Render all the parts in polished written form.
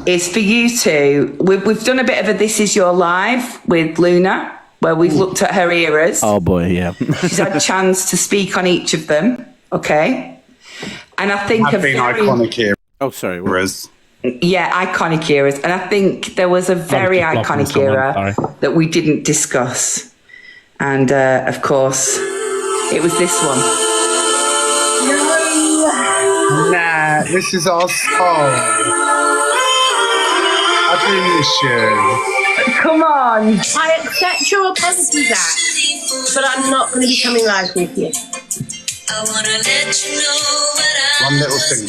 is for you two. We've done a bit of a This Is Your Live with Luna, where we've looked at her eras. Oh boy, yeah. She's had a chance to speak on each of them. Okay, and I think have been iconic eras. Oh, sorry. Yeah, iconic eras, and I think there was a very iconic era that we didn't discuss, and of course, it was this one. Nah, this is our song. I do miss you. Come on. I accept your apology, Zach, but I'm not going to be coming live with you. I wanna let you know what One little thing.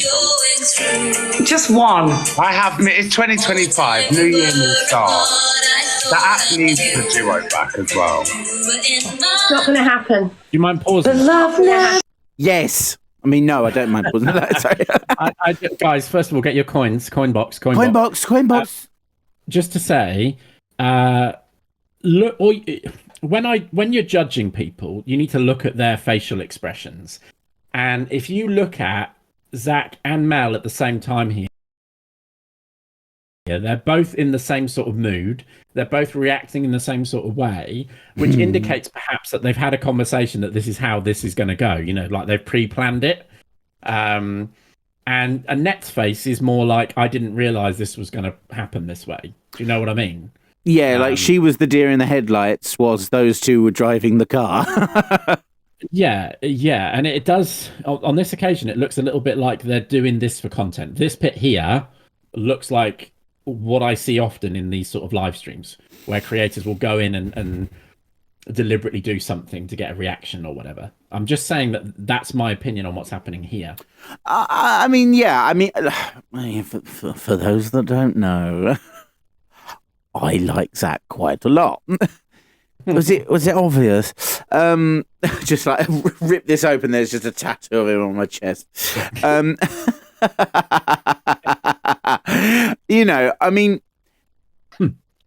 Just one. I have. It's 2025. New Year, new start. That app needs the duo back as well. It's not going to happen. Do you mind pausing? The love now. Yes. I mean, no, I don't mind pausing that. Sorry. Guys, first of all, get your coins. Coin box. Just to say, look, when you're judging people, you need to look at their facial expressions. And if you look at Zach and Mel at the same time here, they're both in the same sort of mood. They're both reacting in the same sort of way, which indicates perhaps that they've had a conversation that this is how this is going to go. You know, like they've pre-planned it. And Annette's face is more like, I didn't realize this was going to happen this way. Do you know what I mean? Yeah, like she was the deer in the headlights, was those two were driving the car. Yeah, and it does, on this occasion, it looks a little bit like they're doing this for content. This bit here looks like what I see often in these sort of live streams, where creators will go in and deliberately do something to get a reaction or whatever. I'm just saying that that's my opinion on what's happening here. I mean, for those that don't know, I like Zach quite a lot. Was it obvious? Just like rip this open. There's just a tattoo of him on my chest. You know, I mean,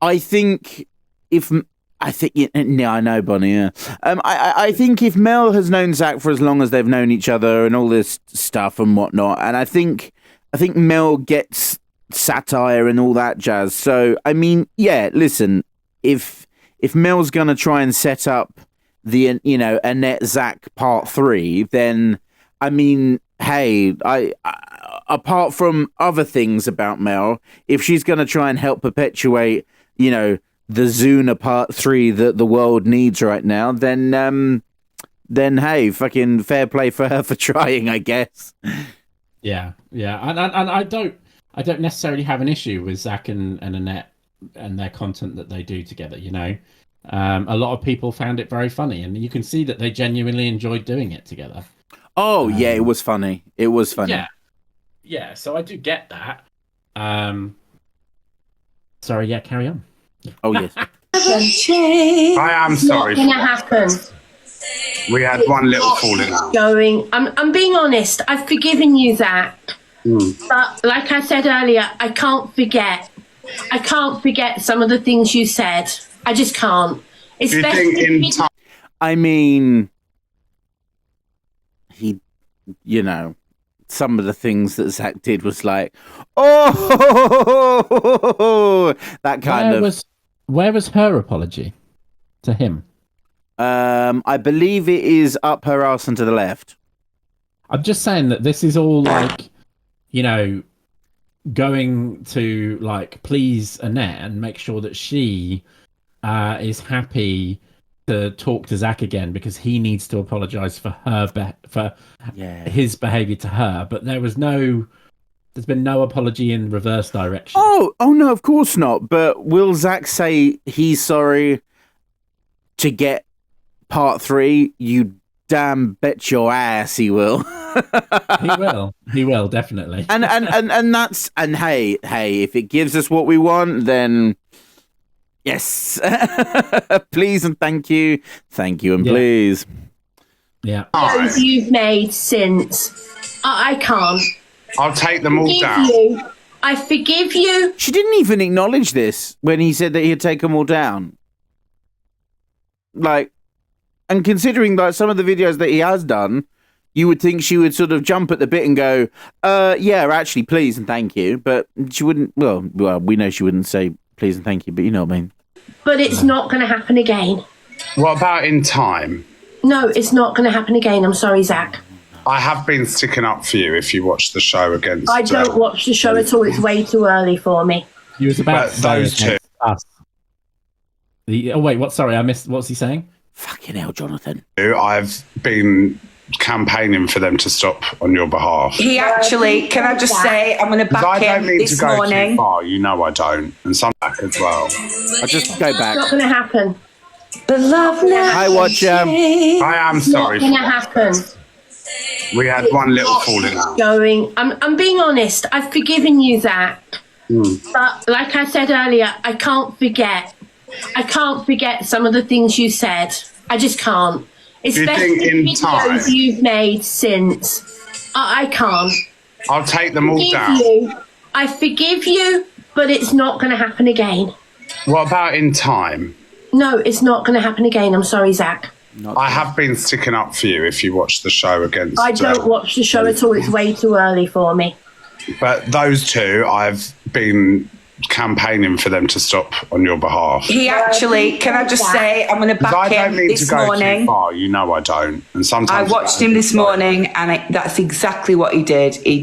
I think I know, Bonnie. Yeah. I think if Mel has known Zach for as long as they've known each other and all this stuff and whatnot, and I think Mel gets satire and all that jazz. So I mean, yeah, listen, if Mel's gonna try and set up the Annette Zach part 3, then I mean, hey, I apart from other things about Mel, if she's gonna try and help perpetuate, the Zuna part 3 that the world needs right now, then hey, fucking fair play for her for trying, I guess. Yeah, and I don't necessarily have an issue with Zach and Annette and their content that they do together. A lot of people found it very funny, and you can see that they genuinely enjoyed doing it together. Oh yeah, it was funny. It was funny. Yeah. So I do get that. Sorry. Yeah, carry on. Oh yes. I am sorry. It's not going to happen. We had one little falling out. I'm being honest. I've forgiven you, Zach. But like I said earlier, I can't forget. I can't forget some of the things you said. I just can't. I mean, he, some of the things that Zach did was like, oh, that kind of. Where was her apology to him? I believe it is up her arse and to the left. I'm just saying that this is all like, going to like please Annette and make sure that she is happy to talk to Zach again, because he needs to apologize for his behavior to her. But there's been no apology in reverse direction. Oh no, of course not. But will Zach say he's sorry to get part 3? You damn bet your ass he will. He will definitely. And hey, if it gives us what we want, then yes. Please and thank you and please. Yeah. Those you've made since. I can't. I'll take them all down. I forgive you. She didn't even acknowledge this when he said that he'd take them all down. Like, and considering like some of the videos that he has done, You would think she would sort of jump at the bit and go, yeah, actually, please and thank you. But she wouldn't, well, we know she wouldn't say please and thank you, but you know what I mean. But it's not going to happen again. What about in time? No, it's not going to happen again. I'm sorry, Zach. I have been sticking up for you if you watch the show against... I don't watch the show at all. It's way too early for me. He was about But those two. us. Oh, wait, what? Sorry, I missed. What's he saying? Fucking hell, Jonathan. I've been campaigning for them to stop on your behalf. He actually, can I just say, I'm going to back I don't him mean this to go morning. too far, you know I don't. And some back as well. I'll just go back. It's not going to happen. The love now. Hi, watch. I am It's not sorry. going to happen. We had one little falling out. I'm being honest. I've forgiven you, Zach. But like I said earlier, I can't forget. I can't forget some of the things you said. I just can't. Especially think in the time? videos you've made since. I can't. I'll take them all Forgive down. you. I forgive you, but it's not going to happen again. What about in time? No, it's not going to happen again. I'm sorry, Zach. I have been sticking up for you if you watch the show against... I don't watch the show at all. It's way too early for me. But those two, I've been campaigning for them to stop on your behalf. He actually, can I just say, I'm going to I back don't him mean to this go morning. too far, you know I don't. And I sometimes watched him this morning, and that's exactly what he did. He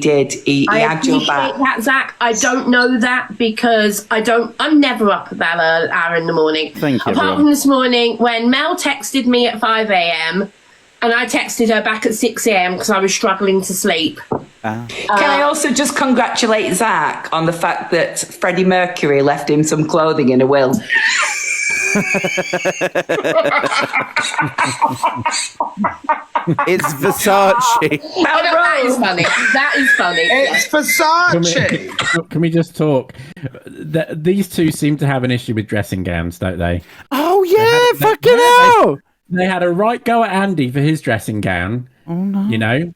had your back. That, Zach. I don't know that because I'm never up at that hour in the morning. Thank you, Apart everyone. from this morning when Mel texted me at 5 a.m. and I texted her back at 6 a.m. because I was struggling to sleep. Can I also just congratulate Zach on the fact that Freddie Mercury left him some clothing in a will? It's Versace. That is funny. That is funny. It's Versace! Can we just talk? These two seem to have an issue with dressing gowns, don't they? Oh, yeah, fucking hell. They had a right go at Andy for his dressing gown. Oh, no. You know?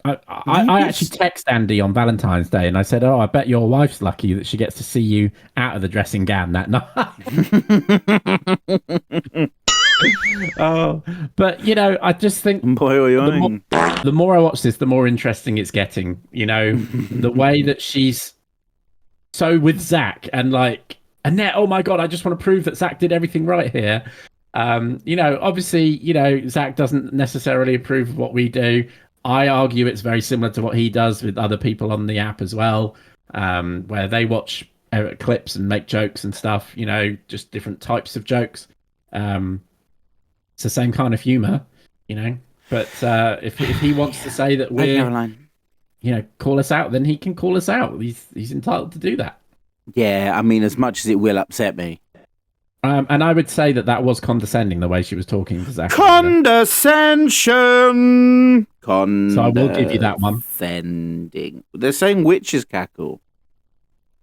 I actually text Andy on Valentine's Day and I said, I bet your wife's lucky that she gets to see you out of the dressing gown that night. But, you know, I just think the more I watch this, the more interesting it's getting. You know, the way that she's so with Zach and like, Annette, oh my God, I just want to prove that Zach did everything right here. You know, obviously, you know, Zach doesn't necessarily approve of what we do. I argue it's very similar to what he does with other people on the app as well, where they watch clips and make jokes and stuff, you know, just different types of jokes. It's the same kind of humor, you know, but if he wants to say that we're, you know, call us out, then he can call us out. He's entitled to do that. Yeah, I mean, as much as it will upset me. And I would say that was condescending, the way she was talking to Zach. Condescension. So I will give you that one. Condescending. They're saying witches cackle.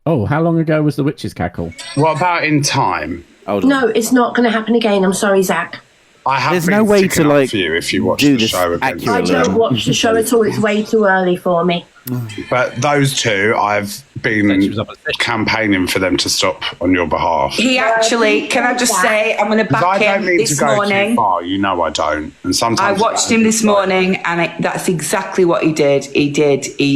Oh, how long ago was the witch's cackle? What about in time? No, it's not going to happen again. I'm sorry, Zach. I have There's been no way sticking to, up like, for you if you watch do the this show against... I don't watch the show at all. It's way too early for me. But those two, I've been campaigning for them to stop on your behalf. He actually, can I just say, I'm going to back I him don't mean to this go morning. too far, you know I don't. And I sometimes watched him this morning, and that's exactly what he did. He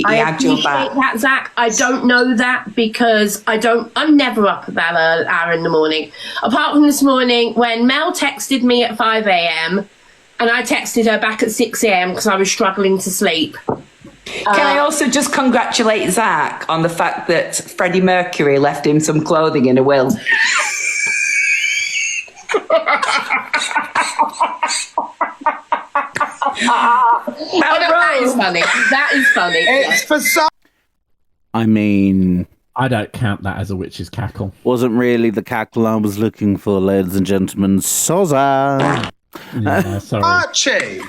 had your back. That, Zach. I don't know that because I'm never up at that hour in the morning. Apart from this morning when Mel texted me at 5 a.m. and I texted her back at 6 a.m. because I was struggling to sleep. Can I also just congratulate Zach on the fact that Freddie Mercury left him some clothing in a will? That is funny. That is funny. It's Versace! I mean, I don't count that as a witch's cackle. wasn't really the cackle I was looking for, ladies and gentlemen. Soza. Yeah, sorry. Archie!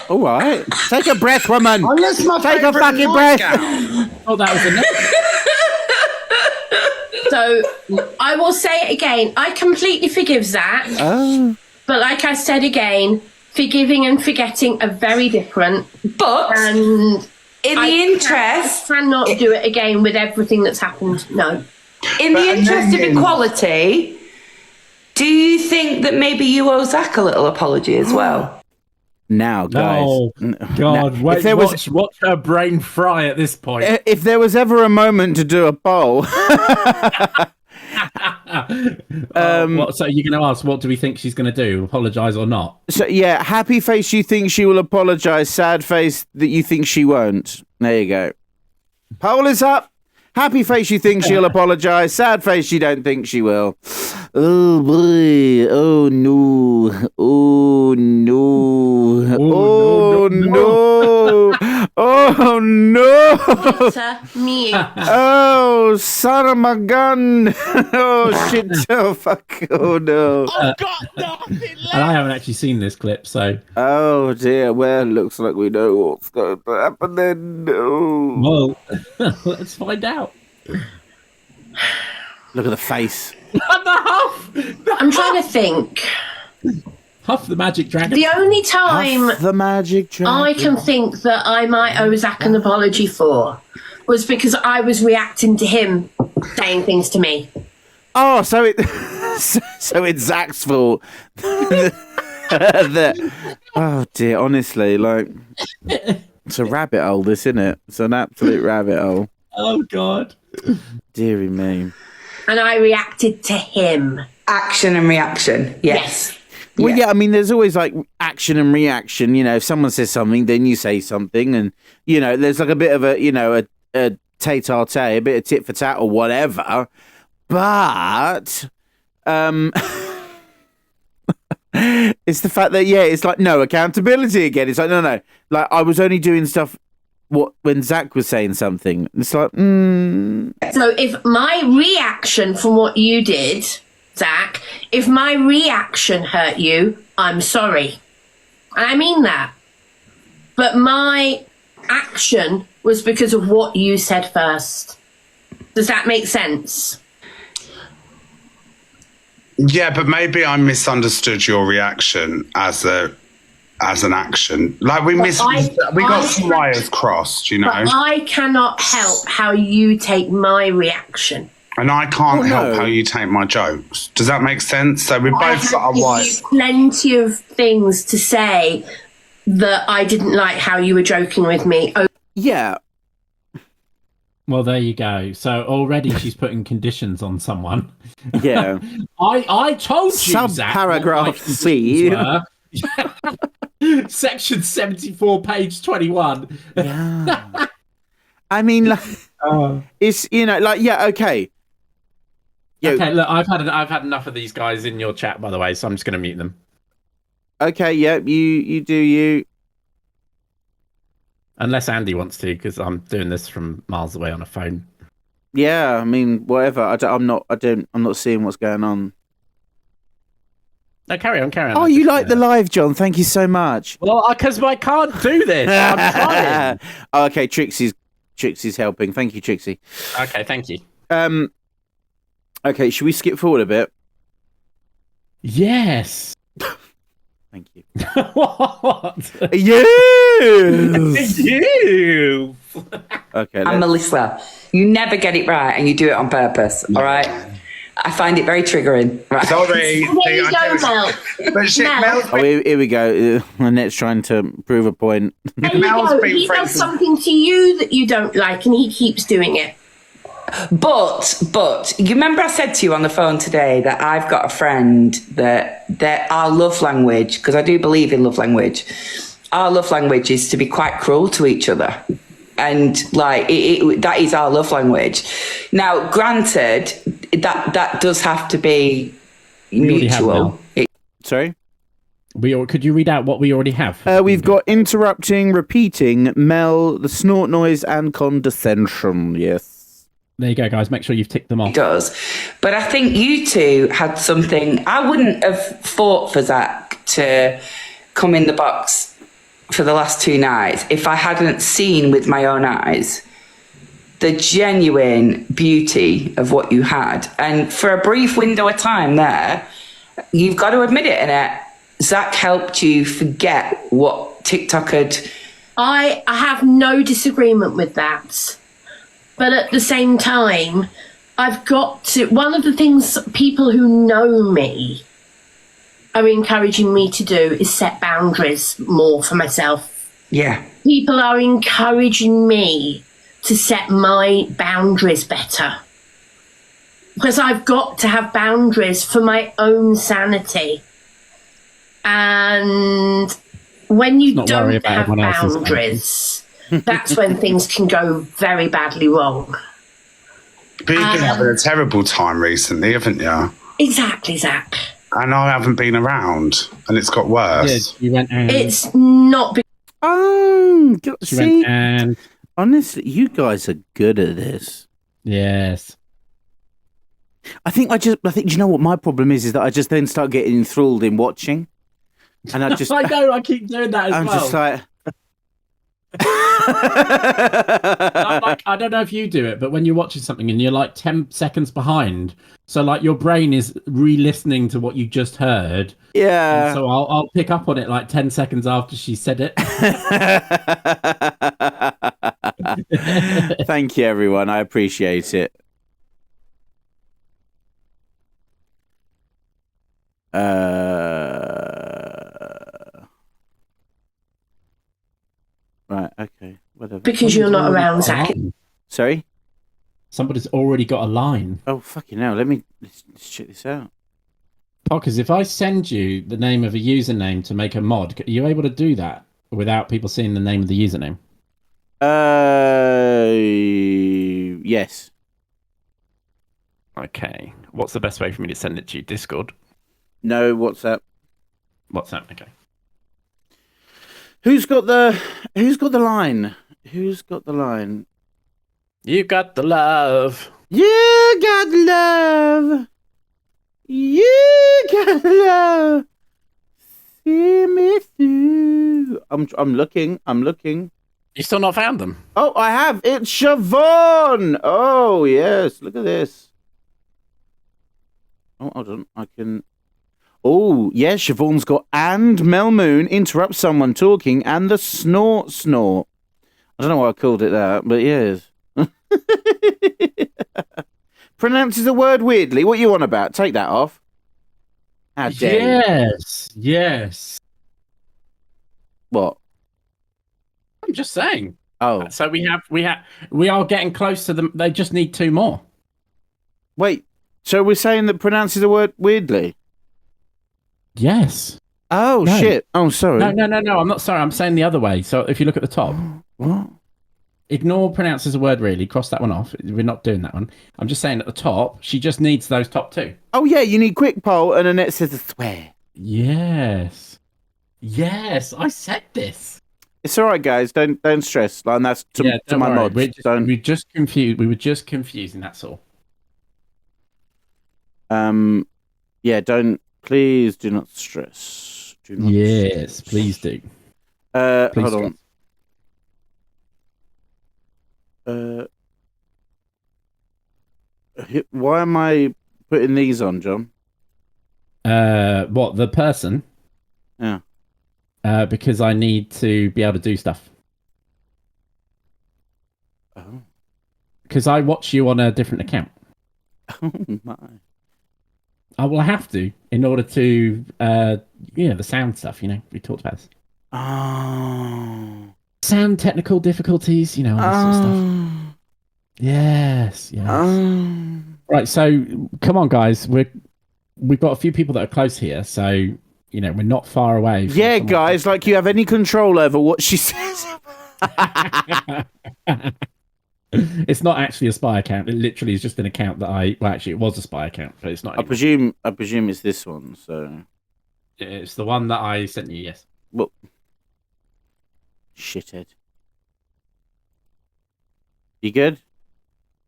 All right. Take a breath, woman. Oh, that's my Take a favourite fucking breath. nightgown. Oh, that was a no. So I will say it again. I completely forgive Zach. Oh. But like I said again, forgiving and forgetting are very different. But And in the interest, I cannot do it again with everything that's happened. No. in the But interest of then- equality, do you think that maybe you owe Zach a little apology as well? Now, guys. Oh, God. Now, Wait, watch her brain fry at this point. If there was ever a moment to do a poll... So you're going to ask, what do we think she's going to do? Apologise or not? So, yeah, happy face, you think she will apologise. Sad face, that you think she won't. There you go. Poll is up. Happy face, you think she'll apologise. Sad face, you don't think she will. Oh, boy. Oh, no. Oh, no. Oh, no. Oh, no. Me. Oh, son of my gun. Oh, shit. Oh, fuck. Oh, no. I've got nothing left. And I haven't actually seen this clip, so... Oh, dear. Well, looks like we know what's going to happen then. No. Well, let's find out. Look at the face. I'm trying to think. Huff the magic dragon. The only time Huff the magic dragon. I can think that I might owe Zach an apology for was because I was reacting to him saying things to me. Oh, so it's Zach's fault. Oh dear, honestly, like it's a rabbit hole, this, isn't it? It's an absolute rabbit hole. Oh, God. Deary me. And I reacted to him. Action and reaction. Yes. Well, yeah, I mean, there's always like action and reaction. You know, if someone says something, then you say something, and you know, there's like a bit of a tete-a-tete, a bit of tit for tat or whatever. But it's the fact that it's like no accountability again. It's like no, like I was only doing stuff when Zach was saying something. It's like So if my reaction from what you did, Zach, if my reaction hurt you, I'm sorry. And I mean that. But my action was because of what you said first. Does that make sense? Yeah, but maybe I misunderstood your reaction as an action. Like we got some wires crossed, you know. But I cannot help how you take my reaction. And I can't help how you take my jokes. Does that make sense? So we both got our wires. Plenty of things to say that I didn't like how you were joking with me. yeah. Well, there you go. So already she's putting conditions on someone. Yeah. I told you, Zach, Subparagraph C. Section 74, page 21. Yeah. I mean, like, it's, okay. Okay, look, I've had enough of these guys in your chat, by the way, so I'm just going to mute them. Okay, yeah, you do you. Unless Andy wants to, because I'm doing this from miles away on a phone. Yeah, I mean, whatever. I'm not seeing what's going on. No, carry on. Oh, you like the live, John? Thank you so much. Well, because I can't do this. I'm trying. Oh, okay, Trixie's helping. Thank you, Trixie. Okay, thank you. Okay, should we skip forward a bit? Yes. Thank you. What? Yes. You. Okay. And Melissa, you never get it right, and you do it on purpose. All right. I find it very triggering. Right. Sorry. There you go, Mel. But shit, Mel. Oh, here we go. Annette's trying to prove a point. There you go. He does something to you that you don't like, and he keeps doing it. But you remember I said to you on the phone today that I've got a friend that our love language, because I do believe in love language, our love language is to be quite cruel to each other. And like that is our love language. Now, granted, that does have to be mutual. Sorry? Could you read out what we already have? We've got interrupting, repeating, Mel, the snort noise, and condescension. Yes. There you go, guys. Make sure you've ticked them off. It does. But I think you two had something. I wouldn't have fought for Zach to come in the box for the last two nights if I hadn't seen with my own eyes the genuine beauty of what you had. And for a brief window of time there, you've got to admit it, Annette, Zach helped you forget what TikTok had. I have no disagreement with that. But at the same time, I've got to... One of the things people who know me are encouraging me to do is set boundaries more for myself. Yeah. People are encouraging me to set my boundaries better. Because I've got to have boundaries for my own sanity. And when you don't have boundaries, that's when things can go very badly wrong. But you've been having a terrible time recently, haven't you? Exactly, Zach. And I haven't been around, and it's got worse. You went and... It's not... See, and... honestly, you guys are good at this. Yes. I think you know what my problem is that I just then start getting enthralled in watching. And I just... I know, I keep doing that as I'm well. just like... I don't know if you do it, but when you're watching something and you're like 10 seconds behind, so like your brain is re-listening to what you just heard. Yeah. And so I'll pick up on it like 10 seconds after she said it. Thank you, everyone. I appreciate it. Right, okay. Whatever. Because you're not around, Zach. Sorry? Somebody's already got a line. Oh, fucking hell. Let's check this out. Because if I send you the name of a username to make a mod, are you able to do that without people seeing the name of the username? Yes. Okay. What's the best way for me to send it to you? Discord? No, WhatsApp. WhatsApp, okay. Who's got the line? Who's got the line? You got the love. You got love. You got love. See me through. I'm looking. You still not found them? Oh, I have. It's Siobhan. Oh, yes. Look at this. Oh, hold on. I can... Oh, yes, Siobhan's got and Mel Moon interrupt someone talking and the snort. I don't know why I called it that, but yes. Pronounces a word weirdly. What you on about? Take that off. How dare you. Yes. What? I'm just saying. Oh. So we are getting close to them. They just need 2 more. Wait, so we're saying that pronounces a word weirdly? Yes. Oh, no. Shit. Oh, sorry. No. I'm not sorry. I'm saying the other way. So if you look at the top. What? Ignore pronounces a word really. Cross that one off. We're not doing that one. I'm just saying at the top, she just needs those top 2. Oh, yeah, you need quick poll and Annette says a swear. Yes. I said this. It's all right, guys. Don't stress. Like, that's to my mods. We were just confused. We were just confusing. That's all. Yeah. Please do not stress. Do not. Yes, stress. please do. Hold stress. on. Why am I putting these on, John? What, the person? Yeah. Because I need to be able to do stuff. Oh. Because I watch you on a different account. Oh my. I will have to in order to, the sound stuff. We talked about this. Oh. Sound technical difficulties. All this sort of stuff. Yes. Right. So come on, guys. We've got a few people that are close here, so we're not far away. From Yeah, guys. Like you have any control over what she says. It's not actually a spy account. It literally is just an account that actually, it was a spy account, but it's not anymore. I presume it's this one. So it's the one that I sent you. Yes. Well, shithead. You good?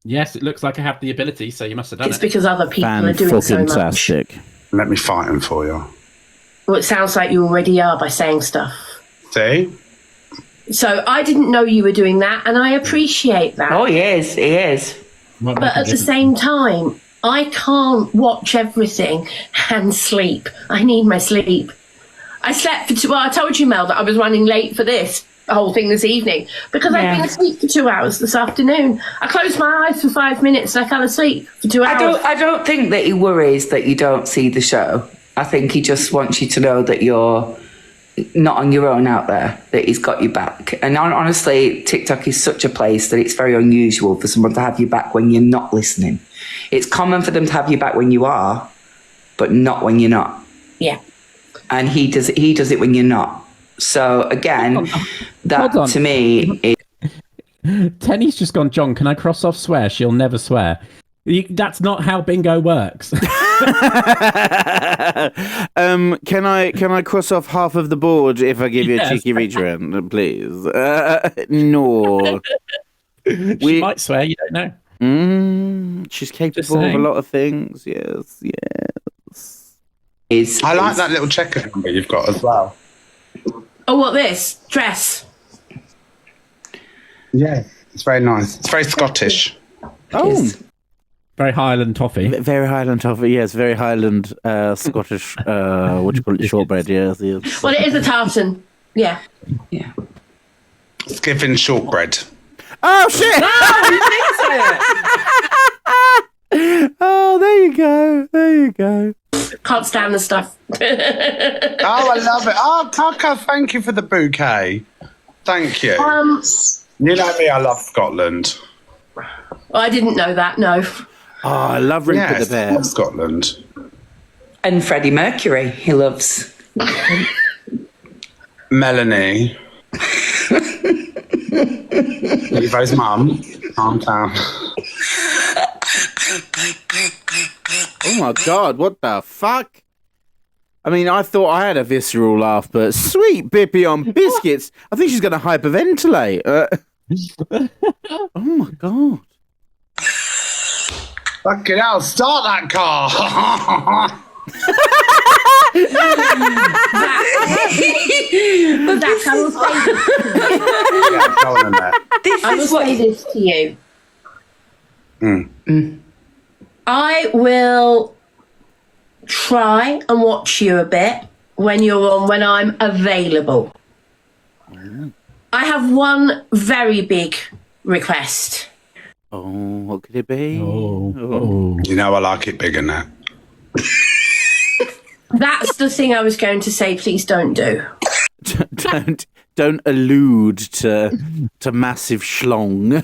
Yes, it looks like I have the ability, so you must have done It's because other people are doing so much. Let me fight him for you. Well, it sounds like you already are by saying stuff. See? So I didn't know you were doing that, and I appreciate that. Oh, he is. But at the same time, I can't watch everything and sleep. I need my sleep. I slept for 2 hours. I told you, Mel, that I was running late for this whole thing this evening because I've been asleep for 2 hours this afternoon. I closed my eyes for 5 minutes and I fell asleep for 2 hours. I don't think that he worries that you don't see the show. I think he just wants you to know that you're not on your own out there, that he's got you back. And honestly, TikTok is such a place that it's very unusual for someone to have you back when you're not listening. It's common for them to have you back when you are, but not when you're not. Yeah. And he does it when you're not. So again, that to me is... Tenny's just gone, John, can I cross off swear? She'll never swear. That's not how bingo works. Can I cross off half of the board if I give you a cheeky reach around, please? No. She might swear, you don't know. She's capable of a lot of things. Yes. I like that little checker number you've got as well. Oh, what this? Dress. Yeah, it's very nice. It's very Scottish. Oh. Very Highland toffee. Very Highland toffee, yes. Very Highland Scottish, what do you call it, shortbread, yes. Well, it is a tartan. Yeah. It's giving shortbread. Oh, shit! No, he thinks it. Oh, there you go. Can't stand the stuff. Oh, I love it. Oh, Kaka, thank you for the bouquet. Thank you. You know me, I love Scotland. I didn't know that, no. Oh, I love Rupert the Bear. I love Scotland. And Freddie Mercury, he loves. Melanie. Evo's mum. Calm down. Oh my God, what the fuck? I mean, I thought I had a visceral laugh, but sweet Bippy on biscuits. I think she's going to hyperventilate. Oh my God. Fucking hell, start that car. Zach, I will say Yeah, go on in there. I will say this to you. I will try and watch you a bit when I'm available. I have one very big request. Oh, what could it be? Oh. You know I like it bigger now. That's the thing I was going to say. Please don't do. Don't allude to massive schlong.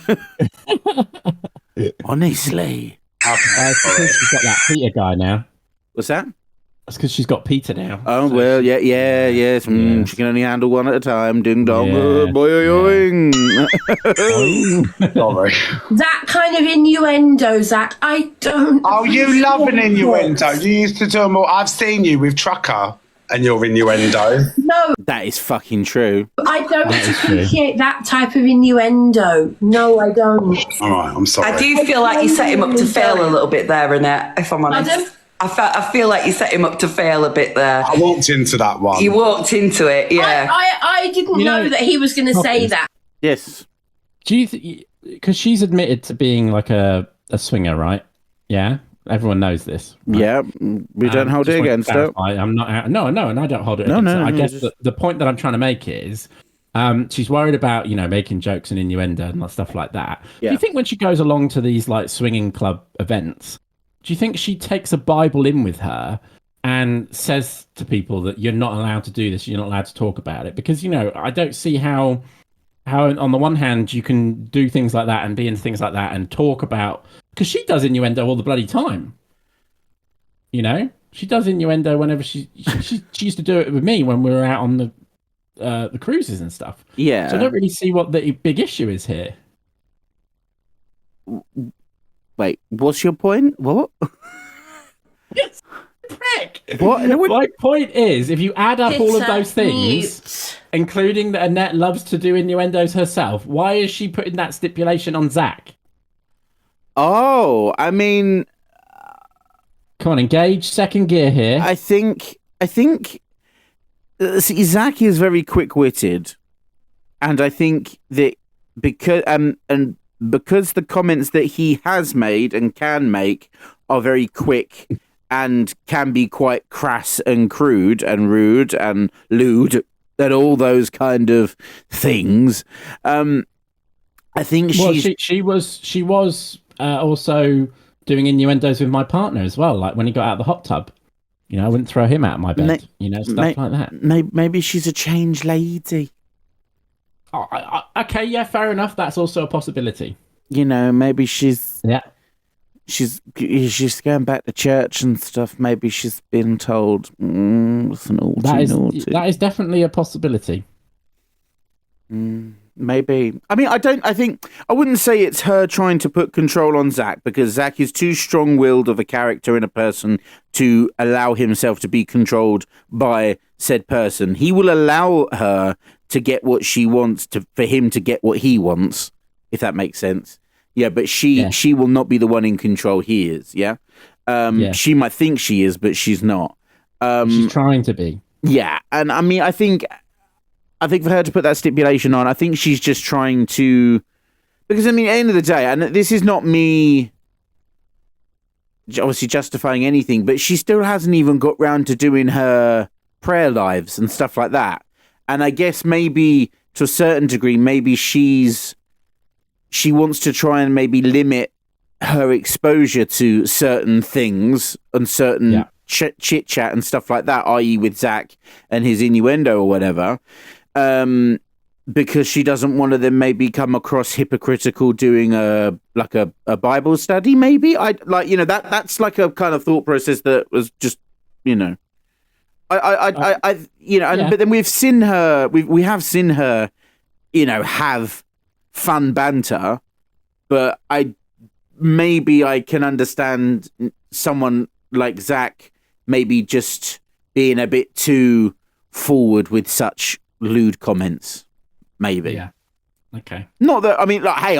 Honestly. It's because she's got that Peter guy now. What's that? That's because she's got Peter now. Oh, well, yes. Yes. She can only handle one at a time. Ding dong, Yes. boing. Sorry. That kind of innuendo, Zach, I don't... Oh, you love an innuendo. You used to do them all. I've seen you with Trucker and your innuendo. No, That is fucking true. I don't That is true. appreciate that type of innuendo. No, I don't. All right, I'm sorry. I do feel like you set him up to fail a little bit there, Annette, if I'm honest. Pardon? I feel like you set him up to fail a bit there. I walked into that one. You walked into it, yeah. I didn't know that he was going to say that. Yes. Do you because she's admitted to being like a swinger, right? Yeah, everyone knows this. Right? Yeah, we don't hold Just it want to against her. clarify, I'm not. No, and I don't hold it No, against her. no, I no, guess just- the point that I'm trying to make is, she's worried about making jokes and innuendo and stuff like that. Yeah. Do you think when she goes along to these like swinging club events, do you think she takes a Bible in with her and says to people that you're not allowed to do this, you're not allowed to talk about it? Because I don't see how on the one hand you can do things like that and be into things like that and talk about, because she does innuendo all the bloody time. She does innuendo whenever she used to do it with me when we were out on the cruises and stuff. Yeah. So I don't really see what the big issue is here. Wait, what's your point? What? Yes, prick. What? My point is, if you add up all of Peter, those things, mute. including that Annette loves to do innuendos herself, why is she putting that stipulation on Zach? Oh, I mean, Come on, engage second gear here. I think. See, Zach is very quick-witted, and I think that because because the comments that he has made and can make are very quick and can be quite crass and crude and rude and lewd and all those kind of things. I think she was also doing innuendos with my partner as well, like when he got out of the hot tub. You know, I wouldn't throw him out of my bed. Stuff like that. Maybe she's a changed lady. Oh, okay, yeah, fair enough. That's also a possibility. You know, maybe she's going back to church and stuff. Maybe she's been told it's naughty. That is definitely a possibility. Maybe. I mean, I wouldn't say it's her trying to put control on Zach, because Zach is too strong-willed of a character and a person to allow himself to be controlled by said person. He will allow her to get what she wants, for him to get what he wants, if that makes sense. Yeah, but she will not be the one in control. He is, yeah? She might think she is, but she's not. She's trying to be. Yeah, and I mean, I think for her to put that stipulation on, I think she's just trying to... Because, I mean, at the end of the day, and this is not me obviously justifying anything, but she still hasn't even got round to doing her prayer lives and stuff like that. And I guess maybe, to a certain degree, maybe she wants to try and maybe limit her exposure to certain things and certain chit-chat and stuff like that, i.e. with Zach and his innuendo or whatever, because she doesn't want to then maybe come across hypocritical doing a Bible study, maybe. That's like a kind of thought process that was just, but then we've seen her, we have seen her, have fun banter, but I can understand someone like Zach maybe just being a bit too forward with such lewd comments, maybe. Yeah. Okay. Not that, I mean, like, hey,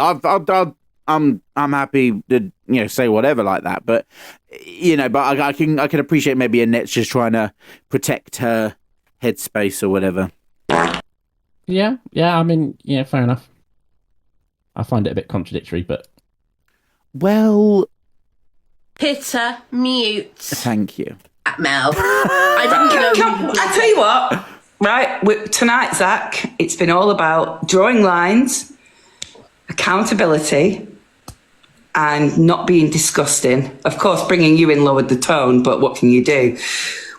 I'm happy to say whatever like that, but but I can appreciate maybe Annette's just trying to protect her headspace or whatever. Yeah. I mean, fair enough. I find it a bit contradictory, but Pitter mute. Thank you, Mel. I didn't know. I tell you what, right? Tonight, Zach, it's been all about drawing lines, accountability, and not being disgusting. Of course, bringing you in lowered the tone, but what can you do?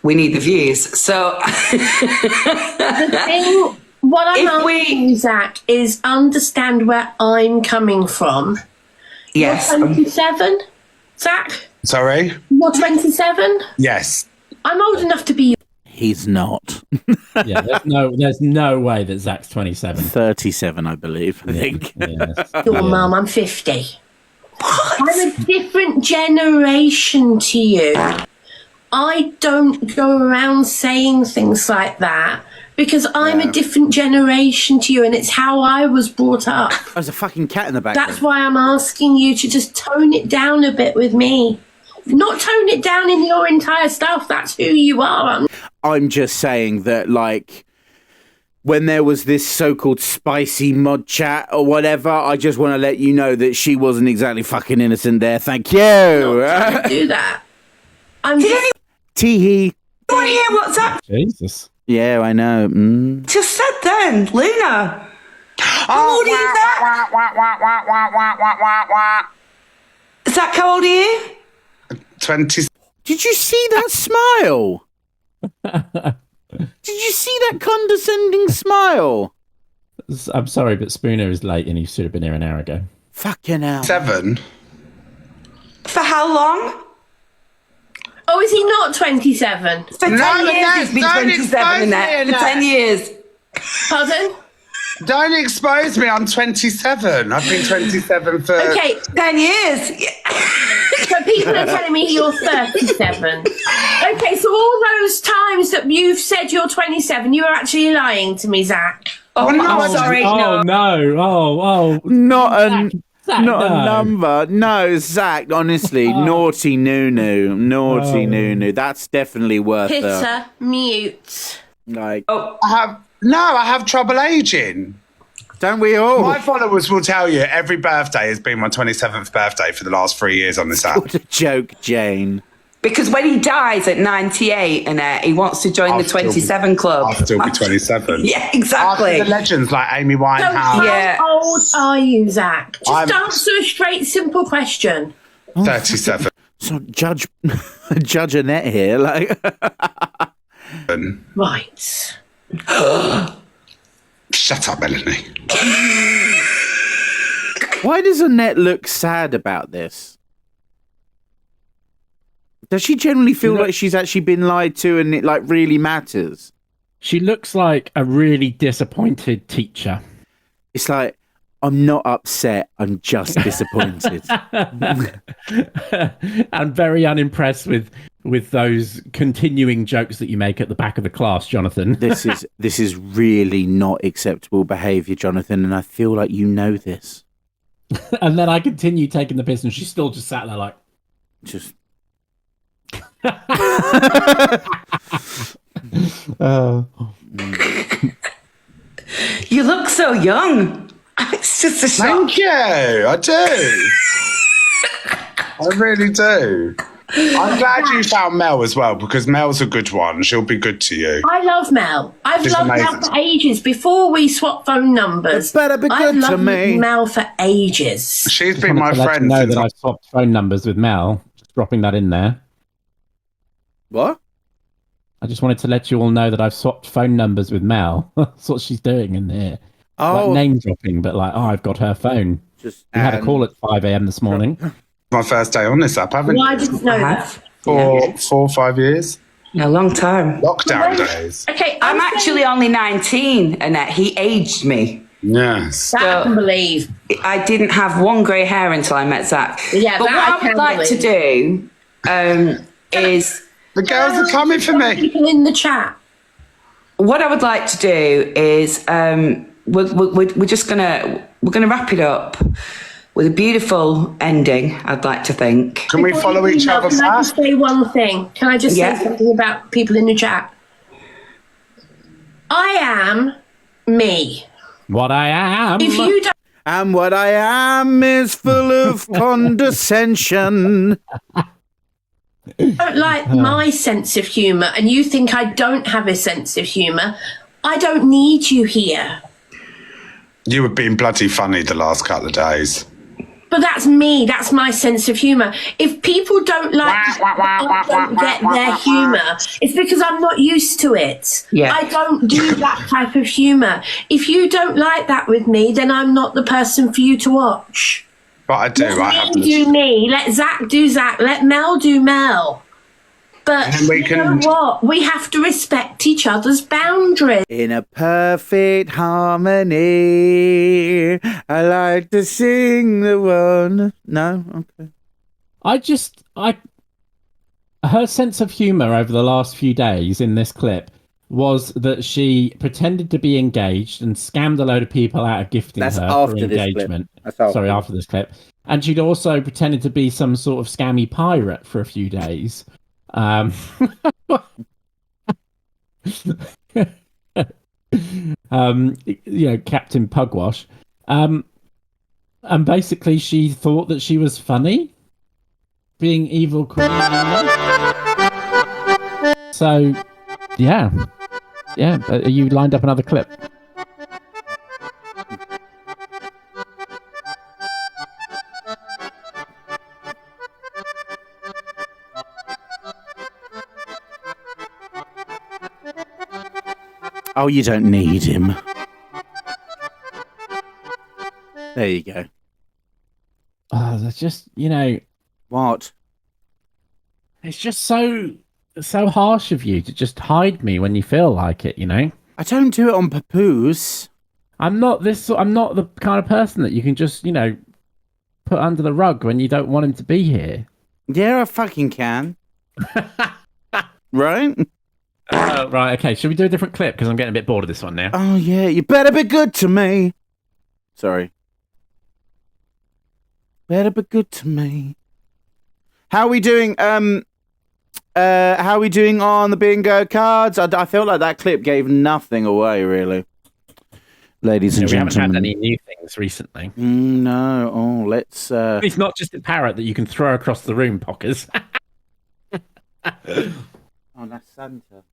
We need the views. So The thing, what I'm asking you, Zach, is understand where I'm coming from. Yes. You're 27, Zach? Sorry? You're 27? Yes. I'm old enough to be... he's not. Yeah, there's no way that Zach's 27. 37, I believe. I think. Your mum, I'm 50. What? I'm a different generation to you. I don't go around saying things like that because I'm a different generation to you, and it's how I was brought up. There's a fucking cat in the back. That's why I'm asking you to just tone it down a bit with me. Not tone it down in your entire stuff. That's who you are. I'm just saying that, like, when there was this so-called spicy mod chat or whatever, I just want to let you know that she wasn't exactly fucking innocent there. Thank you. Not do that. I'm just... Tee-hee. You want to hear what's up? Jesus. Yeah, I know. Just said then, Luna. How old are you, Zach? Zach, how old are you? 20. Did you see that smile? Did you see that condescending smile? I'm sorry, but Spooner is late and he should have been here an hour ago. Fucking hell. 7. For how long? Oh, is he not 27? For 10 years he's been 27 in that. For 10 years. Pardon? Don't expose me. I'm 27. I've been 27 for... Okay. 10 years. So people are telling me you're 37. Okay, so all those times that you've said you're 27, you were actually lying to me, Zach. Oh, I'm sorry. Oh, no. Not a Zach, not a no. number. No, Zach, honestly, naughty Nunu. Naughty Nunu. That's definitely worth it. Pitter mute. Like, I have trouble aging. don't we all? My followers will tell you every birthday has been my 27th birthday for the last 3 years on this app. What a joke, Jane. Because when he dies at 98 and he wants to join the 27 club. I'll still be 27. Yeah, exactly. After the legends like Amy So Winehouse. how old are you, Zach? Just I'm- answer a straight, simple question. 37. So Judge Annette here, like. Right. Shut up, Melanie. Why does Annette look sad about this? Does she generally feel like she's actually been lied to and it like really matters? She looks like a really disappointed teacher. It's like, I'm not upset, I'm just disappointed. I'm very unimpressed with those continuing jokes that you make at the back of the class, Jonathan. This is really not acceptable behaviour, Jonathan, and I feel like you know this. And then I continue taking the piss and she's still just sat there like... Just... You look so young. It's just a shock. Thank you. I do. I really do. I'm glad you found Mel as well, because Mel's a good one. She'll be good to you. I love Mel. I've She's loved Mel amazing. for ages. Before we swapped phone numbers, It better be I've good to loved me. Mel for ages. She's been my To let you friend know since that I've swapped phone numbers with Mel. Just dropping that in there. What? I just wanted to let you all know that I've swapped phone numbers with Mel. That's what she's doing in here. Oh, Like name dropping, but like, I've got her phone. just We had a call at 5 a.m. this morning. my first day on this app, haven't Well, I you? didn't know I that. have. For 4 or 5 years. A long time. Lockdown days. Okay, I'm actually only 19, Annette. He aged me. Yes. that I can believe. I didn't have one grey hair until I met Zach. Yeah, but that what I I would can like to do is The girls are coming for me. People in the chat. what I would like to do is we're just gonna wrap it up with a beautiful ending. I'd like to think. Can we follow each other Can I back? just say one thing? Can I just Yeah. say something about people in the chat? I am me. What I am. If you don't and what I am is full of condescension. like my sense of humour and you think I don't have a sense of humour, I don't need you here. You were being bloody funny the last couple of days. But that's me. That's my sense of humour. If people don't like I don't get their humour, it's because I'm not used to it. Yeah. I don't do that type of humour. If you don't like that with me, then I'm not the person for you to watch. But I do. I Let have me do me. Let Zach do Zach. Let Mel do Mel. But And then we you can- know what? We have to respect each other's boundaries. In a perfect harmony, I like to sing the one. No? Okay. Her sense of humor over the last few days in this clip was that she pretended to be engaged and scammed a load of people out of gifting That's her after for this clip. engagement. That's after. Sorry, after this clip. And she'd also pretended to be some sort of scammy pirate for a few days. Captain Pugwash. And basically she thought that she was funny, being evil queen. So, yeah. You lined up another clip. Oh, you don't need him. There you go. Oh, that's just, What? it's just so harsh of you to just hide me when you feel like it, I don't do it on papoose. I'm not the kind of person that you can just, put under the rug when you don't want him to be here. Yeah, I fucking can. Right? Right, okay. Should we do a different clip? Because I'm getting a bit bored of this one now. Oh, yeah, you better be good to me. Sorry. Better be good to me. How are we doing? How are we doing on the bingo cards? I felt like that clip gave nothing away, really. Ladies and We haven't gentlemen. had any new things recently. No. Oh, let's. It's not just a parrot that you can throw across the room, Pockers. Oh, that's Santa.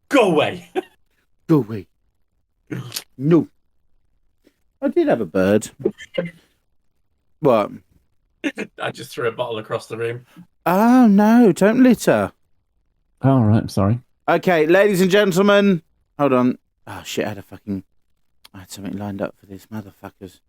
Go away. Go away. No. I did have a bird. What? I just threw a bottle across the room. Oh, no, don't litter. Oh, right, I'm sorry. Okay, ladies and gentlemen. Hold on. Oh, shit, I had something lined up for this, motherfuckers.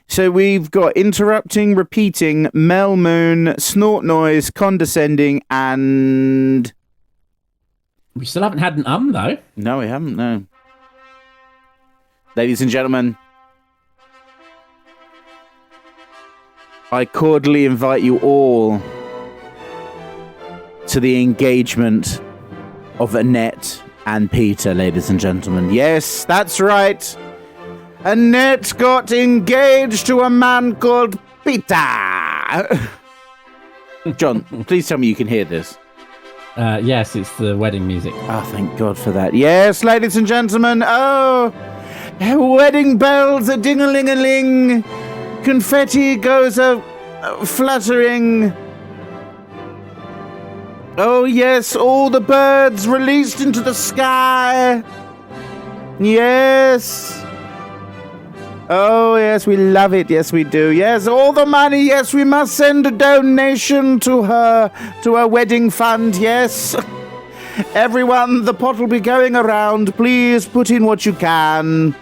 So we've got interrupting, repeating, Mel Moon, snort noise, condescending, and... We still haven't had an though. No, we haven't, no. Ladies and gentlemen, I cordially invite you all to the engagement of Annette and Peter, ladies and gentlemen. Yes, that's right. Annette got engaged to a man called Peter. John, please tell me you can hear this. Yes, it's the wedding music. Oh, thank God for that. Yes, ladies and gentlemen. Oh, wedding bells are ding-a-ling-a-ling. Confetti goes fluttering. Oh, yes, all the birds released into the sky. Yes. Oh, yes, we love it. Yes, we do. Yes, all the money. Yes, we must send a donation to her wedding fund. Yes. Everyone, the pot will be going around. Please put in what you can.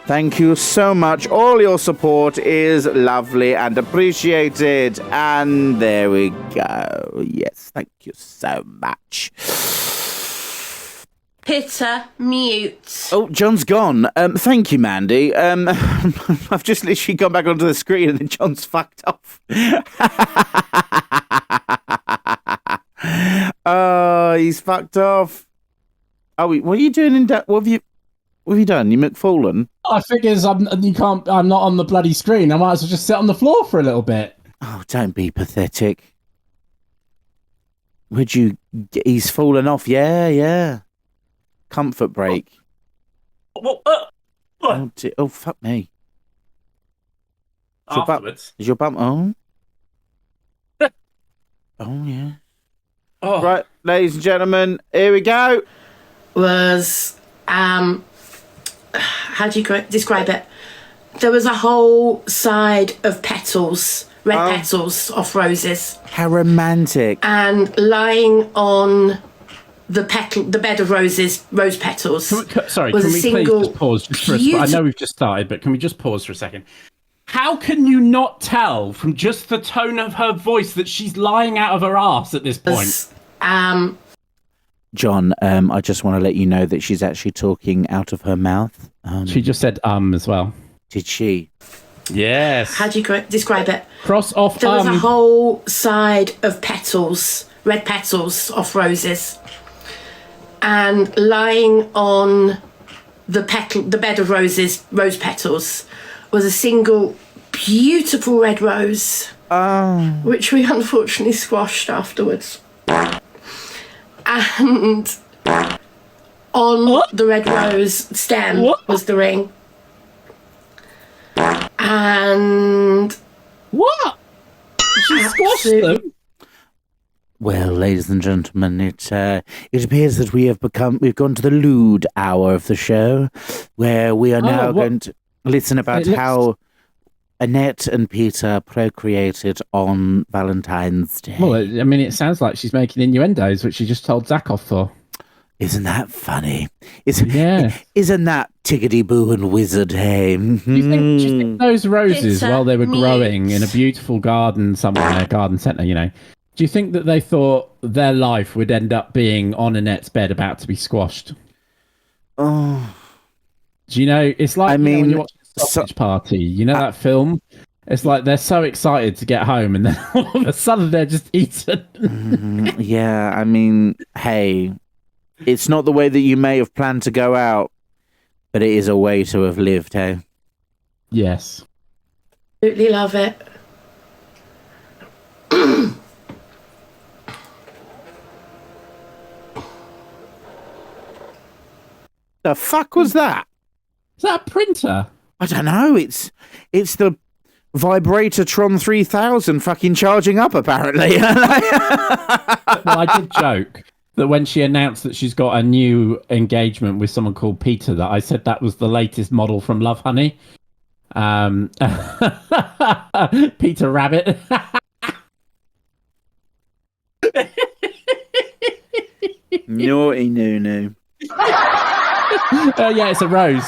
Thank you so much. All your support is lovely and appreciated. And there we go. Yes, thank you so much. Peter, mute. Oh, John's gone. Thank you, Mandy. I've just literally gone back onto the screen and then John's fucked off. Oh, he's fucked off. Oh, what are you doing in that? What have you done? You McFallen? I figures I'm not on the bloody screen. I might as well just sit on the floor for a little bit. Oh, don't be pathetic. He's fallen off. Yeah. Comfort break. Oh, fuck me. Afterwards. Is your bum? Oh. Oh, yeah. Oh. Right, ladies and gentlemen, here we go. Was, how do you describe it? There was a whole side of petals, red petals off roses. How romantic. And lying on the bed of rose petals. Can we please just pause just for I know we've just started, but can we just pause for a second? How can you not tell from just the tone of her voice that she's lying out of her arse at this point? John, I just want to let you know that she's actually talking out of her mouth. She just said as well. Did she? Yes. How do you describe it? Cross off. There was a whole side of petals, red petals off roses. And lying on the bed of rose petals, was a single beautiful red rose, which we unfortunately squashed afterwards. And on the red rose stem was the ring. And what? She squashed them. Well, ladies and gentlemen, it appears that we've gone to the lewd hour of the show, where we are now going to listen about how Annette and Peter procreated on Valentine's Day. Well, I mean, it sounds like she's making innuendos, which she just told Zach off for. Isn't that funny? Isn't that tickety-boo and wizard, hey? Do you think those roses, while they were growing in a beautiful garden somewhere, garden centre, do you think that they thought their life would end up being on Annette's bed about to be squashed? Oh. Do you know, it's like when you watch a sausage party, that film? It's like they're so excited to get home and then all of a sudden they're just eaten. Yeah, I mean, hey, it's not the way that you may have planned to go out, but it is a way to have lived, hey? Yes. Absolutely love it. The fuck was that? Is that a printer? I don't know. It's the Vibratortron 3000 fucking charging up, apparently. Well, I did joke that when she announced that she's got a new engagement with someone called Peter, that I said that was the latest model from Love Honey. Peter Rabbit. Naughty Nunu. Oh yeah, it's a rose.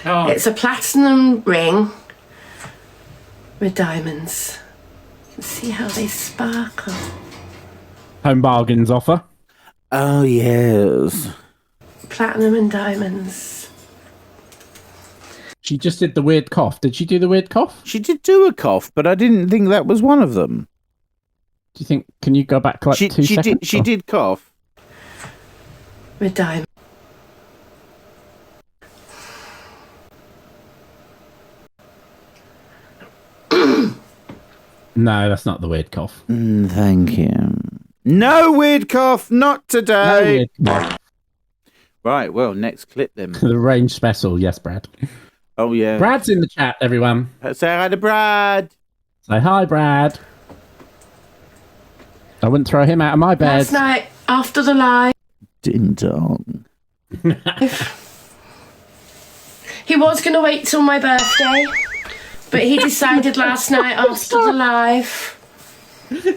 Oh. It's a platinum ring with diamonds. You can see how they sparkle. Home Bargains offer. Oh, yes. Platinum and diamonds. She just did the weird cough. Did she do the weird cough? She did do a cough, but I didn't think that was one of them. Do you think? Can you go back like 2 seconds? She did cough. With diamonds. No, that's not the weird cough. Thank you. No weird cough, not No today. weird cough. Right, well, next clip then. The range special, yes, Brad. Oh, yeah. Brad's in the chat, everyone. Say hi to Brad. Say hi, Brad. I wouldn't throw him out of my bed. Last night, after the live, Ding dong. he was going to wait till my birthday, but he decided last night after the live.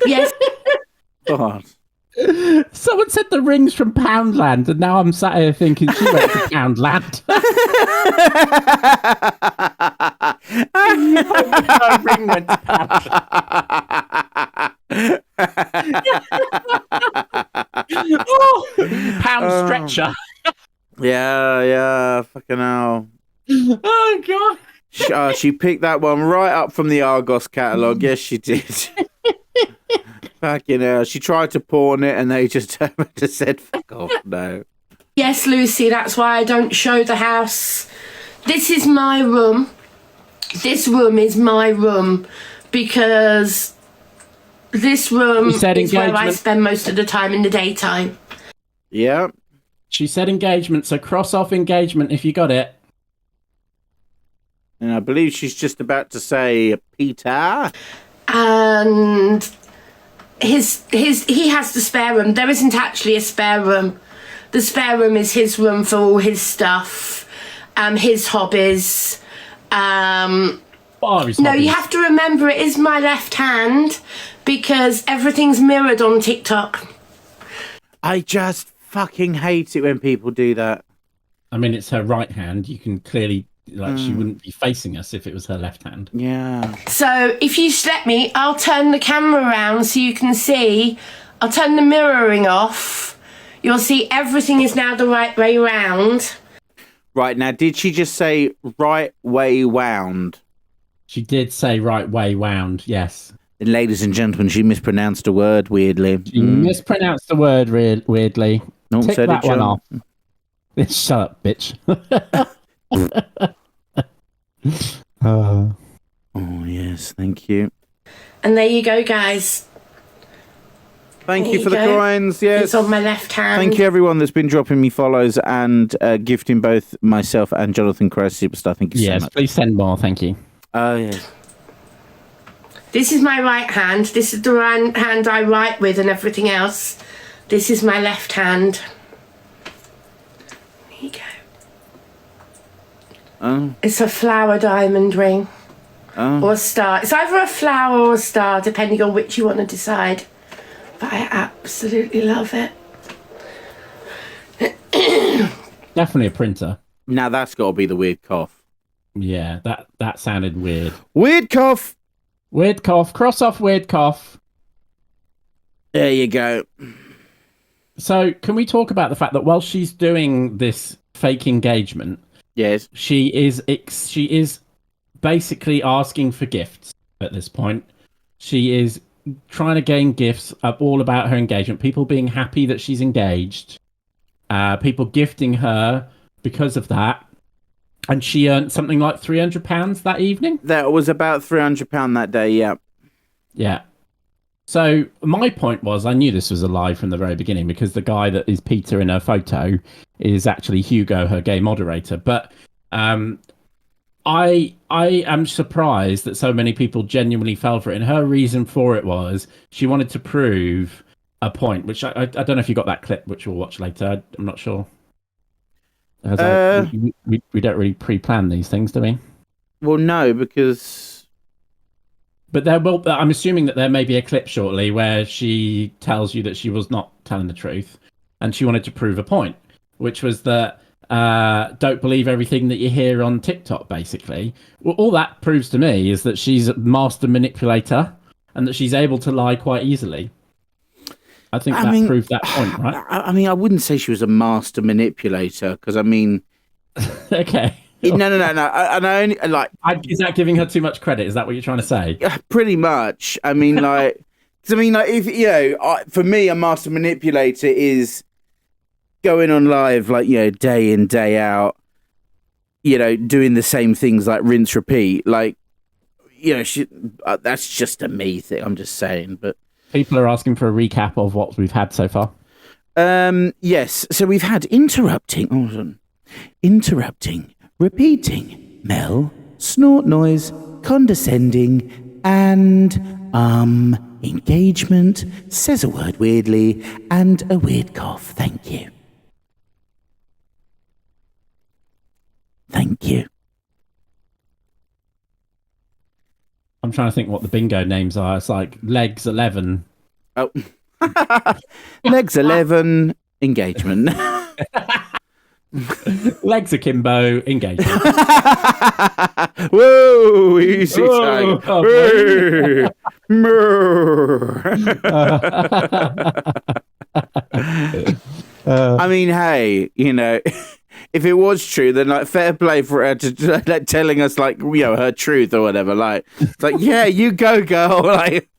Yes. God. Someone said the ring's from Poundland, and now I'm sat here thinking she went to Poundland. The ring went to Poundland. Pound stretcher. Yeah, fucking hell. Oh, God. She picked that one right up from the Argos catalogue. Yes, she did. Fucking hell. She tried to pawn it and they just said, fuck off, no. Yes, Lucy, that's why I don't show the house. This is my room. This room is my room because this room is where I engagement. spend most of the time in the daytime. Yeah. She said engagement, so cross off engagement if you got it. And I believe she's just about to say Peter. And he has the spare room. There isn't actually a spare room. The spare room is his room for all his stuff, his hobbies. No, you have to remember it is my left hand because everything's mirrored on TikTok. I just fucking hate it when people do that. I mean, it's her right hand. You can clearly, she wouldn't be facing us if it was her left hand. Yeah. So if you let me, I'll turn the camera around so you can see. I'll turn the mirroring off. You'll see everything is now the right way round. Right, now, did she just say right way wound? She did say right way wound, yes. And ladies and gentlemen, she mispronounced a word weirdly. She mispronounced the word weirdly. No, Tick said that it, one John. off. Shut up, bitch. Oh, yes, thank you. And there you go, guys. Thank There you for the go. coins, yes. It's on my left hand. Thank you, everyone that's been dropping me follows and gifting both myself and Jonathan Christ Superstar. Thank you so Yes, much. please send more, thank you. Oh, yes. This is my right hand. This is the hand I write with and everything else. This is my left hand. There you go. Oh, It's a flower diamond ring. oh. Or a star. It's either a flower or a star, depending on which you want to decide. But I absolutely love it. Definitely a printer. Now that's got to be the weird cough. Yeah, that sounded weird. Weird cough! Weird cough. Cross off weird cough. There you go. So, can we talk about the fact that while she's doing this fake engagement, Yes. she is basically asking for gifts at this point. She is trying to gain gifts all about her engagement. People being happy that she's engaged. People gifting her because of that. And she earned something like £300 that evening. That was about £300 that day, yeah. Yeah. So my point was, I knew this was a lie from the very beginning because the guy that is Peter in her photo is actually Hugo, her gay moderator. But I am surprised that so many people genuinely fell for it. And her reason for it was she wanted to prove a point, which I don't know if you got that clip, which we'll watch later. I'm not sure. We don't really pre-plan these things, do we? Well, no, because... But I'm assuming that there may be a clip shortly where she tells you that she was not telling the truth and she wanted to prove a point, which was that don't believe everything that you hear on TikTok, basically. Well, all that proves to me is that she's a master manipulator and that she's able to lie quite easily. I think that proved that point, right? I mean, I wouldn't say she was a master manipulator because, I mean... Okay. No. And I only, like... Is that giving her too much credit? Is that what you're trying to say? Pretty much. I mean, like... if, you know, for me, a master manipulator is going on live, like, you know, day in, day out, you know, doing the same things, like, rinse, repeat. Like, you know, that's just a me thing, I'm just saying, but... People are asking for a recap of what we've had so far. Yes. So we've had interrupting, repeating, Mel, snort noise, condescending, and engagement, says a word weirdly, and a weird cough. Thank you. Thank you. I'm trying to think what the bingo names are. It's like Legs 11. Oh. Legs 11, engagement. Legs akimbo, engagement. Whoa, easy Whoa, tiger. I mean, hey, you know, if it was true, then like fair play for her to like telling us like, you know, her truth or whatever. Like, it's like, yeah, you go, girl. Like,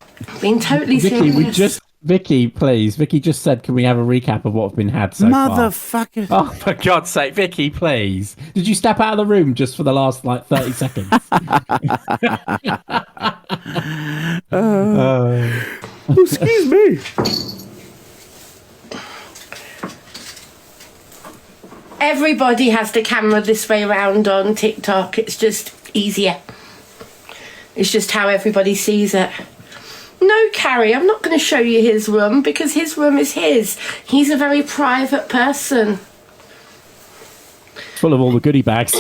being totally serious. Vicky, please. Vicky just said, can we have a recap of what we've been had so far? Motherfucker. Oh, for God's sake, Vicky, please. Did you step out of the room just for the last, like, 30 seconds? Excuse me. Everybody has the camera this way around on TikTok. It's just easier. It's just how everybody sees it. No, Carrie, I'm not going to show you his room because his room is his. He's a very private person. Full of all the goodie bags.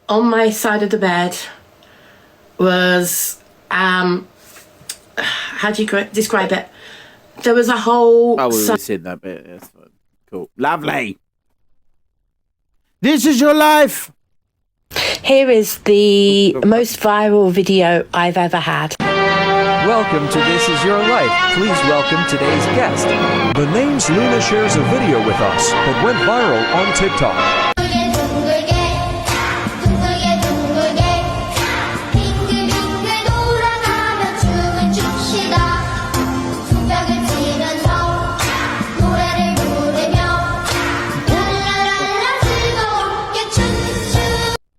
On my side of the bed was, how do you describe it? There was a whole... Oh, we've seen that bit. That's fine. Cool. Lovely. This is your life. Here is the most viral video I've ever had. Welcome to This Is Your Life. Please welcome today's guest. The name's Luna shares a video with us that went viral on TikTok.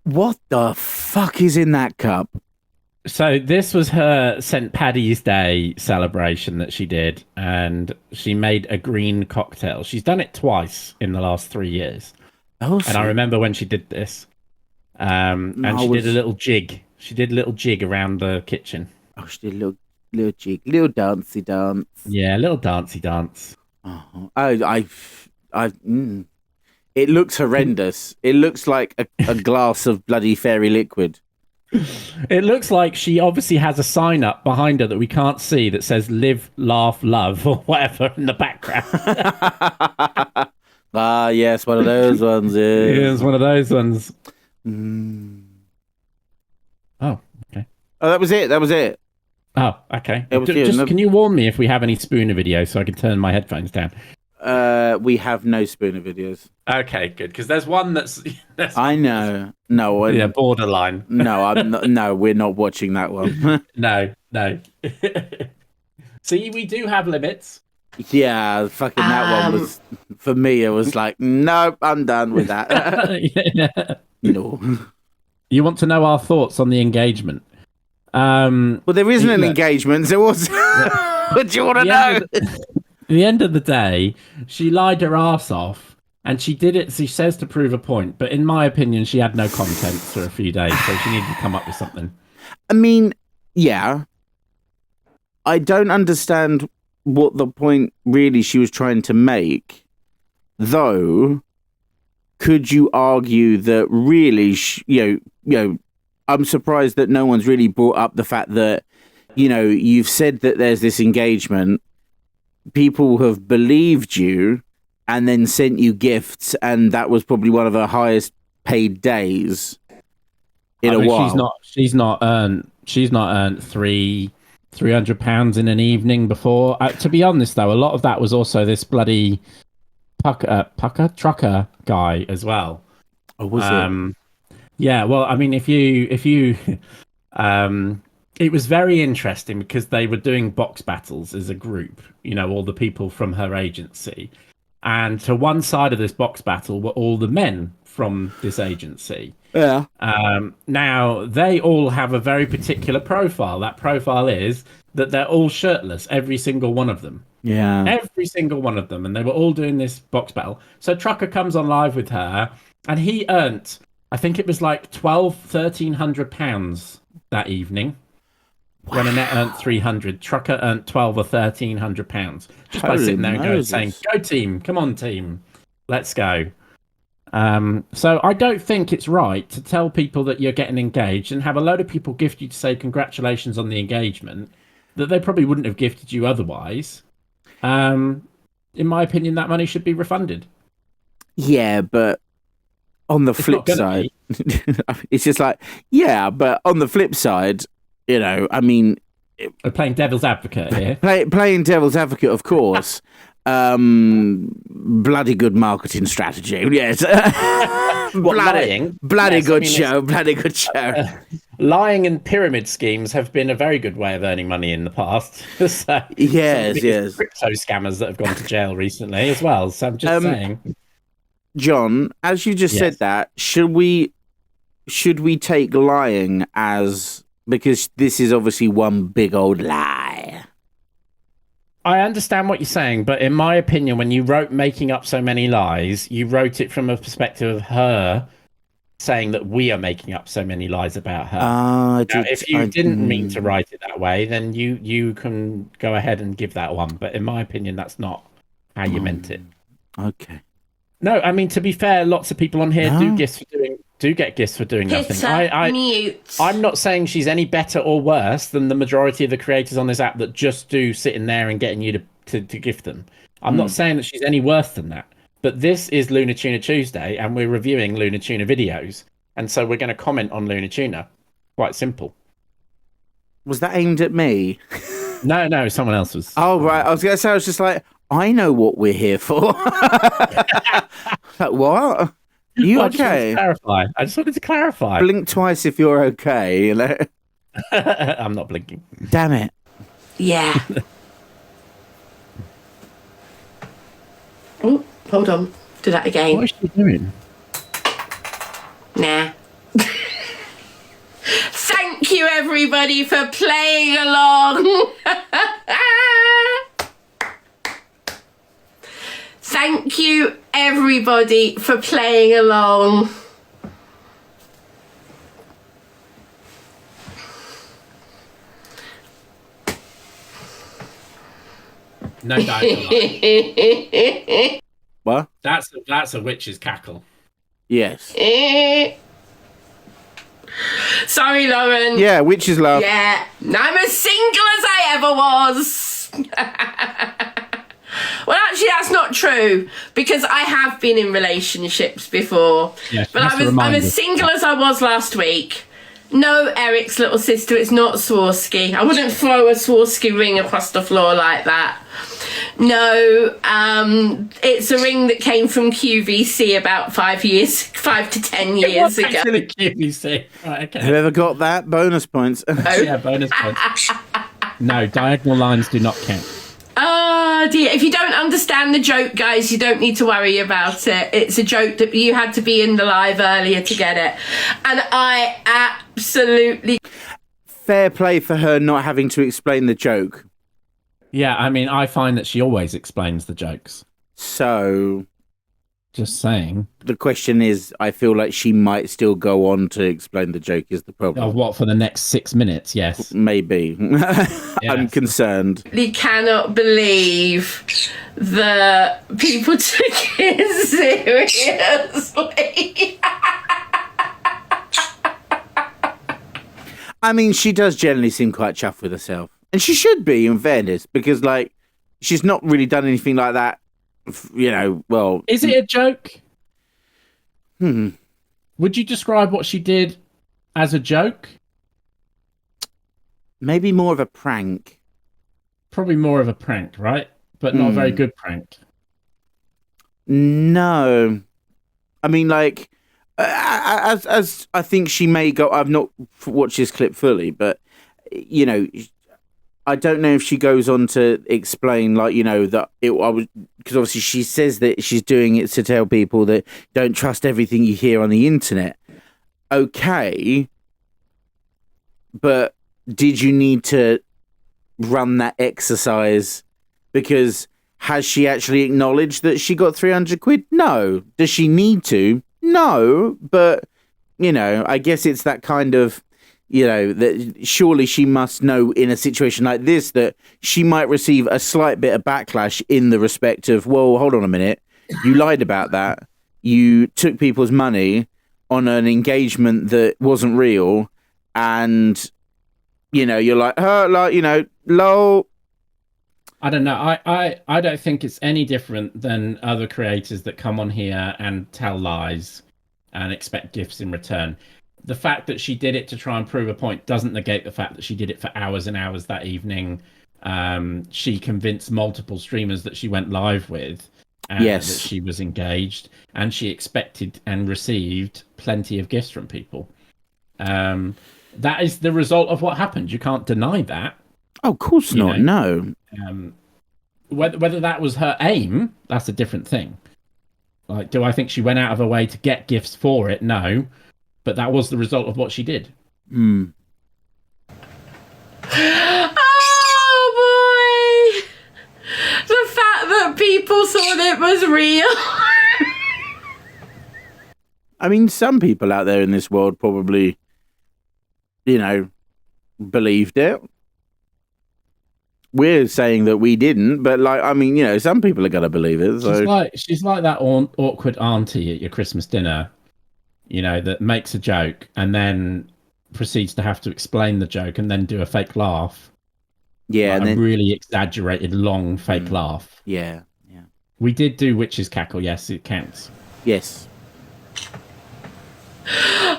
What the fuck is in that cup? So this was her St. Paddy's Day celebration that she did, and she made a green cocktail. She's done it twice in the last 3 years. Oh, and I remember when she did this, and she did a little jig. She did a little jig around the kitchen. Oh, she did a little jig, little dancey dance. Yeah, a little dancey dance. It looks horrendous. It looks like a glass of bloody fairy liquid. It looks like she obviously has a sign up behind her that we can't see that says "Live, Laugh, Love" or whatever in the background. Ah, yes, one of those ones. Yeah, it's one of those ones. Oh, okay. Oh, that was it. That was it. Oh, okay. Just, can you warn me if we have any Spooner videos so I can turn my headphones down? We have no Spooner videos. Okay, good. Because there's one that's I know. No, yeah, borderline. No, I'm not, no, we're not watching that one. No. See, we do have limits. Yeah, fucking that one was for me. It was like, nope, I'm done with that. Yeah. No. You want to know our thoughts on the engagement? Well, there isn't an look, engagement. There was. What do you want to know? At the end of the day, she lied her ass off, and she did it. She says to prove a point, but in my opinion, she had no content for a few days, so she needed to come up with something. I mean, yeah. I don't understand what the point really she was trying to make, though. Could you argue that really, I'm surprised that no one's really brought up the fact that, you've said that there's this engagement, people have believed you and then sent you gifts, and that was probably one of her highest paid days in a while. She's not earned £300 in an evening before. To be honest, though, a lot of that was also this bloody trucker guy as well. Oh, was it? Yeah, well, I mean, if you it was very interesting because they were doing box battles as a group, all the people from her agency, and to one side of this box battle were all the men from this agency. Yeah. Now they all have a very particular profile. That profile is that they're all shirtless, every single one of them. Yeah. Every single one of them. And they were all doing this box battle. So Trucker comes on live with her, and he earned, I think it was like £1,200 that evening. Wow. When Annette earned 300, Trucker earned £1,200 or £1,300 just by sitting there and saying, "Go team, come on team, let's go." So I don't think it's right to tell people that you're getting engaged and have a load of people gift you to say congratulations on the engagement that they probably wouldn't have gifted you otherwise. In my opinion, that money should be refunded. Yeah, but on the flip side, it's just like, yeah, but on the flip side, I mean, we're playing devil's advocate here. Playing devil's advocate, of course. Bloody good marketing strategy. Yes. Bloody good show. Lying and pyramid schemes have been a very good way of earning money in the past. So, yes. Crypto scammers that have gone to jail recently as well. So I'm just saying. John, as you just said that, should we take lying as, because this is obviously one big old lie? I understand what you're saying, but in my opinion, when you wrote Making Up So Many Lies, you wrote it from a perspective of her saying that we are making up so many lies about her. If you didn't mean to write it that way, then you can go ahead and give that one. But in my opinion, do not how you meant it. Okay. No, I mean, to be fair, lots of people on here do get gifts for doing nothing. I'm not saying she's any better or worse than the majority of the creators on this app that just do sit in there and getting you to gift them. I'm not saying that she's any worse than that. But this is Lunar Tuna Tuesday, and we're reviewing Lunar Tuna videos. And so we're going to comment on Lunar Tuna. Quite simple. Was that aimed at me? No, someone else was. Oh, right. I was going to say, I was just like, I know what we're here for. Like, what? Are you okay? I just wanted to clarify. Blink twice if you're okay. I'm not blinking. Damn it. Yeah. Oh, hold on. Do that again. What is she doing? Nah. Thank you, everybody, for playing along. Thank you, everybody, for playing along. No dialogue. What? That's a witch's cackle. Yes. Sorry, Lauren. Yeah, witch's laugh. Yeah, I'm as single as I ever was. Well, actually, that's not true, because I have been in relationships before. Yes, but I'm as single as I was last week. No, Eric's little sister, it's not Swarovski. I wouldn't throw a Swarovski ring across the floor like that. No, it's a ring that came from QVC about 5 to 10 years ago. QVC. Right, okay. Whoever got that, bonus points. Yeah, bonus points. No, diagonal lines do not count. Oh dear. If you don't understand the joke, guys, you don't need to worry about it. It's a joke that you had to be in the live earlier to get it. And I absolutely... Fair play for her not having to explain the joke. Yeah, I mean, I find that she always explains the jokes. So... Just saying. The question is, I feel like she might still go on to explain the joke is the problem. Oh, what, for the next 6 minutes? Yes. Maybe. I'm concerned. I cannot believe that people took it seriously. I mean, she does generally seem quite chuffed with herself. And she should be, in fairness, because, like, she's not really done anything like that. You know, well... Is it a joke? Hmm. Would you describe what she did as a joke? Maybe more of a prank. Probably more of a prank, right? But not a very good prank. No. I mean, like, as I think she may go... I've not watched this clip fully, but, you know... I don't know if she goes on to explain, like, you know, that because obviously she says that she's doing it to tell people that don't trust everything you hear on the internet. Okay, but did you need to run that exercise? Because has she actually acknowledged that she got 300 quid? No. Does she need to? No. But, you know, I guess it's that kind of... You know, that surely she must know in a situation like this that she might receive a slight bit of backlash in the respect of, well, hold on a minute. You lied about that. You took people's money on an engagement that wasn't real. And, you know, you're like, you know, lol. I don't know. I don't think it's any different than other creators that come on here and tell lies and expect gifts in return. The fact that she did it to try and prove a point doesn't negate the fact that she did it for hours and hours that evening. She convinced multiple streamers that she went live with, and that she was engaged, and she expected and received plenty of gifts from people. That is the result of what happened. You can't deny that. Oh, of course not. No. Whether that was her aim, that's a different thing. Like, do I think she went out of her way to get gifts for it? No. But that was the result of what she did. Hmm. Oh, boy. The fact that people thought it was real. I mean, some people out there in this world probably, you know, believed it. We're saying that we didn't, but, like, I mean, you know, some people are going to believe it. So. She's like that awkward auntie at your Christmas dinner. You know, that makes a joke and then proceeds to have to explain the joke and then do a fake laugh. Yeah, like and then... really exaggerated, long fake laugh. Yeah. We did do witch's cackle. Yes, it counts. Yes.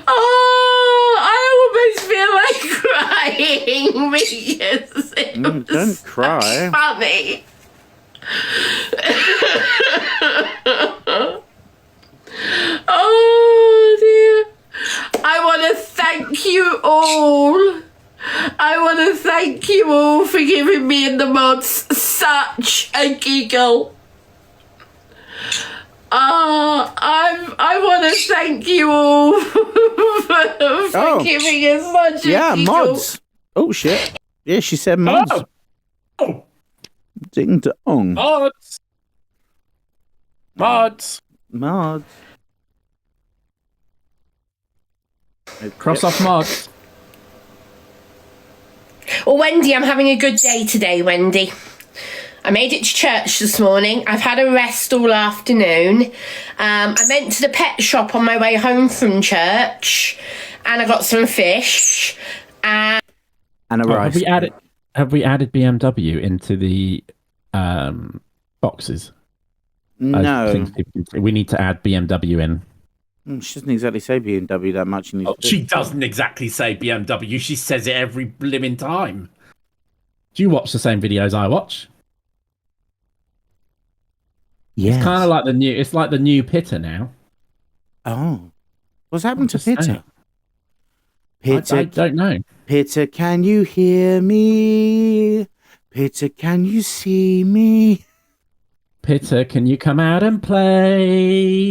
Oh, I almost feel like crying because it was don't cry. funny. Oh dear. I want to thank you all. I want to thank you all for giving me and the mods such a giggle. I want to thank you all for giving us such a giggle. Mods. Oh shit. Yeah, she said mods. Oh. Ding dong. Mods. Mods. Cross off mods. Well, Wendy, I'm having a good day today, Wendy. I made it to church this morning. I've had a rest all afternoon. I went to the pet shop on my way home from church, and I got some fish. And a rice. Have we added BMW into the boxes? No. We need to add BMW in. She doesn't exactly say BMW that much. She doesn't exactly say BMW. She says it every blimmin' time. Do you watch the same videos I watch? Yes. It's kind of like the new. It's like the new Pitter now. Oh, what's happened to Pitter? Pitter, I don't know. Pitter, can you hear me? Pitter, can you see me? Pitter, can you come out and play?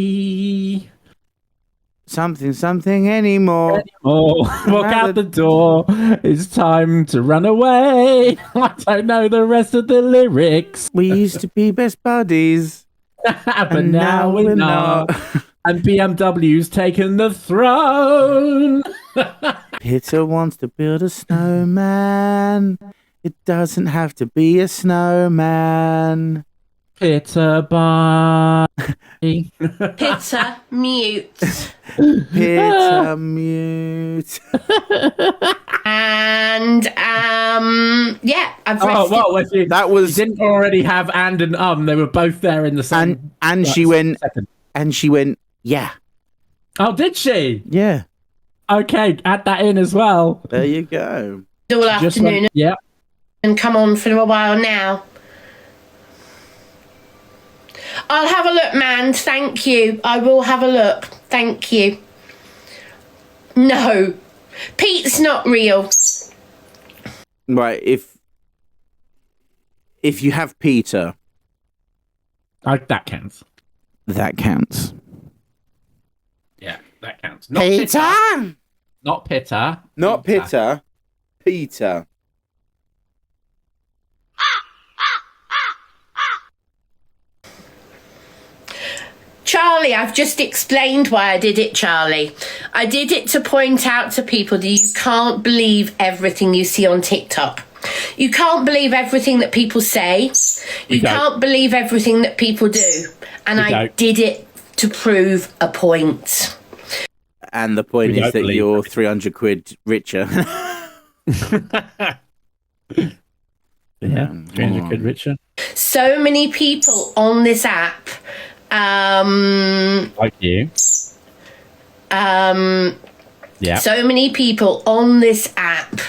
Something anymore. Walk out the door. It's time to run away. I don't know the rest of the lyrics. We used to be best buddies. But now we're not. And BMW's taken the throne. Pitter wants to build a snowman. It doesn't have to be a snowman. Pitter bye. Pitter mute. Pitter mute. And yeah, I've rested. That was You didn't already have and they were both there in the same. and she went yeah. Oh, did she? Yeah. Okay, add that in as well. There you go. All afternoon. Yeah. And come on for a while now. I'll have a look, man. Thank you. I will have a look. Thank you. No. Pete's not real. Right, if you have Peter, that counts. that counts. Yeah, that counts. Not Peter! Not Pitter. Not Pitter. Peter. Charlie, I've just explained why I did it, Charlie. I did it to point out to people that you can't believe everything you see on TikTok. You can't believe everything that people say. You can't believe everything that people do. And I did it to prove a point. And the point is that you're 300 quid richer. Yeah, 300 quid richer. So many people on this app, like you. Yeah. So many people on this app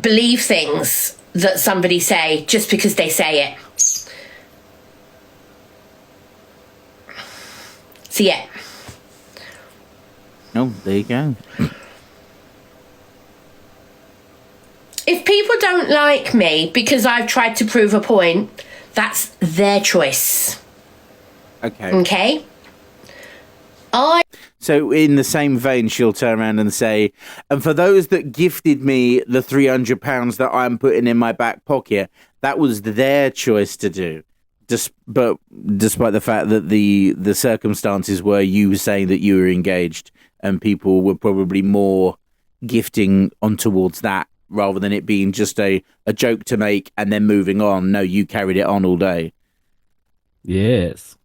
believe things that somebody say just because they say it. So yeah. Oh, there you go. If people don't like me because I've tried to prove a point, that's their choice. Okay. Okay? So in the same vein, she'll turn around and say, and for those that gifted me the £300 that I'm putting in my back pocket, that was their choice to do. But despite the fact that the circumstances were you saying that you were engaged and people were probably more gifting on towards that rather than it being just a joke to make and then moving on. No, you carried it on all day. Yes.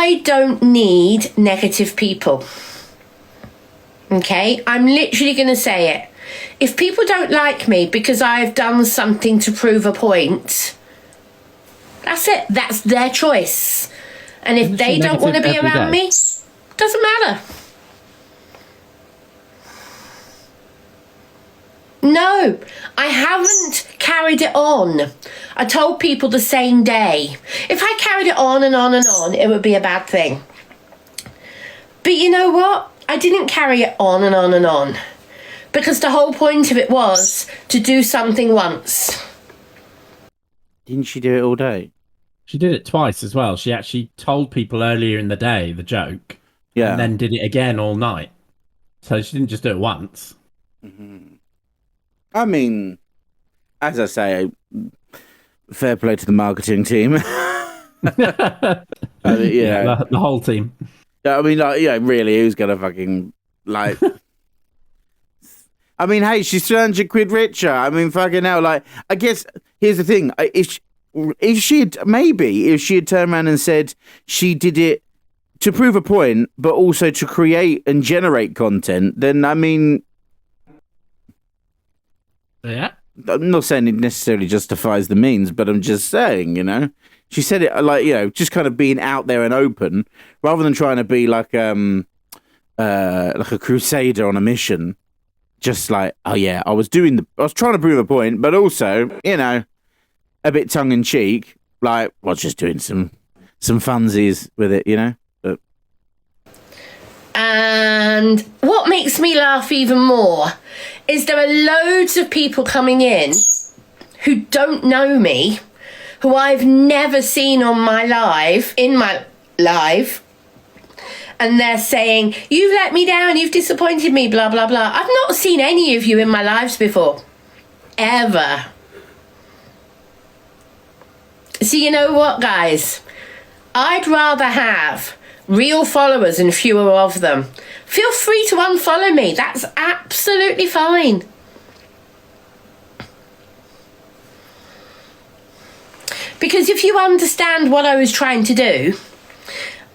I don't need negative people. Okay? I'm literally going to say it. If people don't like me because I've done something to prove a point, that's it. That's their choice. And if they don't want to be around me, doesn't matter. No, I haven't carried it on. I told people the same day. If I carried it on and on and on, it would be a bad thing. But you know what? I didn't carry it on and on and on. Because the whole point of it was to do something once. Didn't she do it all day? She did it twice as well. She actually told people earlier in the day the joke. Yeah. And then did it again all night. So she didn't just do it once. Mm-hmm. I mean, as I say, fair play to the marketing team. The whole team. I mean, like, yeah, really, who's gonna fucking like? I mean, hey, she's 300 quid richer. I mean, fucking hell. Like, I guess here's the thing: if she had turned around and said she did it to prove a point, but also to create and generate content, then I mean. Yeah. I'm not saying it necessarily justifies the means, but I'm just saying, you know, she said it like, you know, just kind of being out there and open rather than trying to be like a crusader on a mission. Just like, oh yeah, I was trying to prove a point, but also, you know, a bit tongue in cheek, like, well, just doing some funsies with it, you know. But... And what makes me laugh even more is there are loads of people coming in who don't know me, who I've never seen on my live, and they're saying, you've let me down, you've disappointed me, blah, blah, blah. I've not seen any of you in my lives before. Ever. So you know what, guys? I'd rather have real followers and fewer of them. Feel free to unfollow me. That's absolutely fine. Because if you understand what I was trying to do,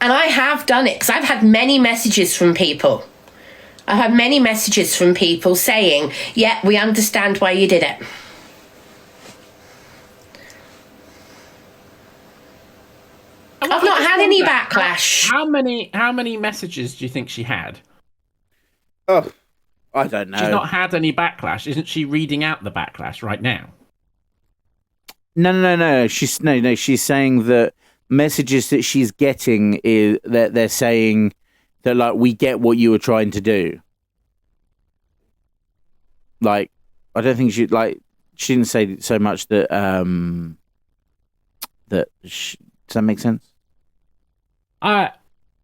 and I have done it, because I've had many messages from people. I've had many messages from people saying, yeah, we understand why you did it. I've not had any backlash. How many messages do you think she had? Oh, I don't know. She's not had any backlash. Isn't she reading out the backlash right now? No. She's saying that messages that she's getting is that they're saying that, like, we get what you were trying to do. Like, I don't think she didn't say so much that does that make sense?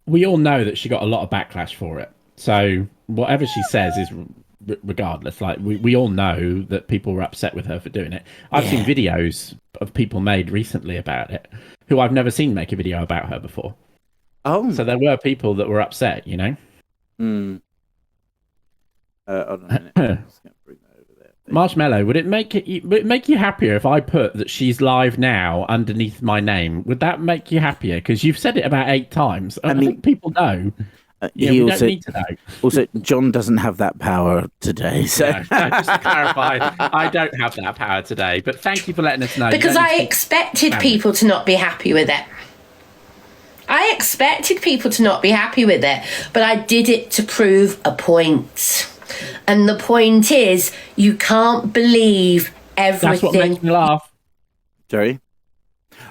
We all know that she got a lot of backlash for it. So whatever she says is regardless. Like, we all know that people were upset with her for doing it. I've seen videos of people made recently about it who I've never seen make a video about her before. Oh. So there were people that were upset, you know? Hold on a minute. I'm just gonna bring that over there. Marshmallow, would it make you happier if I put that she's live now underneath my name? Would that make you happier? Because you've said it about 8 times. I think people know. We don't need to know. Also, John doesn't have that power today. So no, just to clarify, I don't have that power today. But thank you for letting us know. Because I expected people to not be happy with it. I expected people to not be happy with it, but I did it to prove a point. And the point is, you can't believe everything. That's what makes me laugh. Sorry?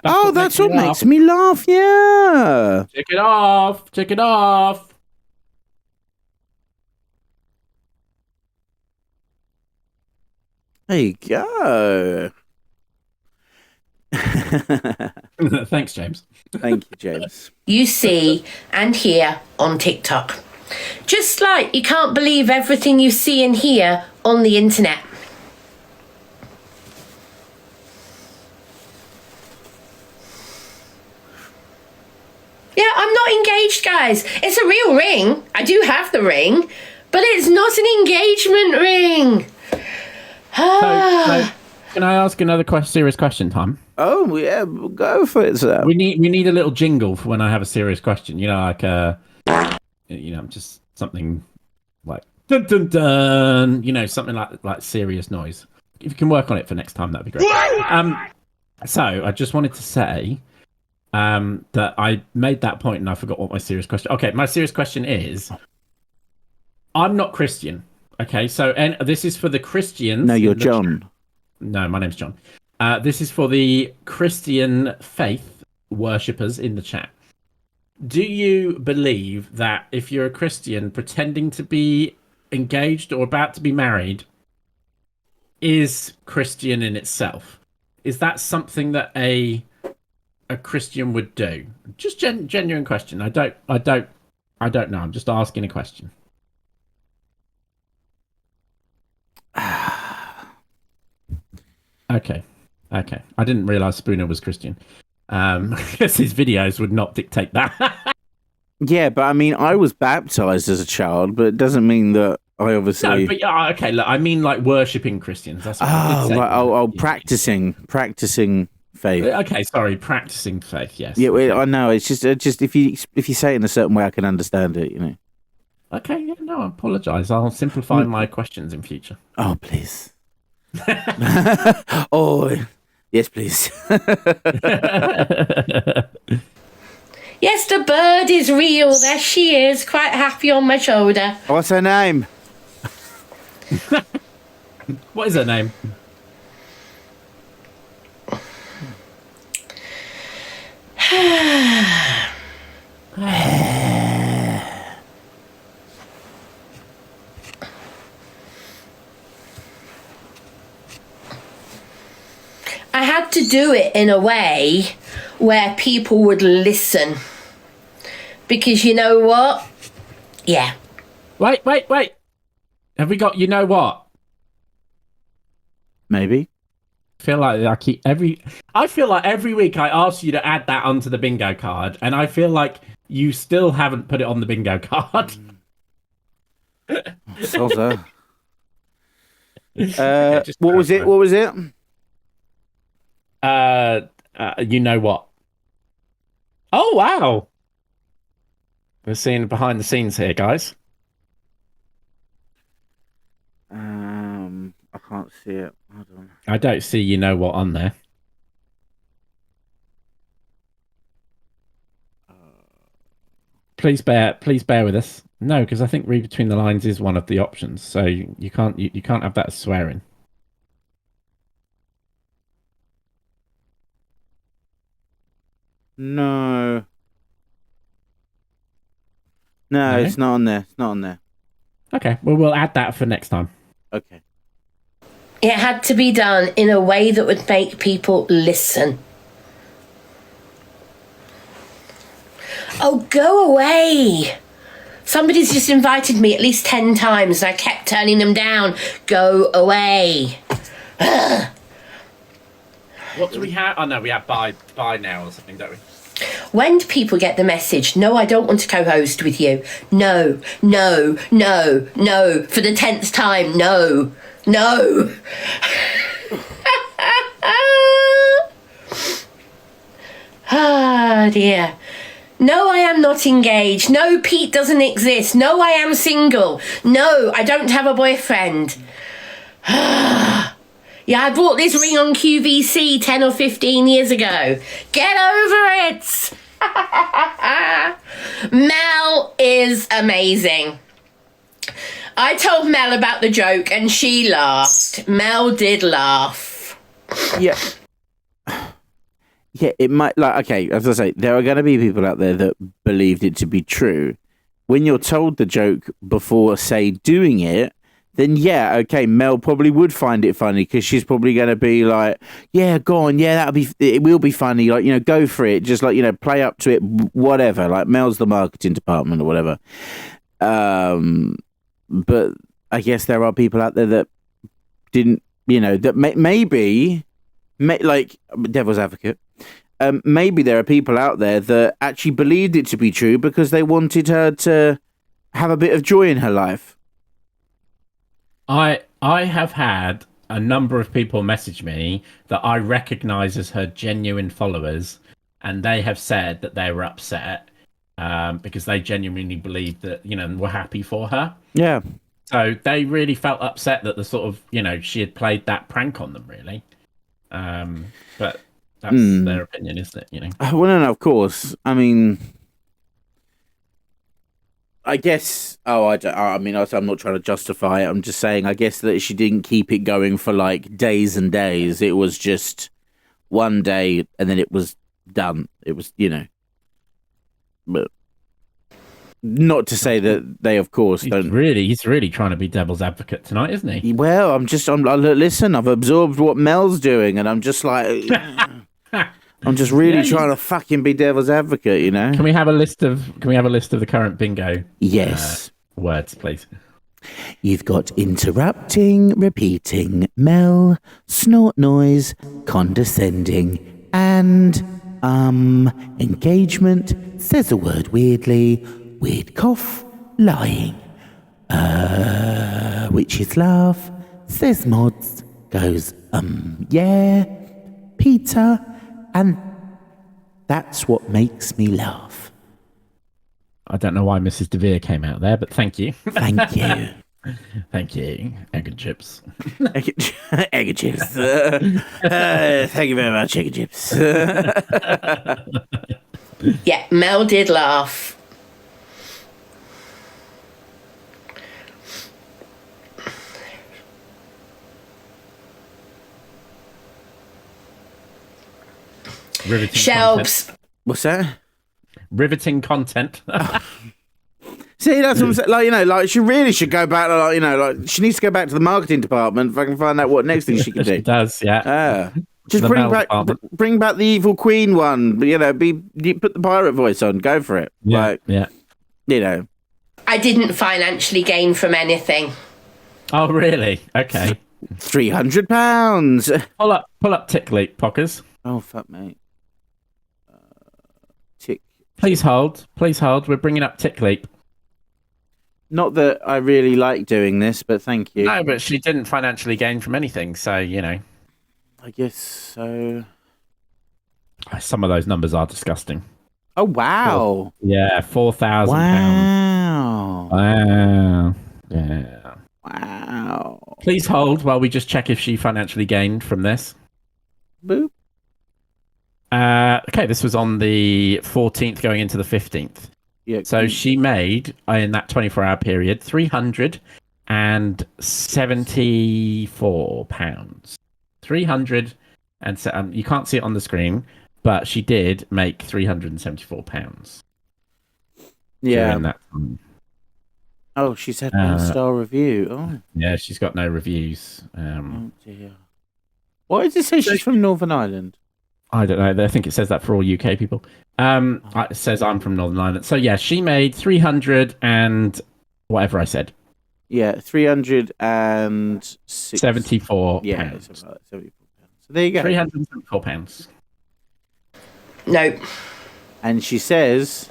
That's what makes me laugh, yeah. Check it off. Check it off. There you go. Thanks, James. Thank you, James. You see and hear on TikTok. Just like you can't believe everything you see and hear on the internet. Yeah, I'm not engaged, guys. It's a real ring. I do have the ring, but it's not an engagement ring. So, can I ask another serious question, Tom? Oh yeah, go for it, sir. We need a little jingle for when I have a serious question. You know, like just something like dun dun dun. You know, something like serious noise. If you can work on it for next time, that'd be great. So I just wanted to say that I made that point and I forgot what my serious question. Okay, my serious question is, I'm not Christian. Okay, so this is for the Christians. No, you're John. No, my name's John. This is for the Christian faith worshippers in the chat. Do you believe that if you're a Christian pretending to be engaged or about to be married is Christian in itself? Is that something that a Christian would do? Just genuine question. I don't know. I'm just asking a question. Okay. I didn't realize Spooner was Christian. Because his videos would not dictate that. Yeah, but I mean, I was baptized as a child, but it doesn't mean that I obviously. No, but okay. Look, I mean, like worshipping Christians. That's what I did say. Right. Practicing faith. Okay, sorry, practicing faith. Yes. Yeah, I know. It's just if you say it in a certain way, I can understand it. You know. Okay. Yeah. No, I apologize. I'll simplify my questions in future. Oh, please. Oh, yes, please. Yes, the bird is real. There she is, quite happy on my shoulder. What's her name? What is her name? I had to do it in a way where people would listen. Because you know what? Yeah. Wait. Have we got you know what? Maybe. I feel like every week I ask you to add that onto the bingo card, and I feel like you still haven't put it on the bingo card. What was it? What was it? You know what? Oh wow! We're seeing behind the scenes here, guys. I can't see it. Hold on. I don't see you know what on there. Please bear with us. No, because I think read between the lines is one of the options, so you can't have that as swearing. No, it's not on there. It's not on there. Okay, well we'll add that for next time. Okay. It had to be done in a way that would make people listen. Oh, go away. Somebody's just invited me at least 10 times and I kept turning them down. Go away. What do we have? Oh no, we have bye now or something, don't we? When do people get the message? No, I don't want to co-host with you. No. For the 10th time, no. Ah, dear. No, I am not engaged. No, Pete doesn't exist. No, I am single. No, I don't have a boyfriend. Yeah, I bought this ring on QVC 10 or 15 years ago. Get over it. Mel is amazing. I told Mel about the joke and she laughed. Mel did laugh. Yeah. Yeah, it might, okay, as I say, there are going to be people out there that believed it to be true. When you're told the joke before, say, doing it, then yeah, okay, Mel probably would find it funny because she's probably going to be like, yeah, go on, yeah, it will be funny, like, go for it, just like, play up to it, whatever, like Mel's the marketing department or whatever. But I guess there are people out there that didn't, that maybe, like, devil's advocate, maybe there are people out there that actually believed it to be true because they wanted her to have a bit of joy in her life. I have had a number of people message me that I recognise as her genuine followers, and they have said that they were upset because they genuinely believed that, were happy for her. Yeah. So they really felt upset that the sort of, she had played that prank on them, really. But that's their opinion, isn't it? Well, no, of course. I mean, I guess. I'm not trying to justify it. I'm just saying. I guess that she didn't keep it going for like days and days. It was just one day, and then it was done. It was, but not to say that they, of course, don't. He's really trying to be devil's advocate tonight, isn't he? Well, listen. I've absorbed what Mel's doing, and I'm just like. I'm just really trying to fucking be devil's advocate, Can we have a list of the current bingo? Yes. Words, please. You've got interrupting, repeating, Mel, snort noise, condescending, and engagement, says a word weirdly, weird cough, lying. Witches laugh, says mods, goes yeah, Peter. And that's what makes me laugh. I don't know why Mrs. DeVere came out there, but thank you. Thank you. Thank you. Egg and chips. Egg and chips. Thank you very much, egg and chips. Yeah, Mel did laugh. Riveting Shelves. Content. What's that? Riveting content. See, that's what I'm saying. Like, she really should go back. She needs to go back to the marketing department if I can find out what next thing she can do. She does, yeah. Just The bring Mel back department. bring back the evil queen one. You know, put the pirate voice on. Go for it. Yeah, Like, yeah. you know. I didn't financially gain from anything. Oh, really? Okay. £300. Pull up Tick Leap, Pockers. Oh fuck, mate. Tick. Please hold. We're bringing up Tick Leap. Not that I really like doing this, but thank you. No, but she didn't financially gain from anything, so you know. I guess so. Some of those numbers are disgusting. Oh wow! Yeah, £4,000. Wow! Wow. Yeah. Wow! Please hold while we just check if she financially gained from this. Boop. Okay, this was on the 14th going into the 15th. Yeah. So she made, in that 24-hour period, £374. You can't see it on the screen, but she did make £374. Yeah. During that time. Oh, she said 1-star review. Oh. Yeah, she's got no reviews. Oh dear. Why does it say she's from Northern Ireland? I don't know. I think it says that for all UK people. It says I'm from Northern Ireland. So yeah, she made 300 and whatever I said. Yeah, 374. Yeah, it's about £74. So there you go. £374. No. And she says,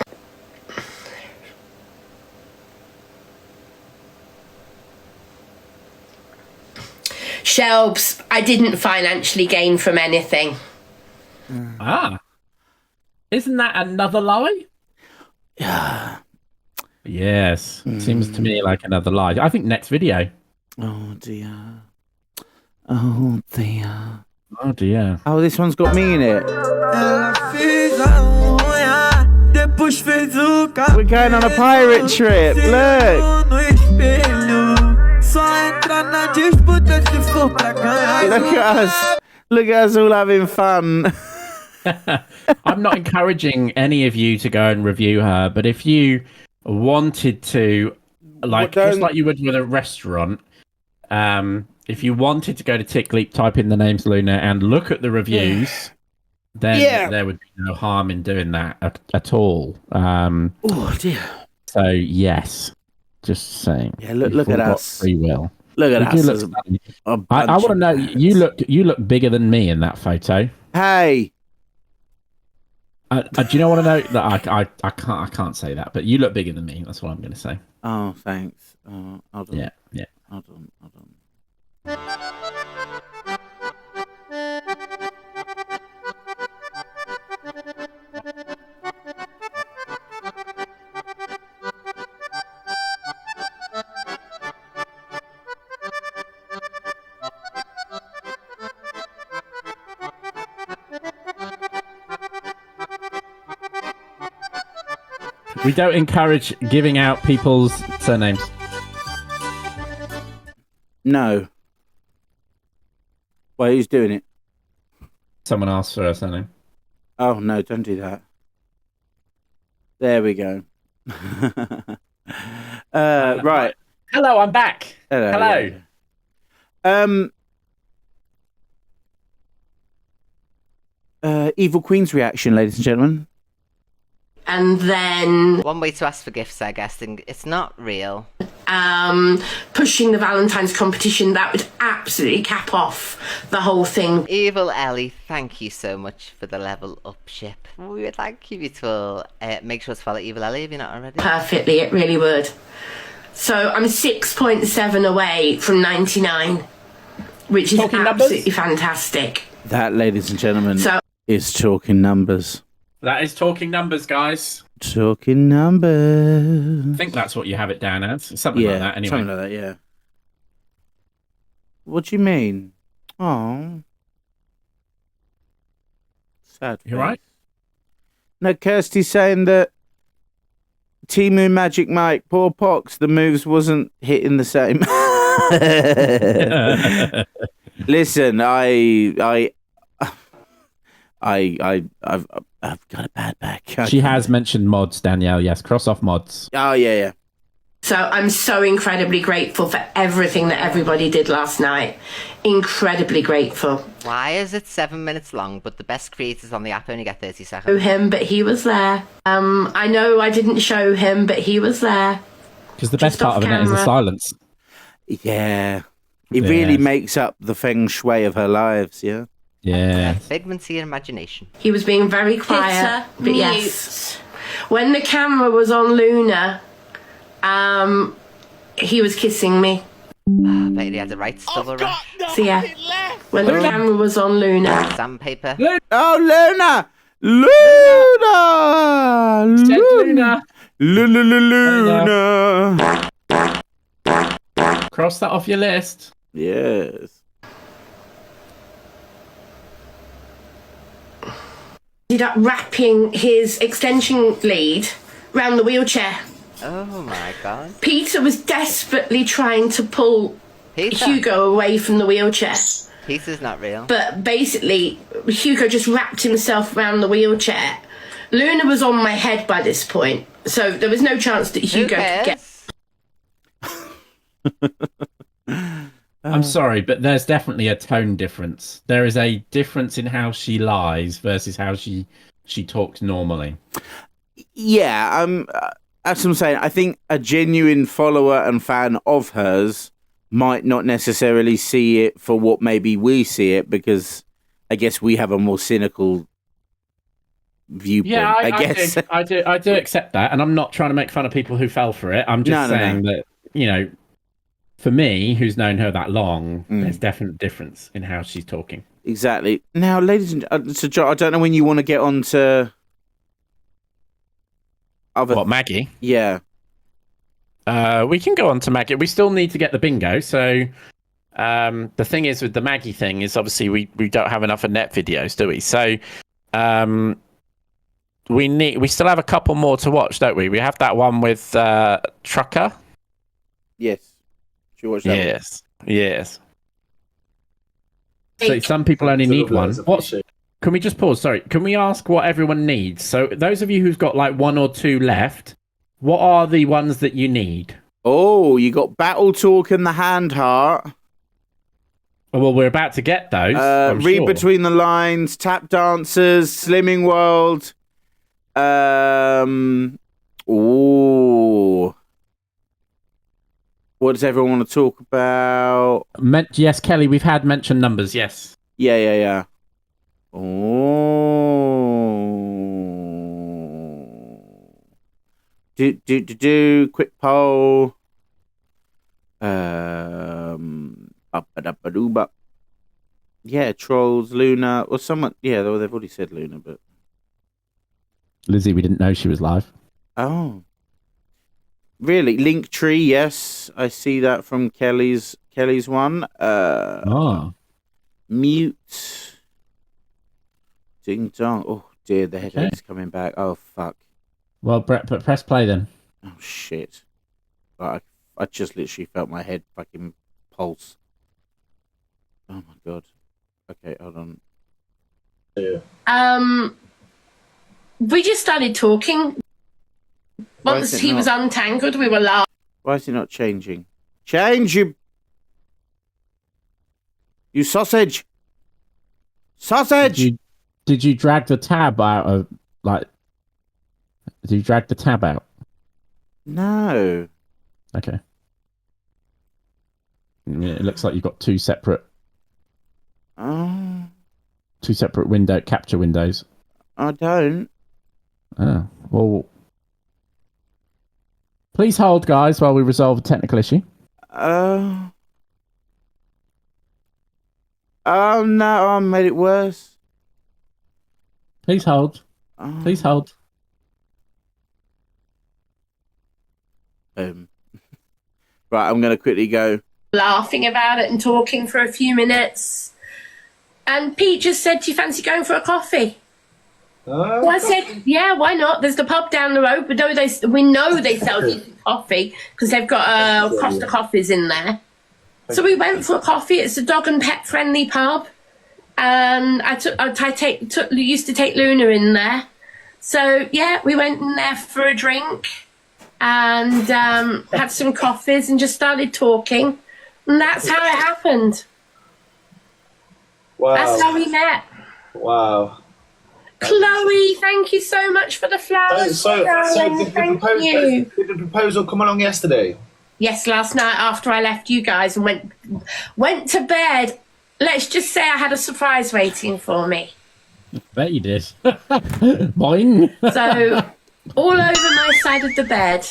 Shelbs, I didn't financially gain from anything. Ah. Isn't that another lie? yeah. Yes. Seems to me like another lie. I think next video. Oh dear. Oh dear. Oh dear. Oh, this one's got me in it. We're going on a pirate trip. Look. Look at us. Look at us all having fun. I'm not encouraging any of you to go and review her, but if you wanted to, like just like you would with a restaurant, if you wanted to go to Tick Leap, type in the names Luna and look at the reviews, then there would be no harm in doing that at all. Oh dear. So yes, just saying. Yeah, look at us. Free will. Look at You us. look I want to know. You look bigger than me in that photo. Hey. Do you know what I know? That I can't say that, but you look bigger than me. That's what I'm going to say. Oh, thanks. Hold on. Yeah. Hold on. We don't encourage giving out people's surnames. No. Wait, who's doing it? Someone asked for a surname. Oh, no, don't do that. There we go. Right. Hello, I'm back. Hello. Evil Queen's reaction, ladies and gentlemen. And then One way to ask for gifts, I guess, and it's not real. pushing the Valentine's competition, that would absolutely cap off the whole thing. Evil Ellie, thank you so much for the level up ship. We would like you to make sure to follow Evil Ellie if you're not already. Perfectly, it really would. So I'm 6.7 away from 99, which is Talking absolutely numbers? fantastic. That, ladies and gentlemen, So is talking numbers. That is talking numbers, guys. Talking numbers. I think that's what you have it down as. Something like that, anyway. Something like that, yeah. What do you mean? Oh. Sad. You face. right? No, Kirsty's saying that Timu Magic Mike, poor Pox, the moves wasn't hitting the same. Listen, I've got a bad back. She has mentioned mods, Danielle. Yes, cross off mods. Oh yeah. So I'm so incredibly grateful for everything that everybody did last night. Incredibly grateful. Why is it 7 minutes long, but the best creators on the app only get 30 Show seconds? him, but he was there. I know I didn't show him, but he was there. Because the best Just part off of it is the camera. silence. Yeah. It really Yes. makes up the feng shui of her lives, yeah? Yeah. Figments of imagination. He was being very quiet, but yes. When the camera was on Luna, he was kissing me. I bet he had the right stubble I've got rash. So yeah, nothing left. when the camera was on Luna, Sandpaper. Oh, Luna! Luna! Luna! Cross that off your list. Yes. ended up wrapping his extension lead round the wheelchair. Oh my god. Peter was desperately trying to pull Peter. Hugo away from the wheelchair. Peter's not real. But basically, Hugo just wrapped himself around the wheelchair. Luna was on my head by this point, so there was no chance that Who Hugo could get. cares? I'm sorry, but there's definitely a tone difference. There is a difference in how she lies versus how she talks normally. Yeah, as I'm saying, I think a genuine follower and fan of hers might not necessarily see it for what maybe we see it, because I guess we have a more cynical viewpoint. Yeah, I guess. I do accept that, and I'm not trying to make fun of people who fell for it. I'm just saying that, you know, for me, who's known her that long, there's definite difference in how she's talking. Exactly. Now, ladies and so John, I don't know when you want to get on to other. What, Maggie? Yeah. We can go on to Maggie. We still need to get the bingo. So the thing is with the Maggie thing is obviously we don't have enough Annette videos, do we? So we still have a couple more to watch, don't we? We have that one with Trucker. Yes. Should you watch that? Yes. Yes. So some people only need one. What? Can we just pause? Sorry. Can we ask what everyone needs? So those of you who've got like one or two left, what are the ones that you need? Oh, you got Battle Talk and the Hand Heart. Oh, well, we're about to get those. Read Between the Lines, Tap Dancers, Slimming World. Ooh. What does everyone want to talk about? Yes, Kelly, we've had mentioned numbers, yes. Yeah. Oh. Quick poll. Yeah, Trolls, Luna, or someone. Yeah, they've already said Luna, but. Lizzie, we didn't know she was live. Oh. Really? Linktree, yes. I see that from Kelly's one. Mute. Ding dong. Oh dear, the headache's coming back. Oh fuck. Well, press play then. Oh shit. I just literally felt my head fucking pulse. Oh my god. Okay, hold on. We just started talking. Once he was untangled, we were laughing. Why is it not changing? Change, you sausage! Sausage! Did you drag the tab out of, like... Did you drag the tab out? No. Okay. Yeah, it looks like you've got two separate capture windows. I don't. Oh, well... Please hold, guys, while we resolve a technical issue. Oh no, I made it worse. Please hold. Oh. Please hold. Right, I'm going to quickly go. Laughing about it and talking for a few minutes. And Pete just said, do you fancy going for a coffee? Well, I said, yeah, why not? There's the pub down the road, but we know they sell decent coffee because they've got Costa Coffees in there. So we went for a coffee. It's a dog and pet friendly pub, and I used to take Luna in there. So yeah, we went in there for a drink, and had some coffees and just started talking. And that's how it happened. Wow. That's how we met. Wow. Chloe, thank you so much for the flowers. So darling. Thank you. did the proposal come along yesterday? Yes, last night after I left you guys and went to bed, let's just say I had a surprise waiting for me. Bet you did. Boing. So, all over my side of the bed,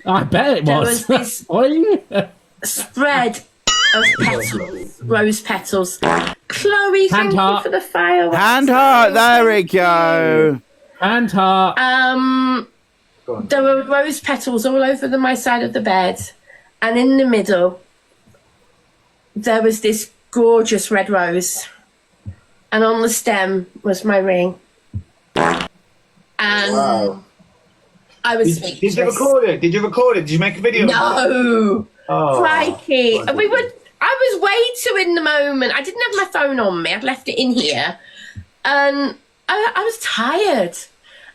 I bet it there was. was this Boing. spread of petals, rose petals. Chloe, thank you heart. for the fireworks. Hand heart, there we go. Hand heart. There were rose petals all over my side of the bed, and in the middle, there was this gorgeous red rose, and on the stem was my ring. And Wow. I was Did speechless. you record it? Did you record it? Did you make a video? No, Oh. crikey! I was way too in the moment. I didn't have my phone on me. I'd left it in here, and I was tired.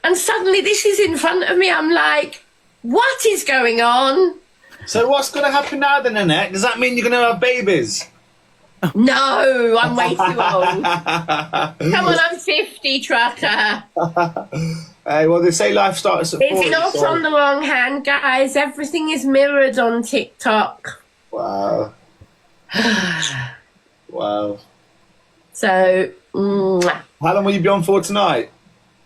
And suddenly, this is in front of me. I'm like, "What is going on?" So what's going to happen now then, Annette? Does that mean you're going to have babies? No, I'm way too old. Come on, I'm 50, trucker. Hey, well, they say life starts at 40. It's not so- on the wrong hand, guys. Everything is mirrored on TikTok. Wow. Wow. So, mwah. How long will you be on for tonight?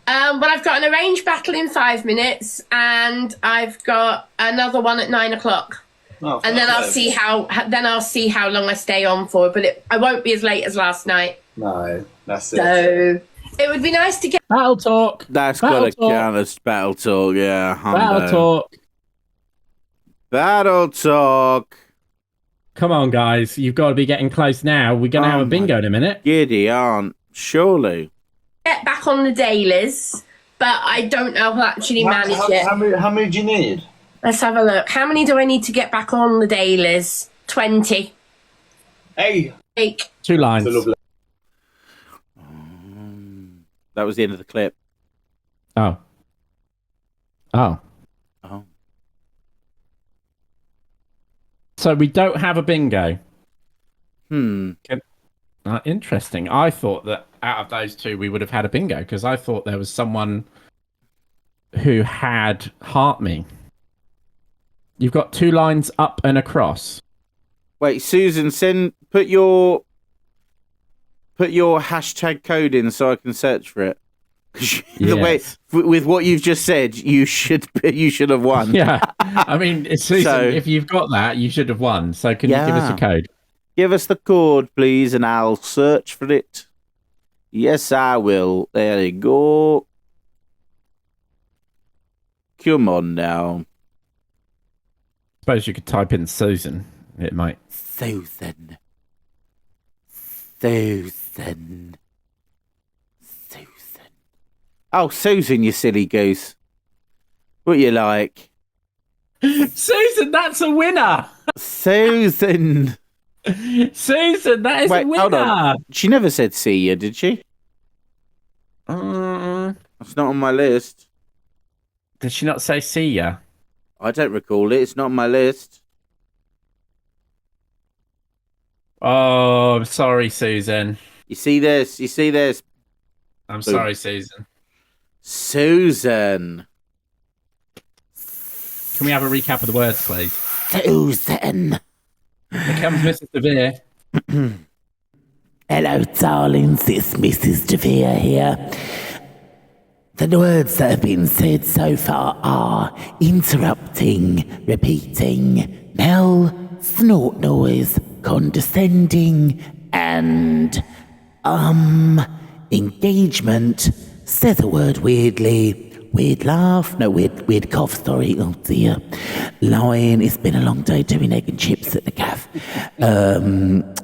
Well, I've got an arranged battle in 5 minutes, and I've got another one at 9 o'clock. Oh, And then I'll fantastic. see how long I stay on for. But I won't be as late as last night. No, that's it. So it would be nice to get. Battle talk. That's Battle got to talk. count as battle talk, yeah. Battle hundo. talk. Battle talk. Come on, guys. You've got to be getting close now. We're going to have a bingo in a minute. Giddy aunt, surely. Get back on the dailies, but I don't know how to actually manage it. How many do you need? Let's have a look. How many do I need to get back on the dailies? 20. Hey. Like, 2 lines. That was the end of the clip. Oh. Oh. Oh. So we don't have a bingo. Hmm. Interesting. I thought that out of those two, we would have had a bingo because I thought there was someone who had heart me. You've got 2 lines up and across. Wait, Susan, put your hashtag code in so I can search for it. The way Yes. with what you've just said, you should have won. Yeah. I mean, Susan, So- if you've got that, you should have won. So can you give us Yeah. a code? Give us the code, please, and I'll search for it. Yes, I will. There you go. Come on now. Suppose you could type in Susan. It might. Susan. Oh, Susan, you silly goose. What you like? Susan, that's a winner. Susan. Susan, that is Wait, a winner. hold on. She never said see ya, did she? Mm, It's not on my list. did she not say see ya? I don't recall it. It's not on my list. Oh, I'm sorry, Susan. You see this? I'm Boom. sorry, Susan. Susan. Can we have a recap of the words, please? Susan. Here comes Mrs. DeVere. Hello, darlings. It's Mrs. DeVere here. The words that have been said so far are interrupting, repeating, Mel, snort noise, condescending, and engagement. Say the word weirdly. Weird laugh, no, weird cough, sorry, oh dear. Lying, it's been a long day doing egg and chips at the cafe.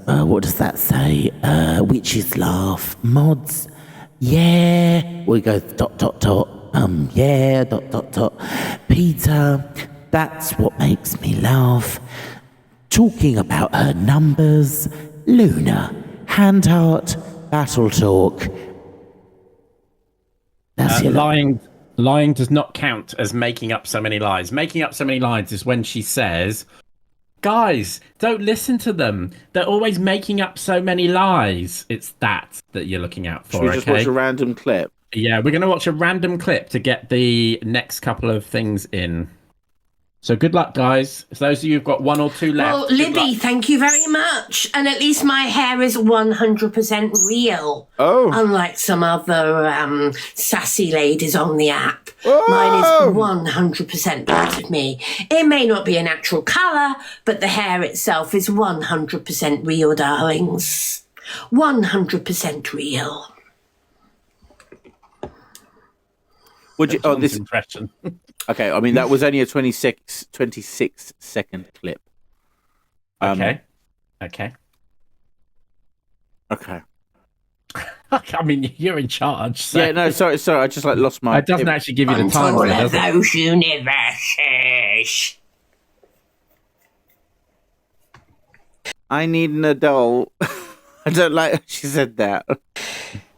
What does that say? Witches laugh, mods, yeah, we go ... yeah, ... Peter, that's what makes me laugh. Talking about her numbers, Luna, hand heart, battle talk. That's your Lying Lying does not count as making up so many lies. Making up so many lies is when she says, guys, don't listen to them. They're always making up so many lies. It's that you're looking out for. Should we just watch a random clip? Yeah, we're going to watch a random clip to get the next couple of things in. So good luck, guys. For those of you who've got 1 or 2 left. Well, Libby, thank you very much. And at least my hair is 100% real. Oh. Unlike some other sassy ladies on the app. Oh. Mine is 100% part of me. It may not be a natural colour, but the hair itself is 100% real, darlings. 100% real. Would you? Oh, this impression. Okay, I mean that was only a 26 second clip. Okay. Okay. I mean, you're in charge. So. Yeah, no, sorry. I just lost my. It doesn't actually give you the time. All of those universes. I need an adult. I don't like how she said that.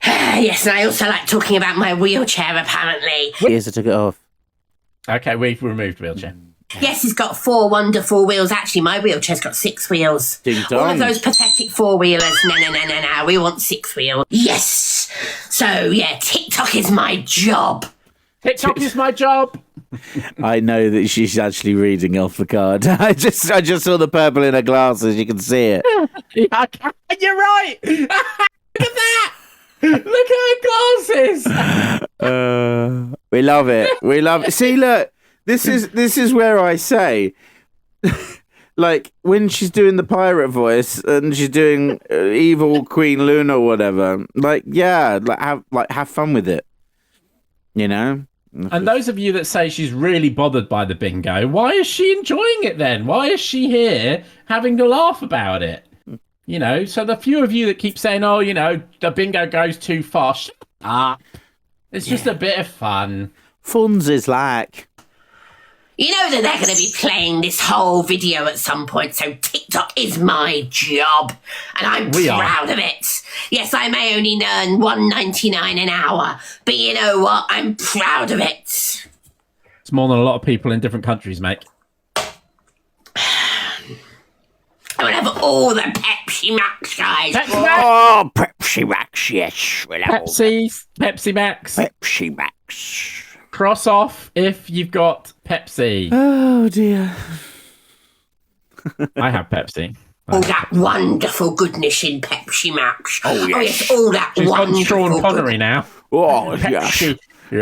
Yes, and I also like talking about my wheelchair, apparently. Yes, I took it off. Okay, we've removed wheelchair. Yes, it's got 4 wonderful wheels. Actually, my wheelchair's got 6 wheels. Ding dong. All of those pathetic 4-wheelers. No. We want 6 wheels. Yes. So, yeah, TikTok is my job. TikTok is my job. I know that she's actually reading off the card. I just saw the purple in her glasses. You can see it. You're right. Look at that. Look at her glasses. We love it. See, look, this is where I say, like when she's doing the pirate voice and she's doing evil Queen Luna or whatever. Like, yeah, have fun with it. You know. And those of you that say she's really bothered by the bingo, why is she enjoying it then? Why is she here having to laugh about it? You know, so the few of you that keep saying, oh, you know, the bingo goes too far, shut up. It's just a bit of fun. Fun's is like... You know that they're going to be playing this whole video at some point, so TikTok is my job, and I'm proud of it. Yes, I may only earn $1.99 an hour, but you know what? I'm proud of it. It's more than a lot of people in different countries make. I will have all the Pepsi Max, guys. Pepsi Max. Oh, Pepsi Max, yes. We'll have Pepsi Max. Pepsi Max. Cross off if you've got Pepsi. Oh, dear. I have Pepsi. All that wonderful goodness in Pepsi Max. Oh, yes. Oh, yes, all that She's wonderful got Sean Connery now. Oh, yes. Yeah.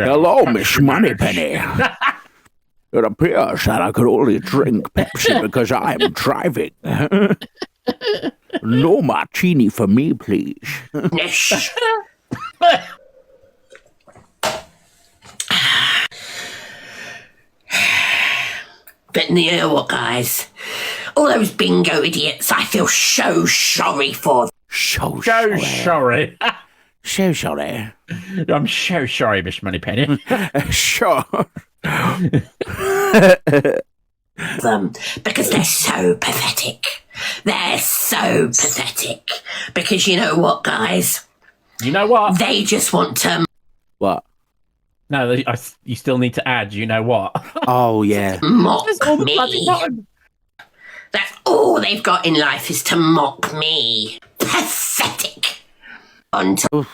Hello, Miss Moneypenny. It appears that I could only drink Pepsi because I am driving. No martini for me, please. Yes. But you know what, guys? All those bingo idiots, I feel so sorry for them. So sorry. So sorry. I'm so sorry, Miss Moneypenny. Sure. Them because they're so pathetic. They're so pathetic. Because you know what, guys? You know what? They just want to... What? No, you still need to add, you know what? Oh, yeah. Mock me. That's all they've got in life is to mock me. Pathetic. That's a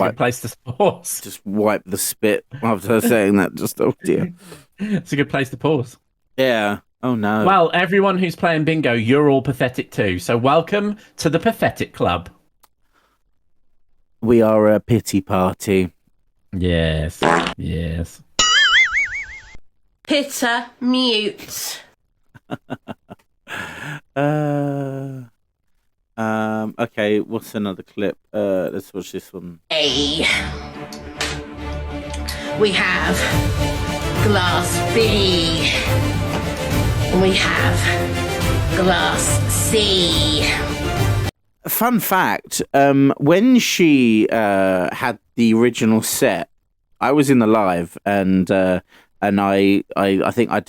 good place to pause. Just wipe the spit after saying that. Just, oh dear. It's a good place to pause. Yeah. Oh no. Well, everyone who's playing bingo, you're all pathetic too. So welcome to the Pathetic Club. We are a pity party. Yes. Yes. Pitter mute. Okay, what's another clip? Let's watch this one. A. We have glass B. We have glass C. Fun fact, when she had the original set, I was in the live and I think I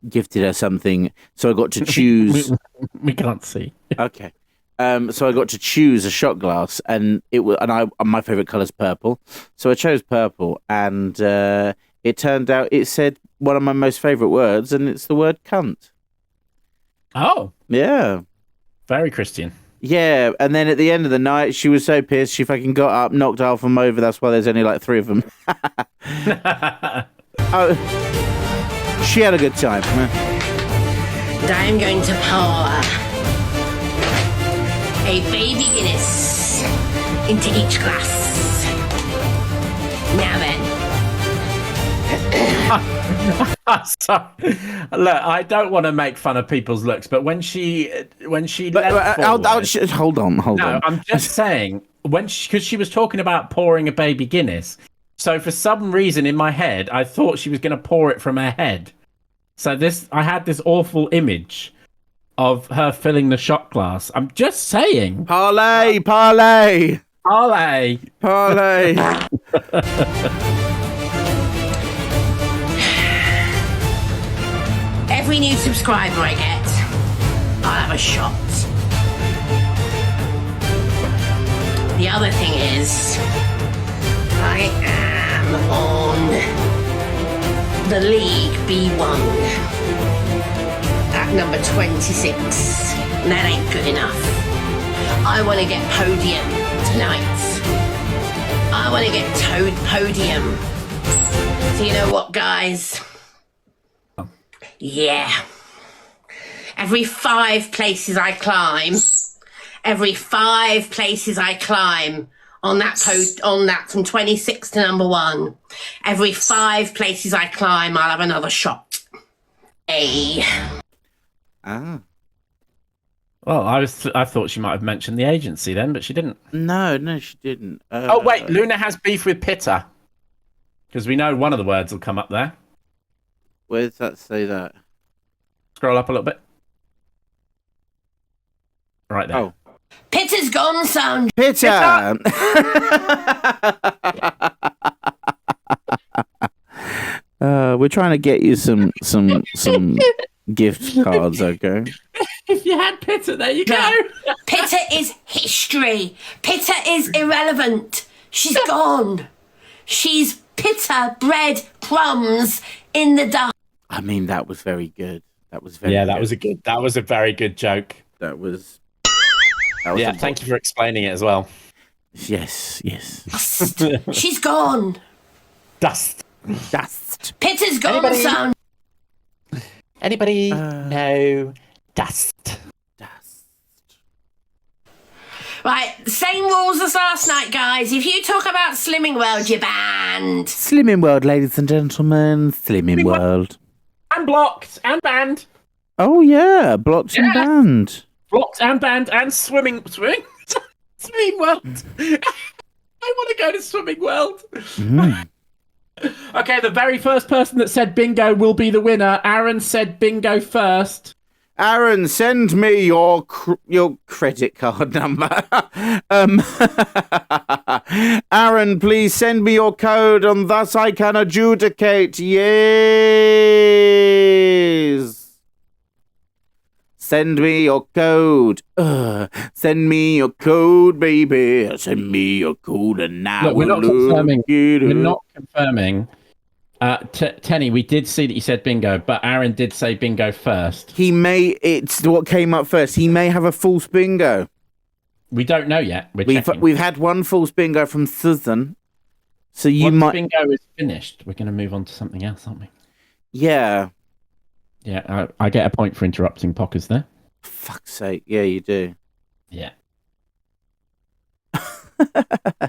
gifted her something, so I got to choose. We can't see. Okay. So I got to choose a shot glass, and my favorite color is purple, so I chose purple, and it turned out it said one of my most favorite words, and it's the word cunt. Oh, yeah, very Christian. Yeah, and then at the end of the night, she was so pissed, she fucking got up, knocked half of them over. That's why there's only like 3 of them. Oh, she had a good time. And I'm going to pour a baby Guinness into each glass. Now then. Sorry. Look, I don't want to make fun of people's looks, but when she hold on. No, I'm just saying because she was talking about pouring a baby Guinness. So for some reason in my head, I thought she was going to pour it from her head. So I had this awful image of her filling the shot glass. I'm just saying. Parlay. Every new subscriber I get, I'll have a shot. The other thing is, I am on the League B1 at number 26. And that ain't good enough. I want to get podium tonight. I want to get podium. So you know what, guys? Yeah. Every 5 places I climb on that from 26 to number 1, every 5 places I climb, I'll have another shot. Ah. Well, I thought she might have mentioned the agency then, but she didn't. No, she didn't. Oh wait, Luna has beef with Pitta, because we know one of the words will come up there. Where does that say that? Scroll up a little bit. Right there. Oh. Pitta's gone, son. Pitta! We're trying to get you some gift cards, okay? If you had Pitta, there you go. Pitta is history. Pitta is irrelevant. She's gone. She's Pitta bread crumbs in the dark. I mean, that was very good. That was very good. That was a very good joke. That was yeah, thank you for explaining it as well. Yes. She's gone. Dust. Pitta's gone, son. Anybody know dust? Right, same rules as last night, guys. If you talk about Slimming World, you're banned. Slimming World, ladies and gentlemen. Slimming World. And blocked and banned. Oh, yeah. Blocked and banned. Blocked and banned and swimming world. I want to go to Swimming World. Okay, the very first person that said bingo will be the winner. Aaron said bingo first. Aaron, send me your credit card number. Aaron, please send me your code, and thus I can adjudicate. Yes. Send me your code. Send me your code, baby. Send me your code, and now look, we're not confirming. Tenny, we did see that you said bingo, but Aaron did say bingo first. It's what came up first. He may have a false bingo. We don't know yet. We've had one false bingo from Susan. So Once bingo is finished, we're going to move on to something else, aren't we? Yeah. Yeah, I get a point for interrupting Pockers there. Fuck's sake. Yeah, you do. Yeah.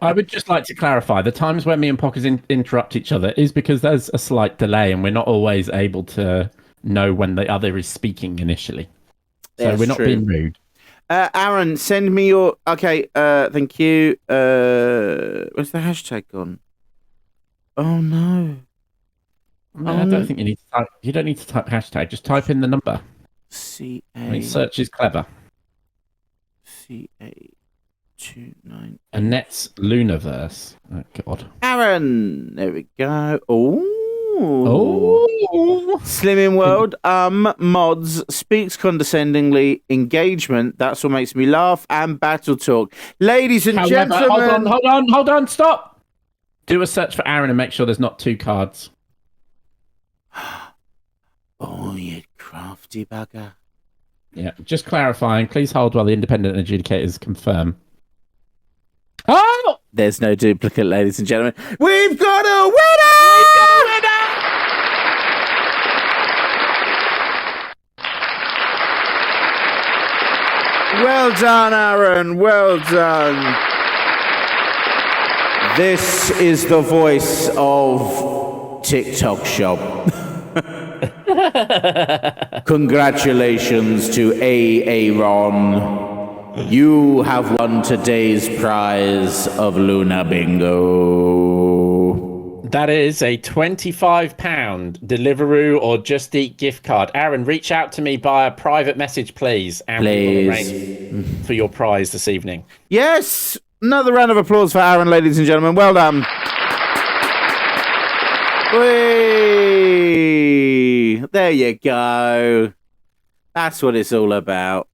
I would just like to clarify, the times where me and Pockers interrupt each other is because there's a slight delay and we're not always able to know when the other is speaking initially. So That's we're not true. being rude. Aaron, send me your... Okay, thank you. Where's the hashtag gone? Oh, no. I don't think you need to type... You don't need to type hashtag. Just type in the number. CA... I mean, search is clever. CA29... Annette's Lunaverse. Oh, God. Aaron! There we go. Oh, Oh, Slimming World, mods, speaks condescendingly, engagement, that's what makes me laugh, and battle talk. Ladies and gentlemen. Hold on, stop. Do a search for Aaron and make sure there's not 2 cards. Oh, you crafty bugger. Yeah, just clarifying. Please hold while the independent adjudicators confirm. Oh! There's no duplicate, ladies and gentlemen. We've got a winner! Well done, Aaron. Well done. This is the voice of TikTok Shop. Congratulations to Aaron. You have won today's prize of Luna Bingo. That is a £25 Deliveroo or Just Eat gift card. Aaron, reach out to me by a private message, please. And we will arrange for your prize this evening. Yes! Another round of applause for Aaron, ladies and gentlemen. Well done. Whee! There you go. That's what it's all about.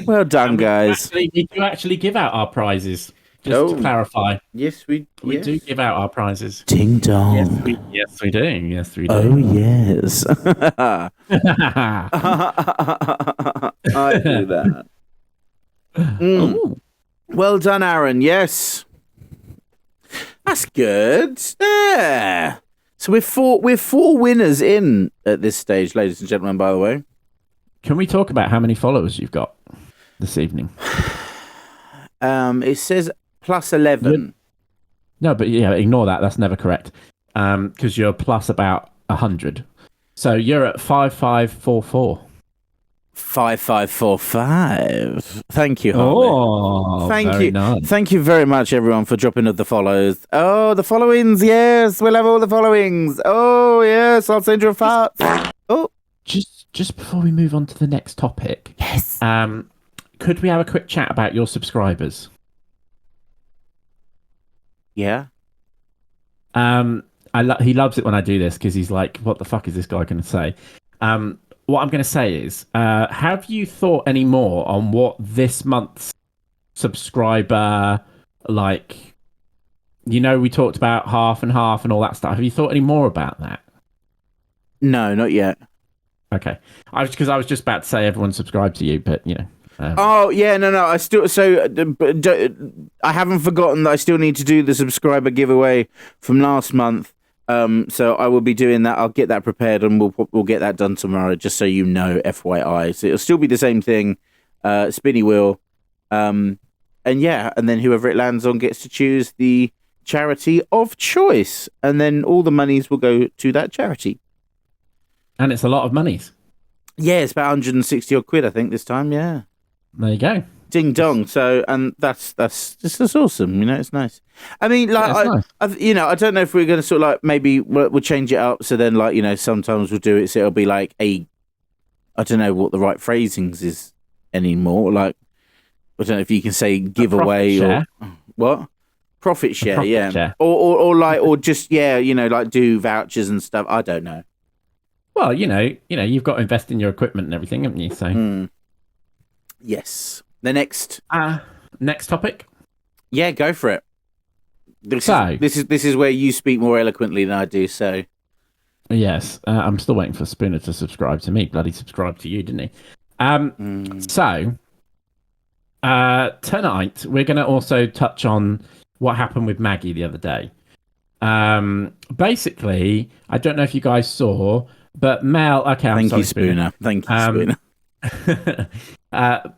Well done, guys. We do actually give out our prizes. Just to clarify. Yes, we do give out our prizes. Ding dong. Yes, we do. Yes, we do. Oh, yes. I do that. Well done, Aaron. Yes. That's good. Yeah. So we're four winners in at this stage, ladies and gentlemen, by the way. Can we talk about how many followers you've got this evening? It says plus 11. No, but yeah, ignore that. That's never correct. Because you're plus about 100. So you're at 5544. 5545. Thank you, Harley. Oh, thank you. Nice. Thank you very much, everyone, for dropping the follows. Oh, the followings. Yes, we'll have all the followings. Oh, yes, I'll send you a fart. Oh. Just before we move on to the next topic. Yes. Could we have a quick chat about your subscribers? Yeah. He loves it when I do this because he's like, what the fuck is this guy going to say? What I'm going to say is, have you thought any more on what this month's subscriber, like, we talked about half and half and all that stuff. Have you thought any more about that? No, not yet. Okay. I was just about to say everyone subscribe to you, but, oh, yeah, no. I haven't forgotten that I still need to do the subscriber giveaway from last month. So I will be doing that. I'll get that prepared and we'll get that done tomorrow, just so you know, FYI. So it'll still be the same thing, spinny wheel. And then whoever it lands on gets to choose the charity of choice. And then all the monies will go to that charity. And it's a lot of monies. Yeah, it's about 160 odd quid, I think, this time. Yeah. There you go. Ding dong. So, and that's awesome. It's nice. I mean, like, nice. I don't know if we're going to sort of like maybe we'll change it up. So then, like, sometimes we'll do it. So it'll be like I don't know what the right phrasings is anymore. Like, I don't know if you can say giveaway or what profit share. Yeah. Share. Or just like do vouchers and stuff. I don't know. Well, you've got to invest in your equipment and everything, haven't you? So, yes. The next topic. Yeah, go for it. This is where you speak more eloquently than I do. So, yes, I'm still waiting for Spooner to subscribe to me. Bloody subscribe to you, didn't he? So, tonight we're going to also touch on what happened with Maggie the other day. Basically, I don't know if you guys saw. But Mel, okay, Thank you, Spooner. Thank you, Spooner.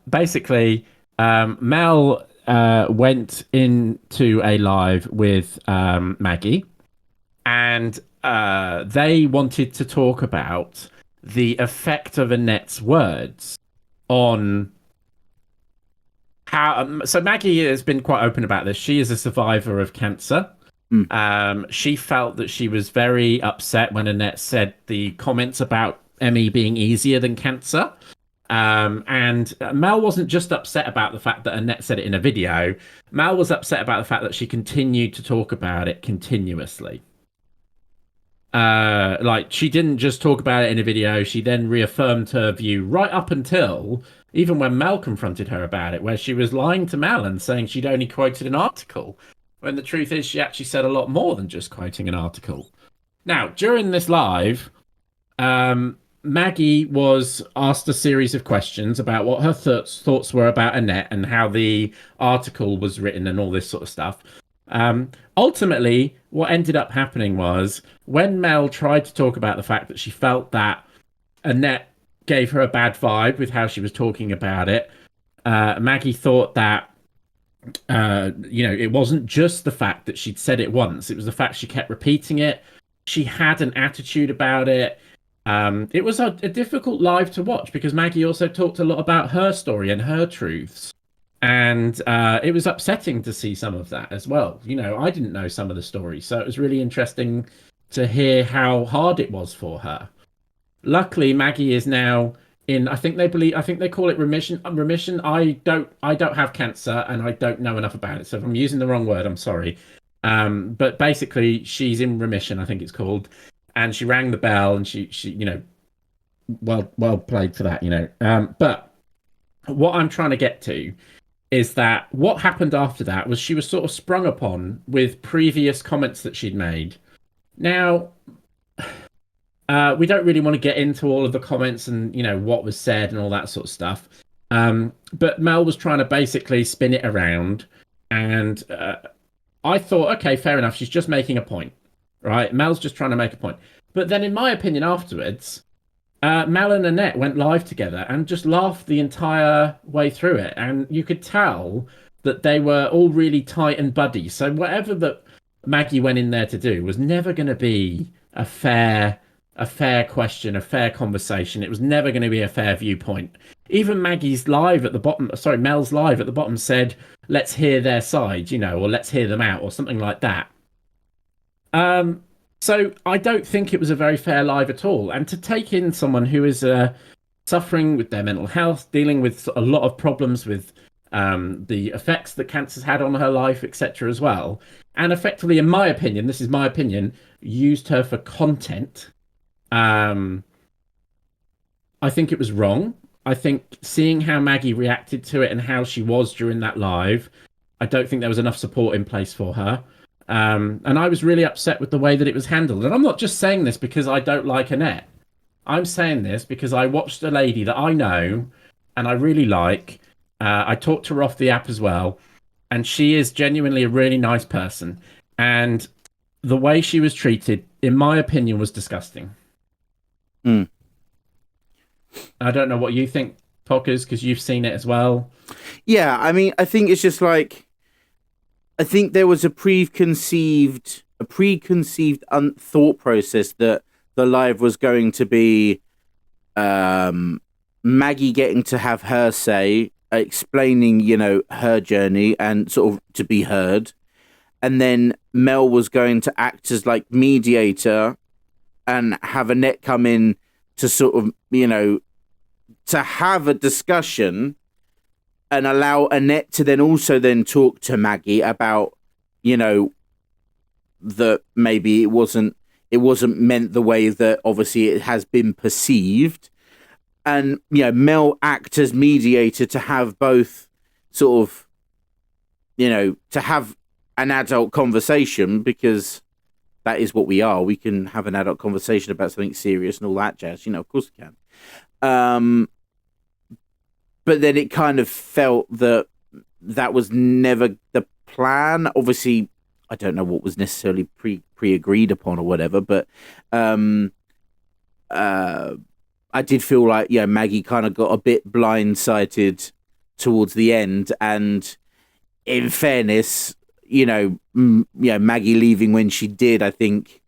Basically, Mel went into a live with Maggie, and they wanted to talk about the effect of Annette's words on how. So Maggie has been quite open about this. She is a survivor of cancer. She felt that she was very upset when Annette said the comments about ME being easier than cancer. And Mel wasn't just upset about the fact that Annette said it in a video. Mel was upset about the fact that she continued to talk about it continuously. Like, she didn't just talk about it in a video, she then reaffirmed her view right up until even when Mel confronted her about it, where she was lying to Mel and saying she'd only quoted an article, when the truth is she actually said a lot more than just quoting an article. Now, during this live, Maggie was asked a series of questions about what her thoughts were about Annette and how the article was written and all this sort of stuff. Ultimately, what ended up happening was when Mel tried to talk about the fact that she felt that Annette gave her a bad vibe with how she was talking about it, Maggie thought that it wasn't just the fact that she'd said it once, it was the fact she kept repeating it. She had an attitude about it. It was a difficult live to watch because Maggie also talked a lot about her story and her truths. And it was upsetting to see some of that as well. I didn't know some of the stories, so it was really interesting to hear how hard it was for her. Luckily, Maggie is now in, I think they call it remission. I don't have cancer and I don't know enough about it. So if I'm using the wrong word, I'm sorry. But basically she's in remission, I think it's called. And she rang the bell and she well played for that, But what I'm trying to get to is that what happened after that was she was sort of sprung upon with previous comments that she'd made. Now, we don't really want to get into all of the comments and, what was said and all that sort of stuff. But Mel was trying to basically spin it around. And I thought, okay, fair enough. She's just making a point, right? Mel's just trying to make a point. But then in my opinion afterwards, Mel and Annette went live together and just laughed the entire way through it. And you could tell that they were all really tight and buddy. So whatever that Maggie went in there to do was never going to be a fair question, a fair conversation. It was never going to be a fair viewpoint. Even Mel's live at the bottom said, let's hear their side, or let's hear them out or something like that. So I don't think it was a very fair live at all. And to take in someone who is suffering with their mental health, dealing with a lot of problems with the effects that cancer's had on her life, etc. as well, and effectively, in my opinion, this is my opinion, used her for content. I think it was wrong. I think seeing how Maggie reacted to it and how she was during that live, I don't think there was enough support in place for her. And I was really upset with the way that it was handled. And I'm not just saying this because I don't like Annette. I'm saying this because I watched a lady that I know and I really like. I talked to her off the app as well. And she is genuinely a really nice person. And the way she was treated, in my opinion, was disgusting. I don't know what you think, Pockers, because you've seen it as well. Yeah, I mean, I think it's just like, I think there was a preconceived thought process that the live was going to be Maggie getting to have her say, explaining, her journey and sort of to be heard. And then Mel was going to act as like mediator and have Annette come in to sort of, to have a discussion and allow Annette to then also talk to Maggie about, that maybe it wasn't meant the way that obviously it has been perceived. And, Mel act as mediator to have both sort of, to have an adult conversation, because that is what we are. We can have an adult conversation about something serious and all that jazz. Of course we can. But then it kind of felt that was never the plan. Obviously, I don't know what was necessarily pre-agreed upon or whatever, but I did feel like, Maggie kind of got a bit blindsided towards the end. And in fairness, Maggie leaving when she did, I think,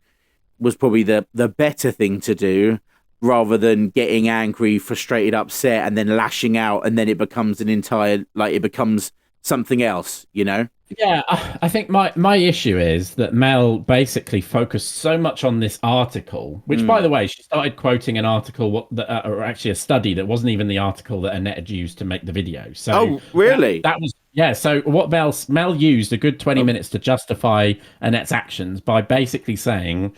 was probably the better thing to do, rather than getting angry, frustrated, upset, and then lashing out, and then it becomes it becomes something else, Yeah, I think my issue is that Mel basically focused so much on this article, which, by the way, she started quoting an article, or actually a study that wasn't even the article that Annette had used to make the video. So, oh, really? That was, yeah. So what Mel used a good 20 minutes to justify Annette's actions by basically saying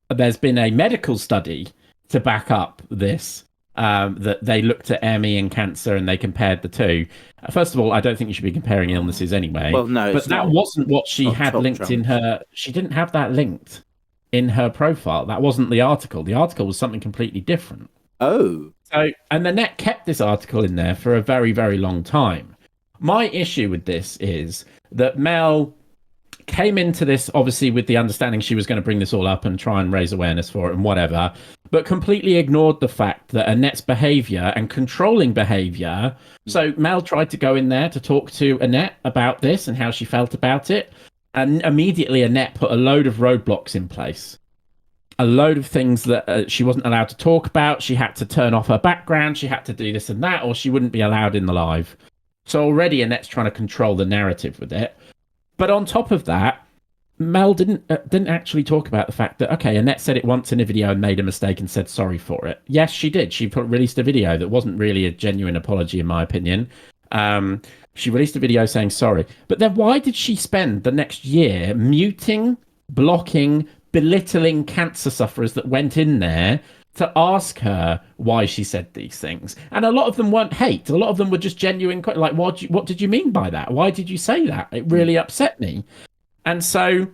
there's been a medical study to back up this. That they looked at ME and cancer and they compared the two. First of all, I don't think you should be comparing illnesses anyway. Well, no, but that wasn't what she had linked in her. She didn't have that linked in her profile. That wasn't the article. The article was something completely different. Oh. So, and the net kept this article in there for a very, very long time. My issue with this is that Mel came into this obviously with the understanding she was going to bring this all up and try and raise awareness for it and whatever, but completely ignored the fact that Annette's behavior and controlling behavior. So Mel tried to go in there to talk to Annette about this and how she felt about it. And immediately Annette put a load of roadblocks in place. A load of things that she wasn't allowed to talk about. She had to turn off her background. She had to do this and that, or she wouldn't be allowed in the live. So already Annette's trying to control the narrative with it. But on top of that, Mel didn't actually talk about the fact that, okay, Annette said it once in a video and made a mistake and said sorry for it. Yes, she did. She released a video that wasn't really a genuine apology, in my opinion. She released a video saying sorry. But then why did she spend the next year muting, blocking, belittling cancer sufferers that went in there to ask her why she said these things? And a lot of them weren't hate. A lot of them were just genuine, like, what did you mean by that? Why did you say that? It really upset me. And so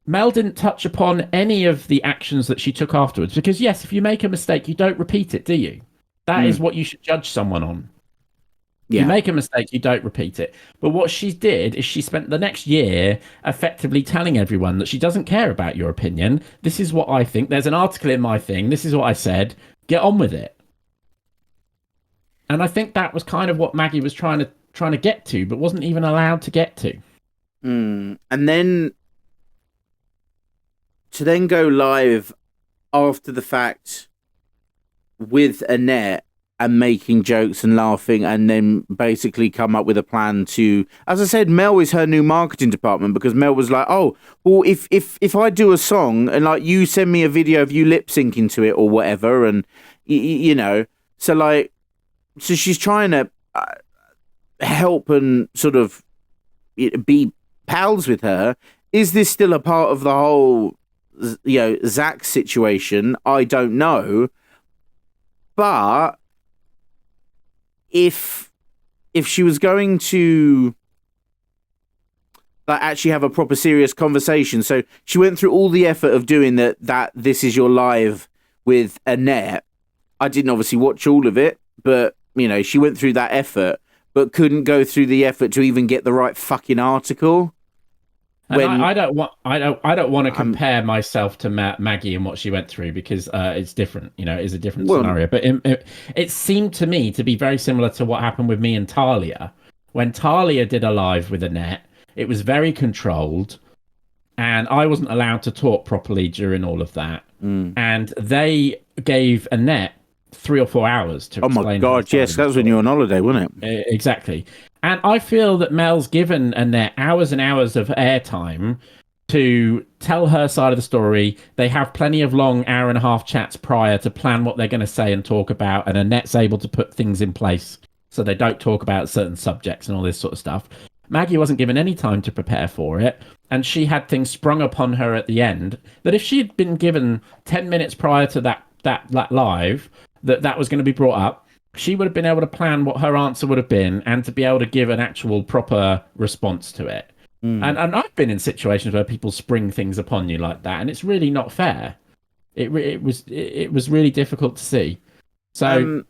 Mel didn't touch upon any of the actions that she took afterwards. Because, yes, if you make a mistake, you don't repeat it, do you? That is what you should judge someone on. Yeah. You make a mistake, you don't repeat it. But what she did is she spent the next year effectively telling everyone that she doesn't care about your opinion. This is what I think. There's an article in my thing. This is what I said. Get on with it. And I think that was kind of what Maggie was trying to get to, but wasn't even allowed to get to. And then to then go live after the fact with Annette and making jokes and laughing, and then basically come up with a plan to, as I said, Mel is her new marketing department, because Mel was like, oh, well, if I do a song and like you send me a video of you lip syncing to it or whatever, and you know, so she's trying to help and sort of be pals with her. Is this still a part of the whole, Zach situation? I don't know, but if she was going to actually have a proper serious conversation, so she went through all the effort of doing that This Is Your Live with Annette. I didn't obviously watch all of it, but she went through that effort, but couldn't go through the effort to even get the right fucking article. And I don't want to compare myself to Maggie and what she went through, because it's different. It is a different scenario. But it seemed to me to be very similar to what happened with me and Talia. When Talia did a live with Annette, it was very controlled, and I wasn't allowed to talk properly during all of that. And they gave Annette 3 or 4 hours to explain. Oh my God, yes, that was when you were on holiday, wasn't it? Exactly. And I feel that Mel's given Annette hours and hours of airtime to tell her side of the story. They have plenty of long 1.5-hour chats prior to plan what they're going to say and talk about, and Annette's able to put things in place so they don't talk about certain subjects and all this sort of stuff. Maggie wasn't given any time to prepare for it, and she had things sprung upon her at the end that if she had been given 10 minutes prior to that live, that was going to be brought up, she would have been able to plan what her answer would have been and to be able to give an actual proper response to it. And I've been in situations where people spring things upon you like that, and it's really not fair. It was really difficult to see. So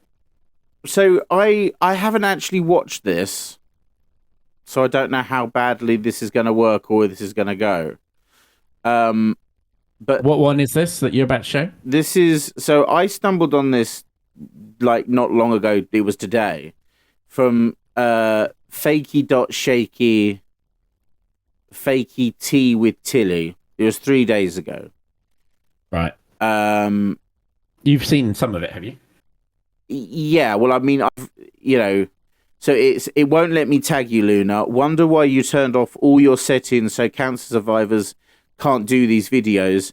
I haven't actually watched this, so I don't know how badly this is going to work or this is going to go. But what one is this that you're about to show? This is, so I stumbled on this not long ago. It was today, from fakey.shaky fakey tea with Tilly. It was 3 days ago. Right. You've seen some of it, have you? Yeah, well, I mean, so it won't let me tag you, Luna. Wonder why you turned off all your settings so cancer survivors can't do these videos,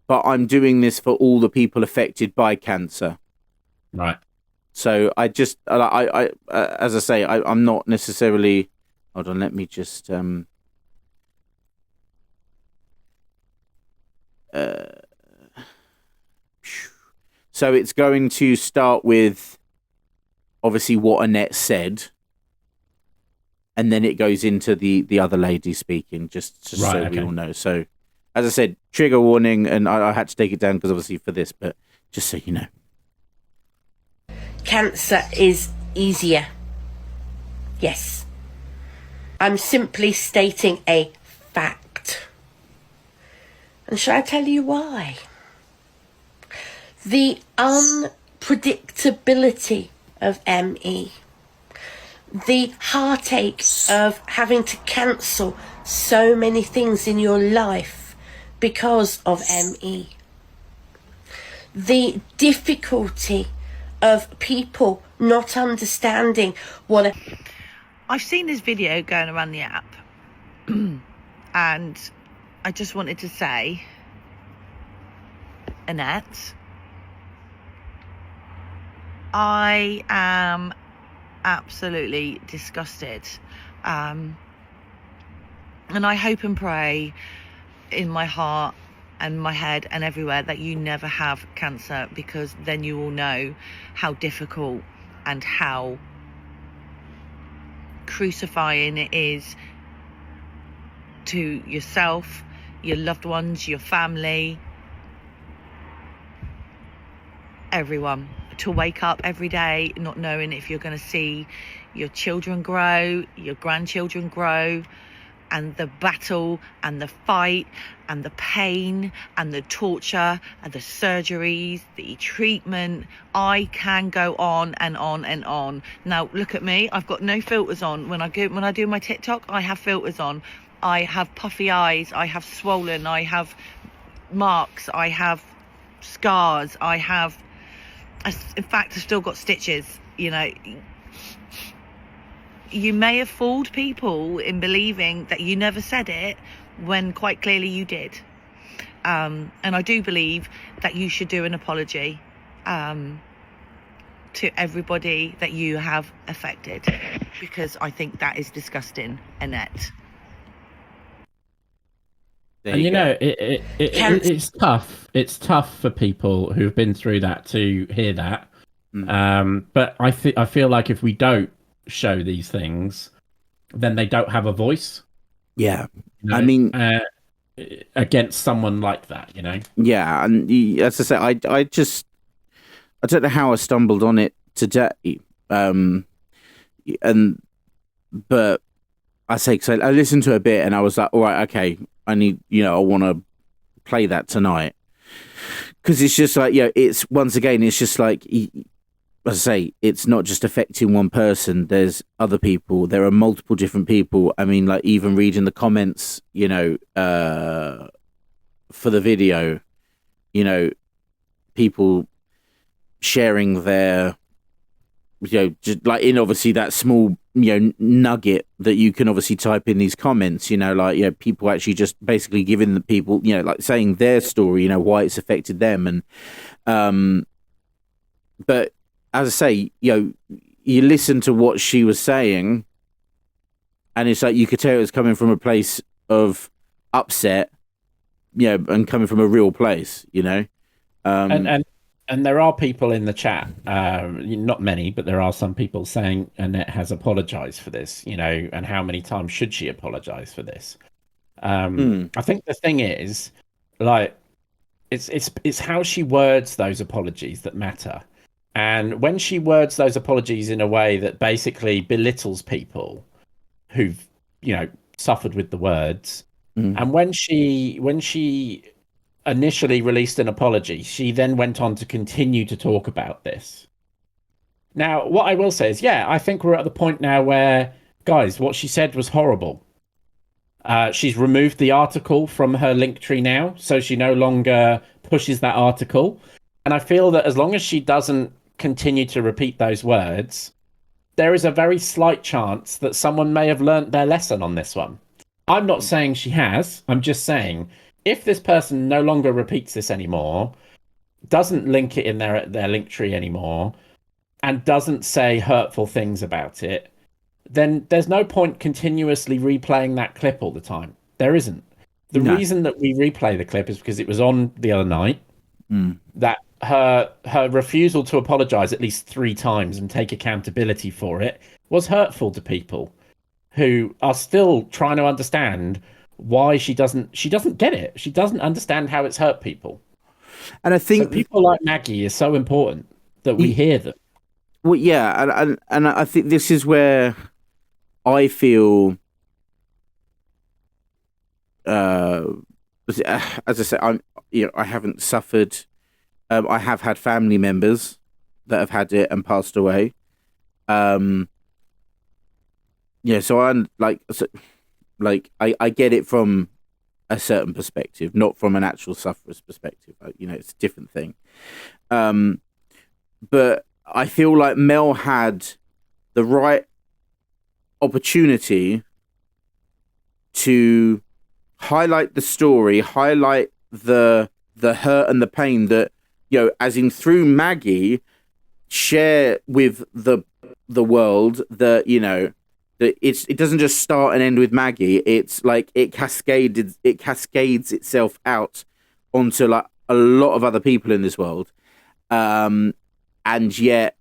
but I'm doing this for all the people affected by cancer. Right. So I just, I as I say, I'm not necessarily. Hold on, let me just. So it's going to start with obviously what Annette said, and then it goes into the other lady speaking, just so we all know. So, as I said, trigger warning, and I had to take it down because obviously for this, but just so you know. Cancer is easier. Yes. I'm simply stating a fact. And shall I tell you why? The unpredictability of ME. The heartache of having to cancel so many things in your life because of ME. The difficulty of people not understanding what I've seen this video going around the app and I just wanted to say, Annette, I am absolutely disgusted, and I hope and pray in my heart and my head and everywhere that you never have cancer, because then you will know how difficult and how crucifying it is to yourself, your loved ones, your family, everyone, to wake up every day not knowing if you're going to see your children grow, your grandchildren grow, and the battle and the fight and the pain and the torture and the surgeries, the treatment. I can go on and on and on. Now look at me, I've got no filters on. When I do my TikTok, I have filters on. I have puffy eyes, I have swollen, I have marks, I have scars, in fact, I've still got stitches. You know, you may have fooled people in believing that you never said it when quite clearly you did. And I do believe that you should do an apology to everybody that you have affected, because I think that is disgusting, Annette. And you know, it's tough. It's tough for people who've been through that to hear that. But I feel like if we don't show these things, then they don't have a voice. Yeah, you know, I mean, against someone like that, you know. Yeah, and as I say, I don't know how I stumbled on it today, but I say, because I listened to a bit and I was like, all right, okay, I want to play that tonight, because it's just like, it's once again, it's just like, as I say, it's not just affecting one person. There's other people. There are multiple different people. I mean, like even reading the comments, for the video, people sharing their, just like in obviously that small, nugget that you can obviously type in these comments, people actually just basically giving the people, like saying their story, why it's affected them. And, but as I say, you listen to what she was saying and it's like, you could tell it was coming from a place of upset, and coming from a real place, And there are people in the chat, not many, but there are some people saying Annette has apologized for this, and how many times should she apologize for this? I think the thing is, like, it's how she words those apologies that matter. And when she words those apologies in a way that basically belittles people who've, suffered with the words, and when she initially released an apology, she then went on to continue to talk about this. Now, what I will say is, I think we're at the point now where, guys, what she said was horrible. She's removed the article from her Linktree now, so she no longer pushes that article. And I feel that as long as she doesn't continue to repeat those words, there is a very slight chance that someone may have learnt their lesson on this one. I'm not saying she has. I'm just saying, if this person no longer repeats this anymore, doesn't link it in their Linktree anymore, and doesn't say hurtful things about it, then there's no point continuously replaying that clip all the time. There isn't. The reason that we replay the clip is because it was on the other night. That her refusal to apologize at least 3 times and take accountability for it was hurtful to people who are still trying to understand why she doesn't get it. She doesn't understand how it's hurt people. And I think people like Maggie is so important that we hear them. Well, yeah, and I think this is where I feel, as I said, I haven't suffered. I have had family members that have had it and passed away. So I'm I get it from a certain perspective, not from an actual sufferer's perspective. It's a different thing. But I feel like Mel had the right opportunity to highlight the story, highlight the hurt and the pain that, as in through Maggie, share with the world that, that it doesn't just start and end with Maggie. It's like it cascades itself out onto like a lot of other people in this world. And yet,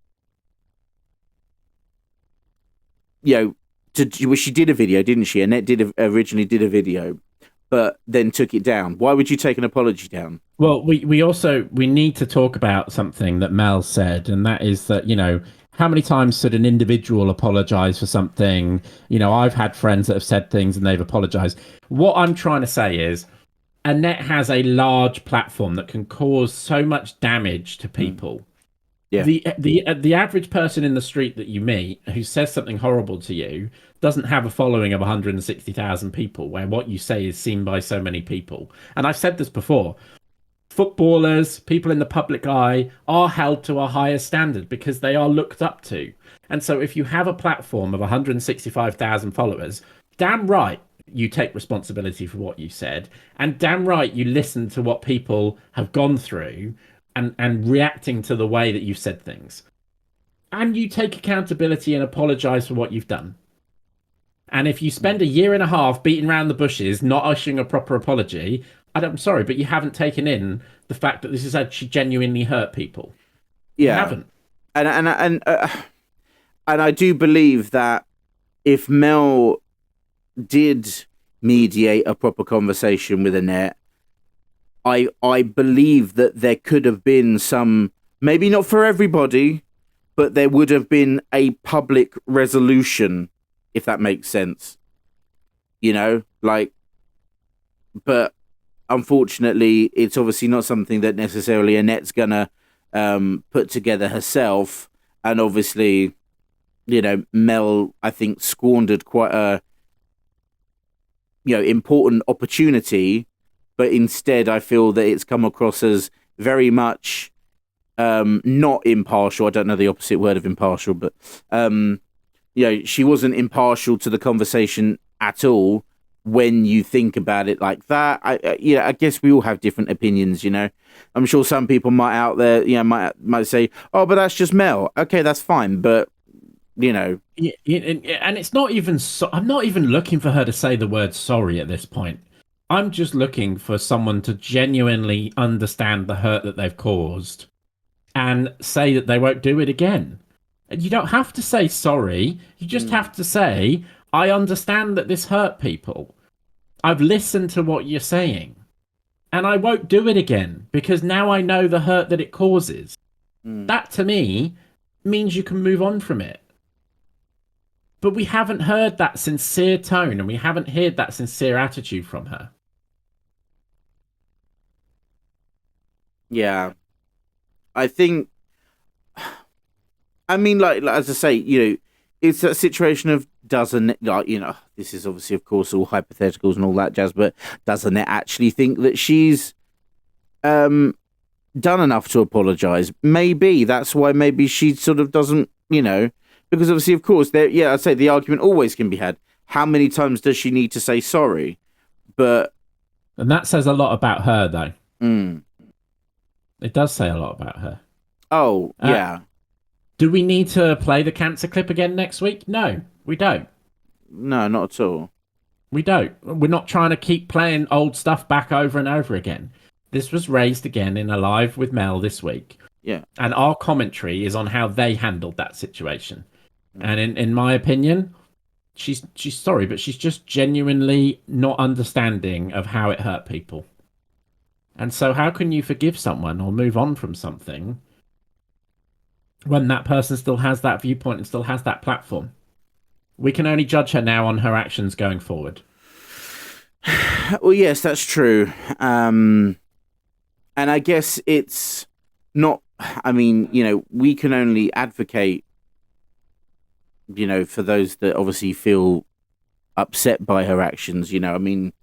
she did a video, didn't she? Annette originally did a video, but then took it down. Why would you take an apology down? Well, we need to talk about something that Mel said, and that is that, how many times should an individual apologize for something? I've had friends that have said things and they've apologized. What I'm trying to say is Annette has a large platform that can cause so much damage to people. Yeah. The average person in the street that you meet who says something horrible to you doesn't have a following of 160,000 people, where what you say is seen by so many people. And I've said this before. Footballers, people in the public eye, are held to a higher standard because they are looked up to. And so if you have a platform of 165,000 followers, damn right you take responsibility for what you said, and damn right you listen to what people have gone through and reacting to the way that you've said things. And you take accountability and apologize for what you've done. And if you spend a year and a half beating around the bushes, not issuing a proper apology, I'm sorry, but you haven't taken in the fact that this has actually genuinely hurt people. Yeah. You haven't. And I do believe that if Mel did mediate a proper conversation with Annette, I believe that there could have been some, maybe not for everybody, but there would have been a public resolution, if that makes sense. But unfortunately, it's obviously not something that necessarily Annette's gonna put together herself. And obviously, Mel, I think, squandered quite a important opportunity. But instead, I feel that it's come across as very much not impartial. I don't know the opposite word of impartial, but she wasn't impartial to the conversation at all. When you think about it like that, I guess we all have different opinions. I'm sure some people out there, might say, "Oh, but that's just Mel." Okay, that's fine, but and it's not even. I'm not even looking for her to say the word sorry at this point. I'm just looking for someone to genuinely understand the hurt that they've caused and say that they won't do it again. And you don't have to say sorry. You just have to say, I understand that this hurt people. I've listened to what you're saying. And I won't do it again because now I know the hurt that it causes. That, to me, means you can move on from it. But we haven't heard that sincere tone and we haven't heard that sincere attitude from her. Yeah. I think, like as I say, it's that situation of doesn't, this is obviously, of course, all hypotheticals and all that jazz, but doesn't it actually think that she's done enough to apologize? Maybe that's why maybe she sort of doesn't, because obviously, of course, I'd say the argument always can be had. How many times does she need to say sorry? And that says a lot about her, though. It does say a lot about her. Oh, yeah. Do we need to play the cancer clip again next week? No, we don't. No, not at all. We don't. We're not trying to keep playing old stuff back over and over again. This was raised again in a live with Mel this week. Yeah. And our commentary is on how they handled that situation. And in my opinion, she's sorry, but she's just genuinely not understanding of how it hurt people. And so how can you forgive someone or move on from something when that person still has that viewpoint and still has that platform? We can only judge her now on her actions going forward. Well, yes, that's true. And I guess it's not, I mean, we can only advocate, for those that obviously feel upset by her actions, I mean.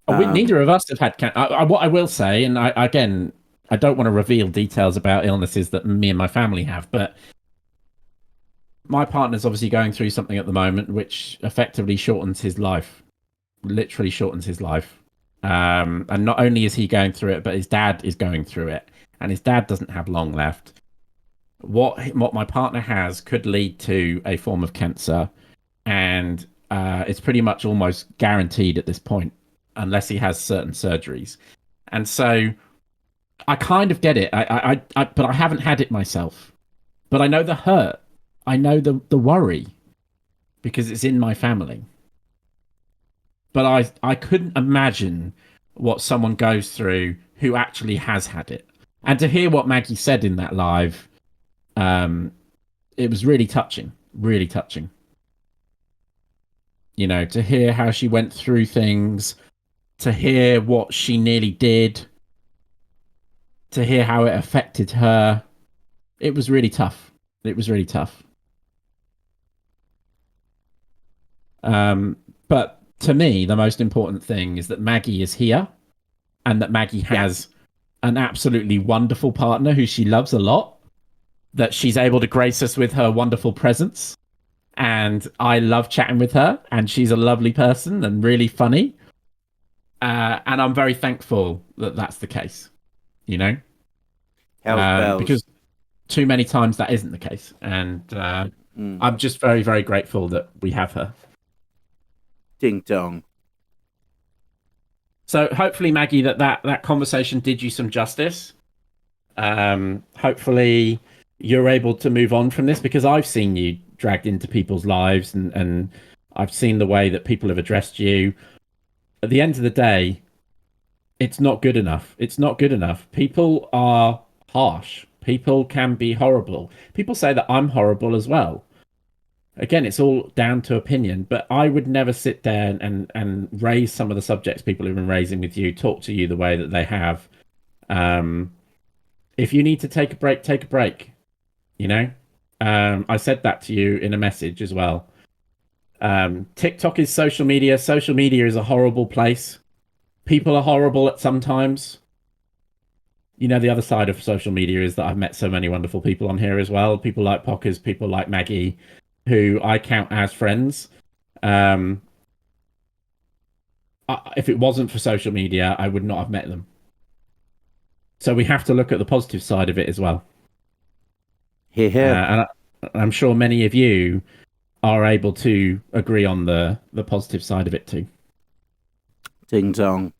Neither of us have had what I will say, and I don't want to reveal details about illnesses that me and my family have, but my partner's obviously going through something at the moment which effectively shortens his life, literally shortens his life. And not only is he going through it, but his dad is going through it, and his dad doesn't have long left. What my partner has could lead to a form of cancer, and it's pretty much almost guaranteed at this point, unless he has certain surgeries. And so I kind of get it. But I haven't had it myself. But I know the hurt. I know the worry, because it's in my family. But I couldn't imagine what someone goes through who actually has had it. And to hear what Maggie said in that live, it was really touching, really touching. To hear how she went through things, to hear what she nearly did, to hear how it affected her. It was really tough. It was really tough. But to me, the most important thing is that Maggie is here, and that Maggie has an absolutely wonderful partner who she loves a lot, that she's able to grace us with her wonderful presence. And I love chatting with her, and she's a lovely person and really funny. And I'm very thankful that that's the case, because too many times that isn't the case. And I'm just very, very grateful that we have her. Ding dong. So hopefully, Maggie, that conversation did you some justice. Hopefully you're able to move on from this, because I've seen you dragged into people's lives, and I've seen the way that people have addressed you. At the end of the day, it's not good enough. It's not good enough. People are harsh. People can be horrible. People say that I'm horrible as well. Again, it's all down to opinion, but I would never sit there and raise some of the subjects people have been raising with you, talk to you the way that they have. If you need to take a break, take a break. I said that to you in a message as well. TikTok is social media. Social media is a horrible place. People are horrible at sometimes. The other side of social media is that I've met so many wonderful people on here as well. People like Pockers, people like Maggie, who I count as friends. If it wasn't for social media, I would not have met them. So we have to look at the positive side of it as well. Here. And I'm sure many of you are able to agree on the positive side of it too. Ding dong.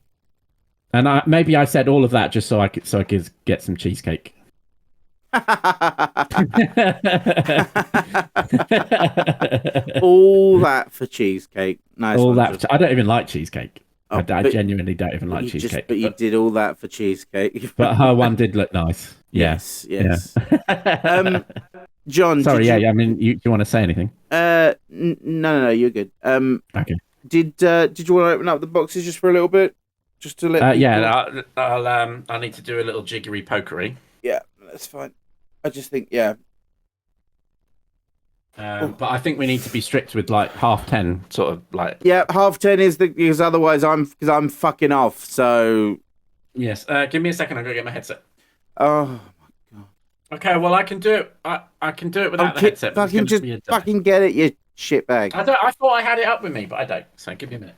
And maybe I said all of that just so I could get some cheesecake. All that for cheesecake. Nice. All that. I don't even like cheesecake. Oh, I genuinely don't even like cheesecake. But you did all that for cheesecake. But her one did look nice. Yes. Yeah. John. Sorry. I mean, you want to say anything? No. You're good. Okay. Did you want to open up the boxes just for a little bit, just to let? I need to do a little jiggery pokery. Yeah, that's fine. I just think, yeah. But I think we need to be strict with like 10:30, sort of like. Yeah, 10:30 because otherwise I'm fucking off. So. Yes. Give me a second. I'm gonna get my headset. Oh my god. Okay. Well, I can do it. I can do it without the headset. Fucking get it, you shitbag. I thought I had it up with me, but I don't. So give me a minute.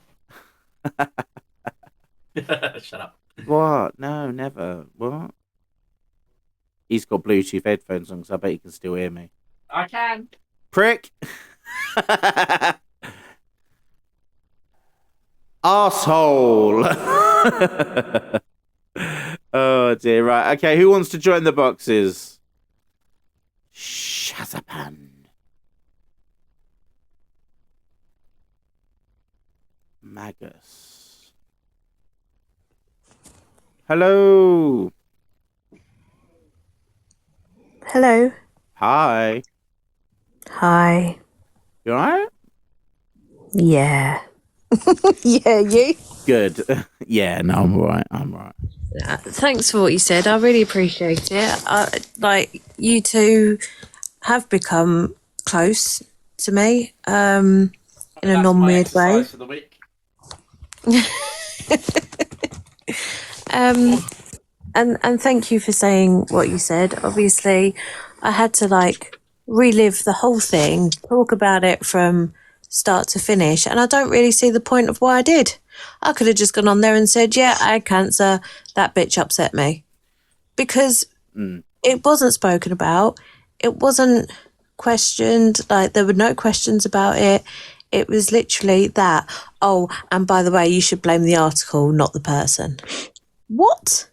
Shut up. What? No, never. What? He's got Bluetooth headphones on, so I bet he can still hear me. I can. Prick. Asshole. Oh dear. Right. Okay. Who wants to join the boxes? Shazapan. Magus. Hello. Hello. Hi. Hi. You alright? Yeah. Yeah, you? Good. Yeah, no, I'm alright. Thanks for what you said. I really appreciate it. Like, you two have become close to me, in a non-weird way. For the week. And thank you for saying what you said. Obviously, I had to like relive the whole thing, talk about it from start to finish, and I don't really see the point of why I did. I could have just gone on there and said, yeah, I had cancer, that bitch upset me. Because it wasn't spoken about, it wasn't questioned, like there were no questions about it. It was literally that, oh, and by the way, you should blame the article, not the person. What?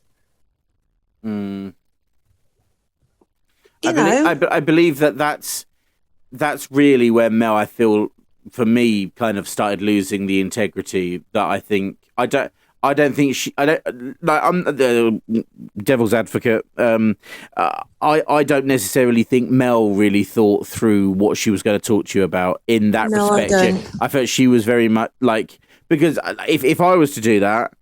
I believe that's really where Mel, I feel, for me, kind of started losing the integrity. That I think I don't think she. I don't like. I'm the devil's advocate. I don't necessarily think Mel really thought through what she was going to talk to you about in that respect. I felt she was very much like, because if I was to do that,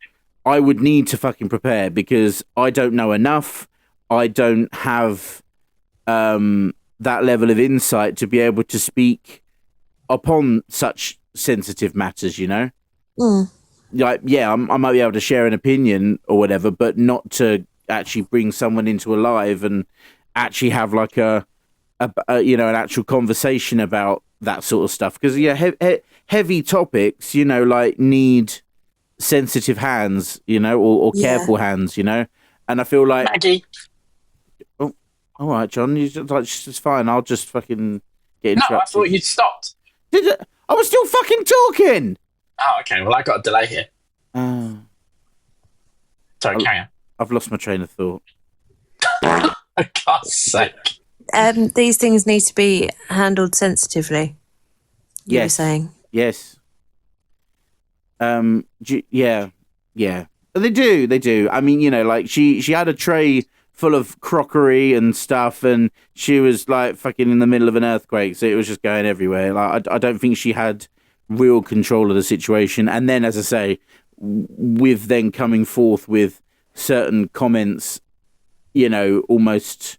I would need to fucking prepare, because I don't know enough. I don't have that level of insight to be able to speak upon such sensitive matters, you know? Like, yeah, I might be able to share an opinion or whatever, but not to actually bring someone into a live and actually have like a you know, an actual conversation about that sort of stuff. Because, yeah, heavy topics, you know, like need sensitive hands, you know, or careful hands, you know? And I feel like... Maggie. Oh, all right, John, you just, like, it's fine. I'll just fucking get interrupted. No, I thought you'd stopped. Did it? I was still fucking talking! Oh, okay. Well, I got a delay here. Sorry, carry on. I've lost my train of thought. For God's sake. These things need to be handled sensitively. You were saying. Yes. Yeah. They do. I mean, you know, like she had a tray full of crockery and stuff, and she was like fucking in the middle of an earthquake, so it was just going everywhere. Like I don't think she had real control of the situation. And then, as I say, with then coming forth with certain comments, you know, almost,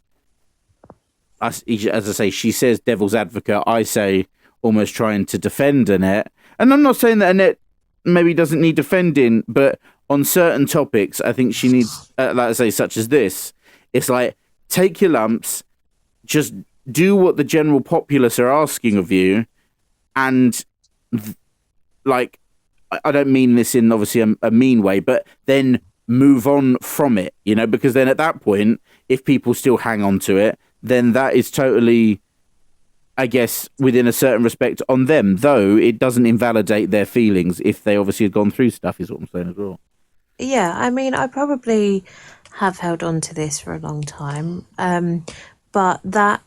as I say, she says devil's advocate, I say almost trying to defend Annette. And I'm not saying that Annette maybe doesn't need defending, but on certain topics, I think she needs, like I say, such as this, it's like, take your lumps, just do what the general populace are asking of you, and like, I don't mean this in obviously a mean way, but then move on from it, you know, because then at that point, if people still hang on to it, then that is totally, I guess, within a certain respect on them, though it doesn't invalidate their feelings if they obviously had gone through stuff, is what I'm saying as well. Yeah, I mean, I probably have held on to this for a long time, but that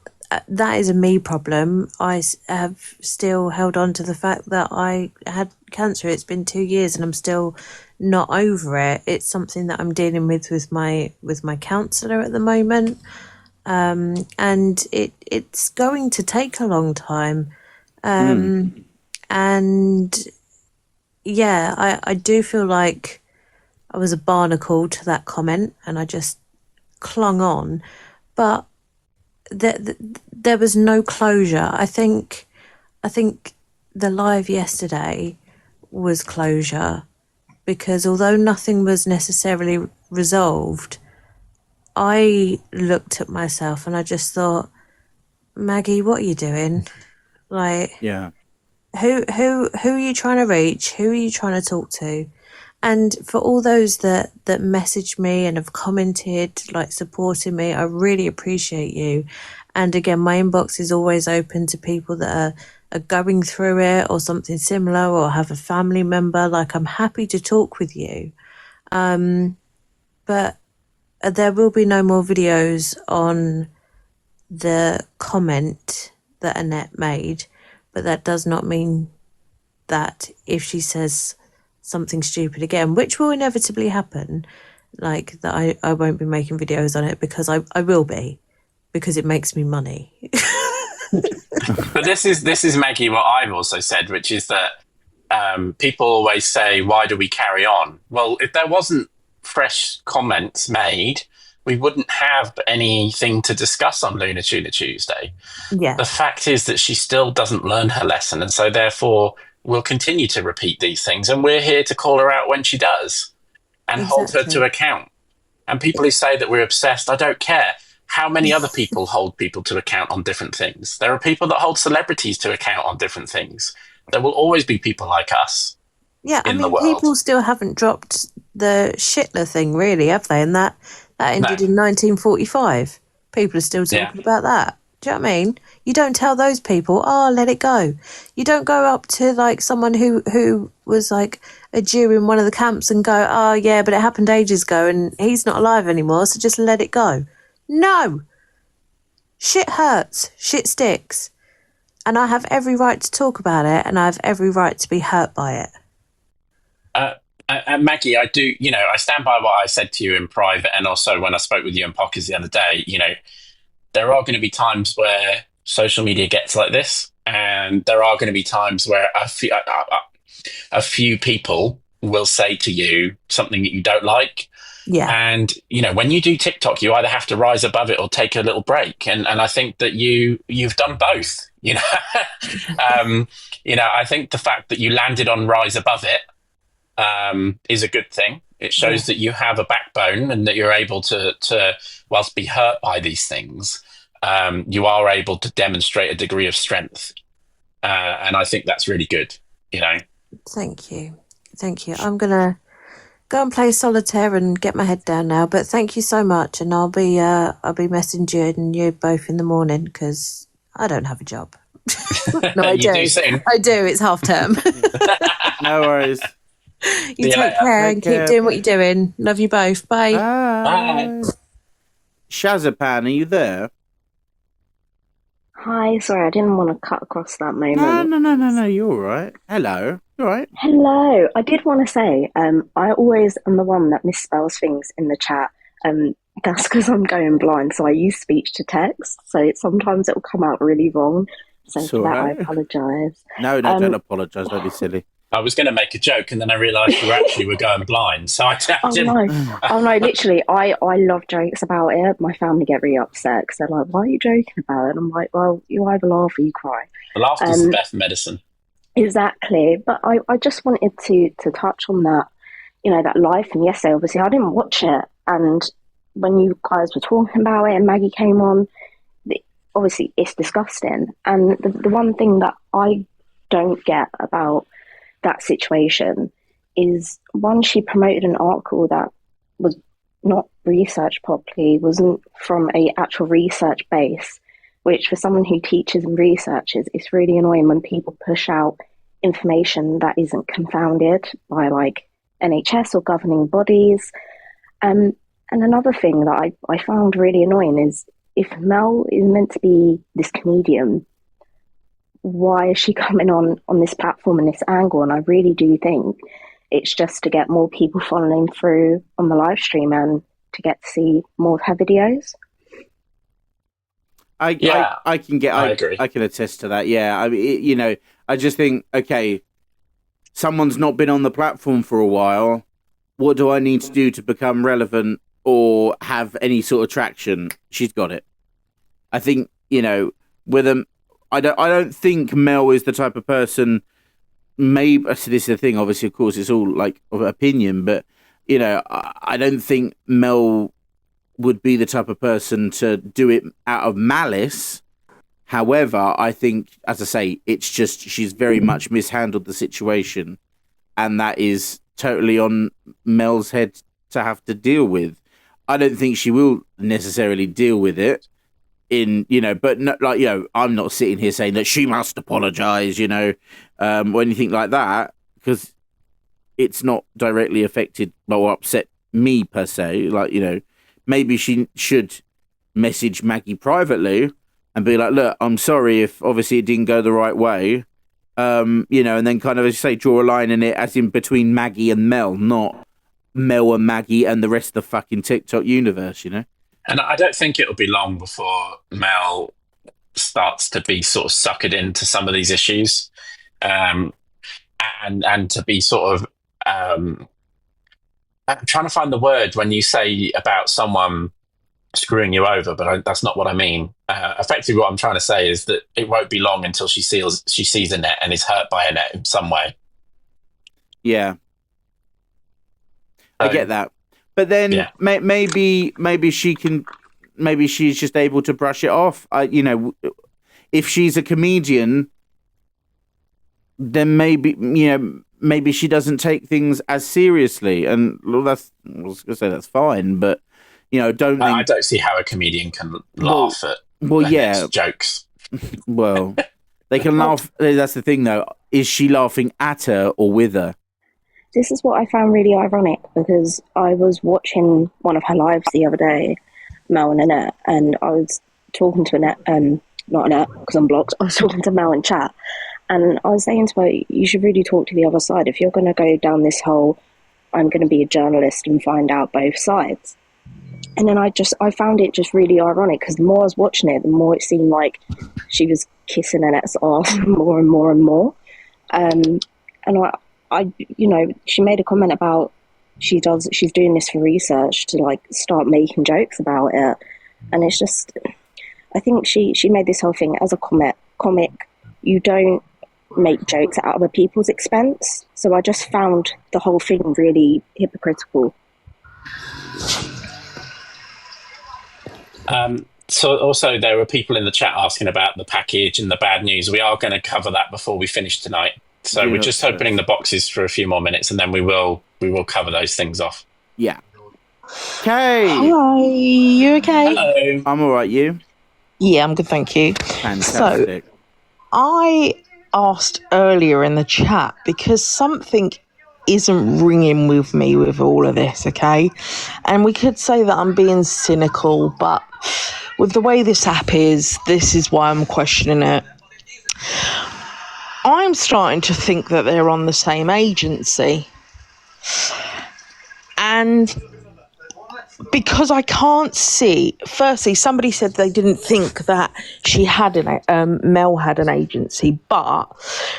is a me problem. I have still held on to the fact that I had cancer. It's been 2 years and I'm still not over it. It's something that I'm dealing with my counsellor at the moment, and it's going to take a long time. And yeah, I do feel like I was a barnacle to that comment and I just clung on, but there was no closure. I think the live yesterday was closure, because although nothing was necessarily resolved, I looked at myself and I just thought, Maggie, what are you doing? Like, yeah, who are you trying to reach? Who are you trying to talk to? And for all those that messaged me and have commented, like supporting me, I really appreciate you. And again, my inbox is always open to people that are going through it or something similar, or have a family member. Like, I'm happy to talk with you. But there will be no more videos on the comment that Annette made, but that does not mean that if she says something stupid again, which will inevitably happen, like that I won't be making videos on it, because I will be, because it makes me money. But this is Maggie, what I've also said, which is that people always say, why do we carry on? Well, if there wasn't fresh comments made, we wouldn't have anything to discuss on Lunar Tuna Tuesday. Yeah. The fact is that she still doesn't learn her lesson, and so therefore we'll continue to repeat these things, and we're here to call her out when she does and hold her to account. And people who say that we're obsessed, I don't care how many other people hold people to account on different things. There are people that hold celebrities to account on different things. There will always be people like us. Yeah, I in the mean, world. people still haven't dropped the Shitler thing, really, have they? And that ended in 1945. People are still talking about that. Do you know what I mean? You don't tell those people, oh, let it go. You don't go up to like someone who was like a Jew in one of the camps and go, oh yeah, but it happened ages ago and he's not alive anymore, so just let it go. No. Shit hurts. Shit sticks. And I have every right to talk about it, and I have every right to be hurt by it. Maggie, I do, I stand by what I said to you in private, and also when I spoke with you in Pockets the other day, there are going to be times where social media gets like this, and there are going to be times where a few people will say to you something that you don't like. Yeah. And, when you do TikTok, you either have to rise above it or take a little break. And I think that you've done both, I think the fact that you landed on rise above it is a good thing. It shows that you have a backbone and that you're able to whilst be hurt by these things, you are able to demonstrate a degree of strength. And I think that's really good, Thank you. I'm going to go and play solitaire and get my head down now. But thank you so much. And I'll be messaging you both in the morning because I don't have a job. No, I do. I do. It's half term. No worries. You take care and keep doing what you're doing. Love you both. Bye. Bye. Shazapan, are you there? Hi, sorry, I didn't want to cut across that moment. No, you're all right. Hello, you all right? Hello. I did want to say, I always am the one that misspells things in the chat. That's because I'm going blind, so I use speech to text, so sometimes it will come out really wrong. So It's for all that, right. I apologise. No, don't apologise. Don't be silly. I was going to make a joke, and then I realised you actually were going blind. So I didn't. Oh no, literally, I love jokes about it. My family get really upset because they're like, why are you joking about it? And I'm like, well, you either laugh or you cry. Laughter's the best medicine. Exactly. But I just wanted to touch on that, that live from yesterday. Obviously, I didn't watch it. And when you guys were talking about it and Maggie came on, obviously it's disgusting. And the one thing that I don't get about that situation is, one, she promoted an article that was not researched properly, wasn't from a actual research base, which for someone who teaches and researches, it's really annoying when people push out information that isn't confounded by like NHS or governing bodies. And another thing that I found really annoying is, if Mel is meant to be this comedian, why is she coming on this platform and this angle? And I really do think it's just to get more people following through on the live stream and to get to see more of her videos. I agree. I can attest to that. Yeah, I mean, I just think, okay, someone's not been on the platform for a while. What do I need to do to become relevant or have any sort of traction? She's got it. I think, with them. I don't think Mel is the type of person. Maybe this is the thing. Obviously, of course, it's all like of opinion, but I don't think Mel would be the type of person to do it out of malice. However, I think, as I say, it's just she's very much mishandled the situation, and that is totally on Mel's head to have to deal with. I don't think she will necessarily deal with it. But not, I'm not sitting here saying that she must apologise, or anything like that, because it's not directly affected or upset me per se. maybe she should message Maggie privately and be like, look, I'm sorry if obviously it didn't go the right way. And then kind of, as you say, draw a line in it as in between Maggie and Mel, not Mel and Maggie and the rest of the fucking TikTok universe, And I don't think it'll be long before Mel starts to be sort of suckered into some of these issues, and to be sort of I'm trying to find the word when you say about someone screwing you over, but that's not what I mean. Effectively, what I'm trying to say is that it won't be long until she sees Annette and is hurt by Annette in some way. Yeah, I get that, but then maybe she's just able to brush it off. If she's a comedian, then maybe she doesn't take things as seriously, and I was gonna say that's fine, but I don't see how a comedian can laugh at jokes. Well, they can laugh. That's the thing, though. Is she laughing at her or with her? This is what I found really ironic, because I was watching one of her lives the other day, Mel and Annette, and I was talking to Annette, not Annette, because I'm blocked. I was talking to Mel in chat, and I was saying to her, you should really talk to the other side. If you're going to go down this whole, I'm going to be a journalist and find out both sides. And then I found it just really ironic, because the more I was watching it, the more it seemed like she was kissing Annette's arse more and more and more. And I she made a comment about she's doing this for research to like start making jokes about it. And it's just, I think she made this whole thing as a comic. You don't make jokes at other people's expense. So I just found the whole thing really hypocritical. So also there were people in the chat asking about the package and the bad news. We are going to cover that before we finish tonight. So we're just opening the boxes for a few more minutes, and then we will cover those things off. Yeah. Okay. Hi, you okay? Hello. I'm all right. You? Yeah, I'm good, thank you. Fantastic. So, I asked earlier in the chat because something isn't ringing with me with all of this, okay? And we could say that I'm being cynical, but with the way this app is, this is why I'm questioning it. I'm starting to think that they're on the same agency. And because I can't see, firstly, somebody said they didn't think that she had Mel had an agency, but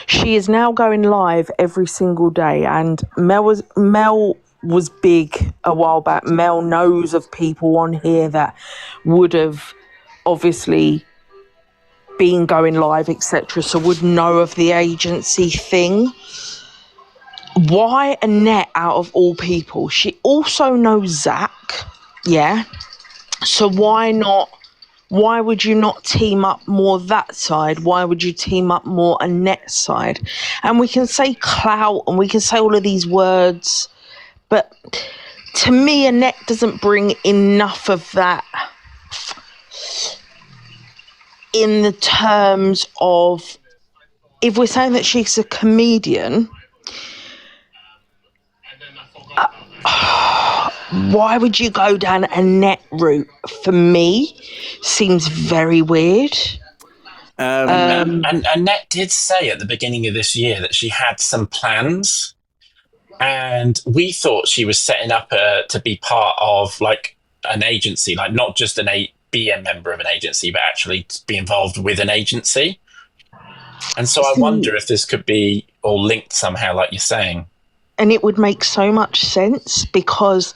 she is now going live every single day. And Mel was big a while back. Mel knows of people on here that would have obviously been going live, etc., so would know of the agency thing. Why Annette out of all people? She also knows Zach, yeah? So why would you not team up more that side? Why would you team up more Annette's side? And we can say clout and we can say all of these words, but to me, Annette doesn't bring enough of that in the terms of, if we're saying that she's a comedian, why would you go down a Annette route? For me, seems very weird. And Annette did say at the beginning of this year that she had some plans, and we thought she was setting up to be part of like an agency, like not just be a member of an agency, but actually to be involved with an agency. And so I wonder if this could be all linked somehow, like you're saying. And it would make so much sense because,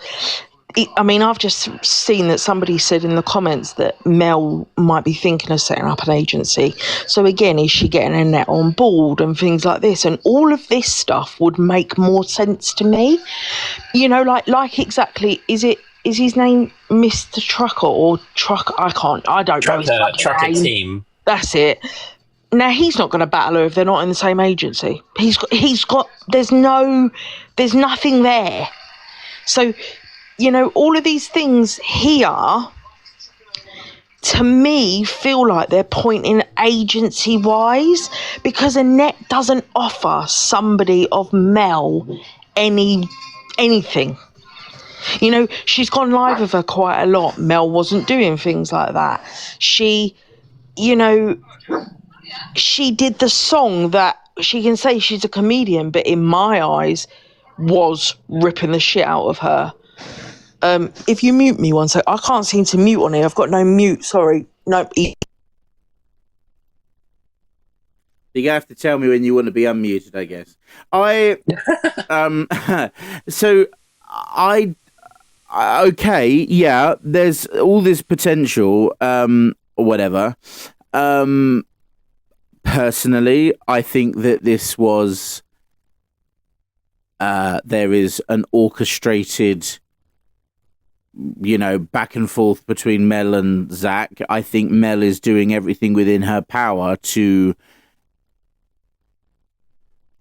I've just seen that somebody said in the comments that Mel might be thinking of setting up an agency. So again, is she getting Annette on board and things like this? And all of this stuff would make more sense to me. Like exactly, is his name Mr. Trucker or Trucker? I don't know his Trucker name. Team. That's it. Now he's not going to battle her if they're not in the same agency. There's nothing there. So, all of these things here, to me, feel like they're pointing agency-wise, because Annette doesn't offer somebody of Mel anything. You know, she's gone live with her quite a lot. Mel wasn't doing things like that. She, you know, she did the song that she can say she's a comedian, but in my eyes was ripping the shit out of her. If you mute me one sec, I can't seem to mute on here. I've got no mute, sorry. Nope. You're gonna have to tell me when you want to be unmuted, I guess. Okay, yeah, there's all this potential, or whatever. Personally, I think that this was, there is an orchestrated, you know, back and forth between Mel and Zach. I think Mel is doing everything within her power to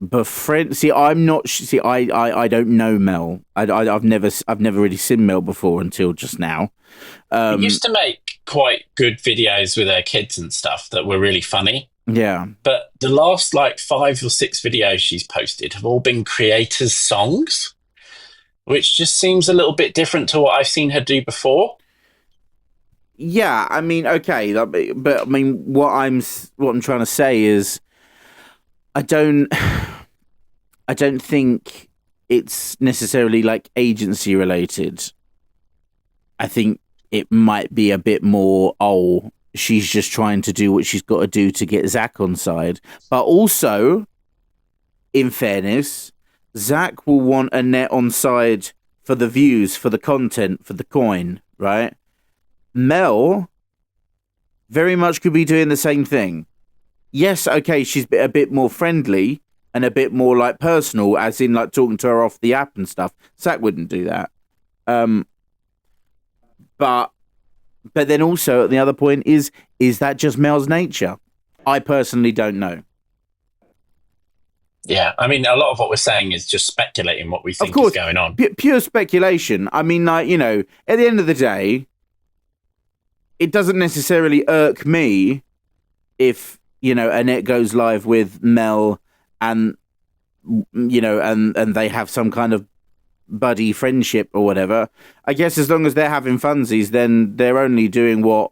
befriend. See, I'm not. See, I don't know Mel. I've never really seen Mel before until just now. She used to make quite good videos with her kids and stuff that were really funny. Yeah. But the last like 5 or 6 videos she's posted have all been creators' songs, which just seems a little bit different to what I've seen her do before. Yeah, I mean, okay, but I mean, what I'm trying to say is, I don't think it's necessarily like agency related. I think it might be a bit more, she's just trying to do what she's got to do to get Zach on side. But also, in fairness, Zach will want Annette on side for the views, for the content, for the coin, right? Mel very much could be doing the same thing. Yes, okay, she's a bit more friendly and a bit more like personal, as in like talking to her off the app and stuff. Zach wouldn't do that. But then also, the other point is that just Mel's nature? I personally don't know. Yeah, I mean, a lot of what we're saying is just speculating what we think is going on. Pure speculation. I mean, like, you know, at the end of the day, it doesn't necessarily irk me if, you know, Annette goes live with Mel and, you know, and they have some kind of buddy friendship or whatever. I guess as long as they're having funsies, then they're only doing what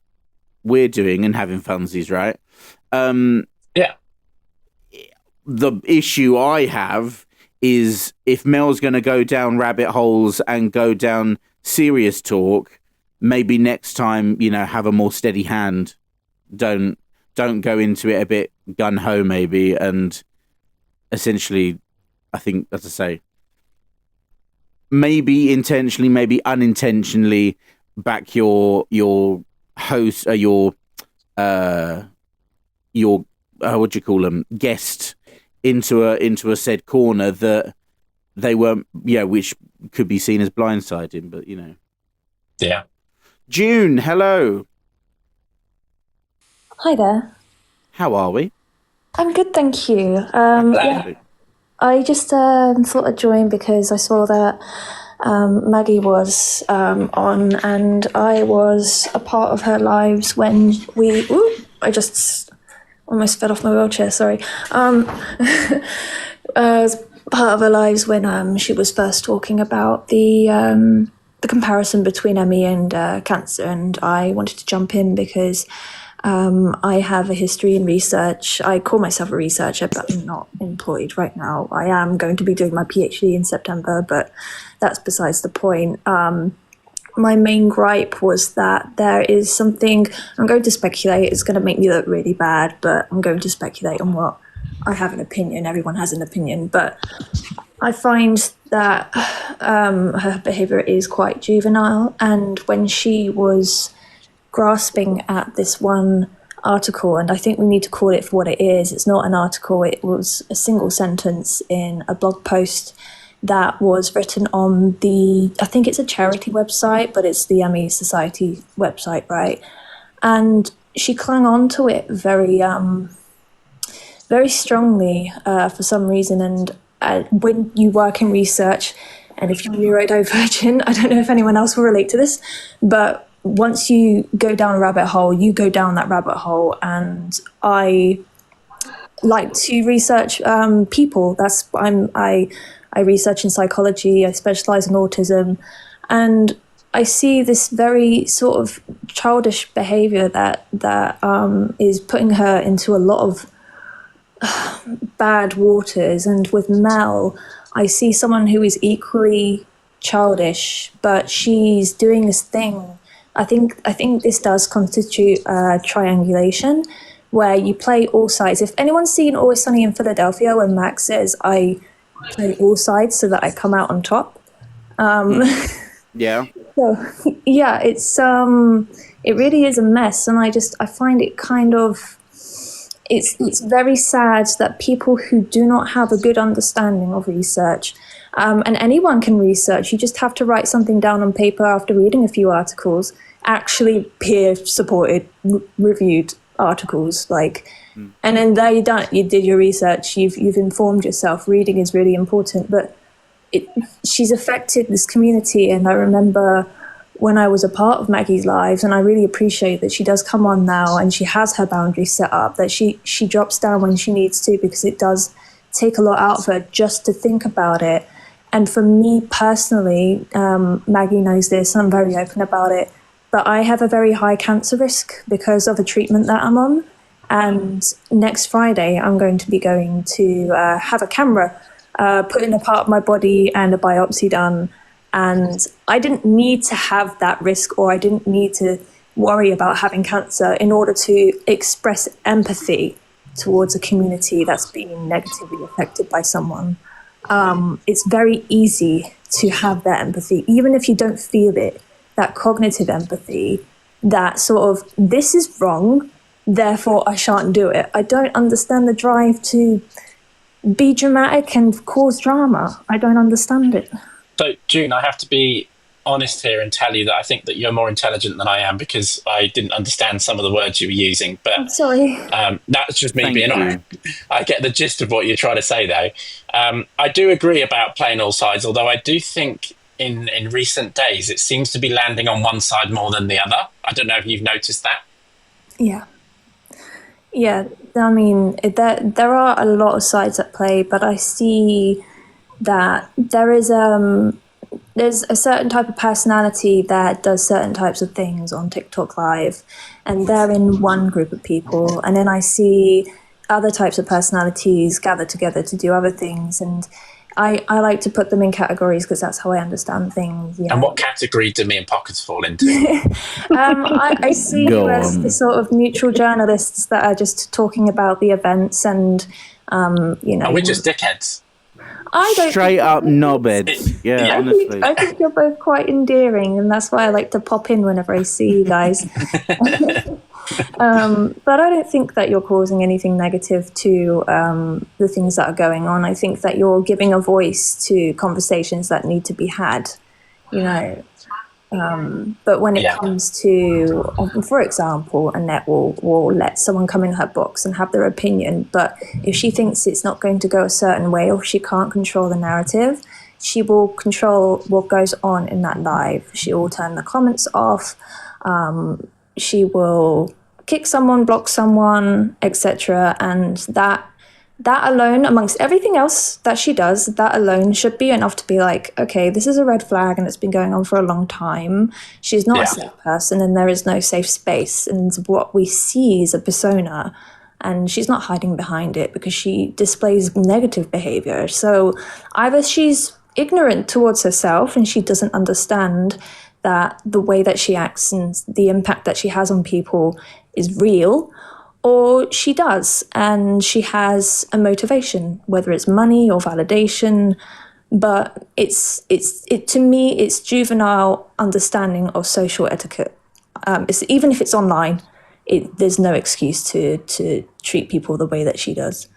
we're doing and having funsies, right? Yeah. The issue I have is if Mel's going to go down rabbit holes and go down serious talk, maybe next time, you know, have a more steady hand. Don't go into it a bit gun-ho maybe, and essentially, I think, as I say, maybe intentionally, maybe unintentionally back your host, your what do you call them, guest into a said corner that they weren't, which could be seen as blindsiding, but you know. Yeah. June, hello. Hi there. How are we? I'm good, thank you. Yeah, I just thought I'd join because I saw that Maggie was on, and I was a part of her lives when we... Ooh, I just almost fell off my wheelchair, sorry. I was part of her lives when she was first talking about the comparison between ME and cancer, and I wanted to jump in because I have a history in research. I call myself a researcher, but I'm not employed right now. I am going to be doing my PhD in September, but that's besides the point. My main gripe was that there is something, I'm going to speculate, it's going to make me look really bad, but I'm going to speculate on what I have an opinion. Everyone has an opinion, but I find that her behaviour is quite juvenile, and when she was grasping at this one article, and I think we need to call it for what it is. It's not an article, it was a single sentence in a blog post that was written on the, I think it's a charity website, but it's the ME Society website, right? And she clung on to it very strongly for some reason. And when you work in research, and if you're neurodivergent, I don't know if anyone else will relate to this, but once you go down a rabbit hole, you go down that rabbit hole. And I like to research people. I research in psychology. I specialize in autism, And I see this very sort of childish behavior that is putting her into a lot of bad waters. And with Mel, I see someone who is equally childish, but she's doing this thing. I think this does constitute triangulation, where you play all sides. If anyone's seen Always Sunny in Philadelphia, when Max says, "I play all sides so that I come out on top," yeah. So yeah, it's it really is a mess, and I find it kind of it's very sad that people who do not have a good understanding of research, and anyone can research, you just have to write something down on paper after reading a few articles, actually peer-supported, reviewed articles, and then there you're done. You did your research, you've informed yourself. Reading is really important, but she's affected this community, and I remember when I was a part of Maggie's lives, and I really appreciate that she does come on now and she has her boundaries set up, that she drops down when she needs to, because it does take a lot out of her just to think about it. And for me personally, Maggie knows this, I'm very open about it, but I have a very high cancer risk because of a treatment that I'm on. And next Friday, I'm going to be going to have a camera put in a part of my body and a biopsy done. And I didn't need to have that risk, or I didn't need to worry about having cancer in order to express empathy towards a community that's being negatively affected by someone. It's very easy to have that empathy, even if you don't feel it, that cognitive empathy, that sort of, this is wrong, therefore I shan't do it. I don't understand the drive to be dramatic and cause drama. I don't understand it. So, June, I have to be honest here and tell you that I think that you're more intelligent than I am, because I didn't understand some of the words you were using. But I'm sorry. That's just me being honest. I get the gist of what you're trying to say, though. I do agree about playing all sides, although I do think in recent days it seems to be landing on one side more than the other. I don't know if you've noticed that. Yeah, I mean, there are a lot of sides at play, but I see that there's a certain type of personality that does certain types of things on TikTok Live, and they're in one group of people, and then I see other types of personalities gather together to do other things, and I like to put them in categories because that's how I understand things. Yeah. And what category do me and Pockets fall into? I see you as the sort of neutral journalists that are just talking about the events, and we're just dickheads. I don't straight up knobheads. Yeah, honestly. I think you're both quite endearing, and that's why I like to pop in whenever I see you guys. But I don't think that you're causing anything negative to the things that are going on. I think that you're giving a voice to conversations that need to be had, but when it comes to, for example, Annette will let someone come in her box and have their opinion, but if she thinks it's not going to go a certain way, or if she can't control the narrative, she will control what goes on in that live. She will turn the comments off. She will kick someone, block someone, etc. And that alone, amongst everything else that she does, that alone should be enough to be like, okay, this is a red flag and it's been going on for a long time. She's not a safe person, and there is no safe space. And what we see is a persona, and she's not hiding behind it because she displays negative behavior. So either she's ignorant towards herself and she doesn't understand that the way that she acts and the impact that she has on people is real, or she does, and she has a motivation, whether it's money or validation. But to me, it's juvenile understanding of social etiquette. Even if it's online, there's no excuse to treat people the way that she does.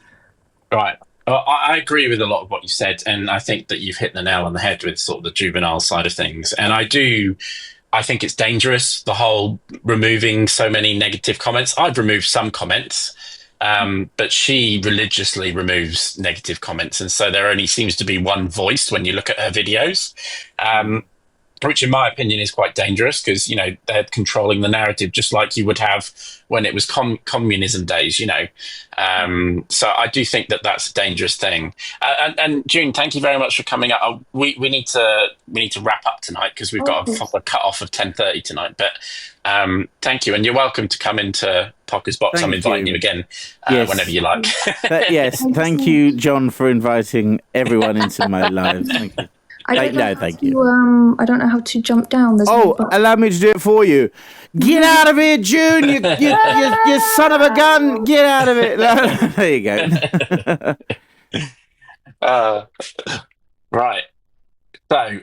Right. I agree with a lot of what you said, and I think that you've hit the nail on the head with sort of the juvenile side of things. And I think it's dangerous, the whole removing so many negative comments. I've removed some comments, but she religiously removes negative comments. And so there only seems to be one voice when you look at her videos. which in my opinion is quite dangerous because, they're controlling the narrative just like you would have when it was communism days, So I do think that that's a dangerous thing. And June, thank you very much for coming up. We need to wrap up tonight because we've got a cut off of 10:30 tonight. But thank you, and you're welcome to come into Pocker's Box. I'm inviting you again whenever you like. Yes, thank you, John, for inviting everyone into my lives. Thank you. I don't know how to jump down. There's allow me to do it for you. Get out of here, June! You son of a gun! Get out of it! There you go. Right. So,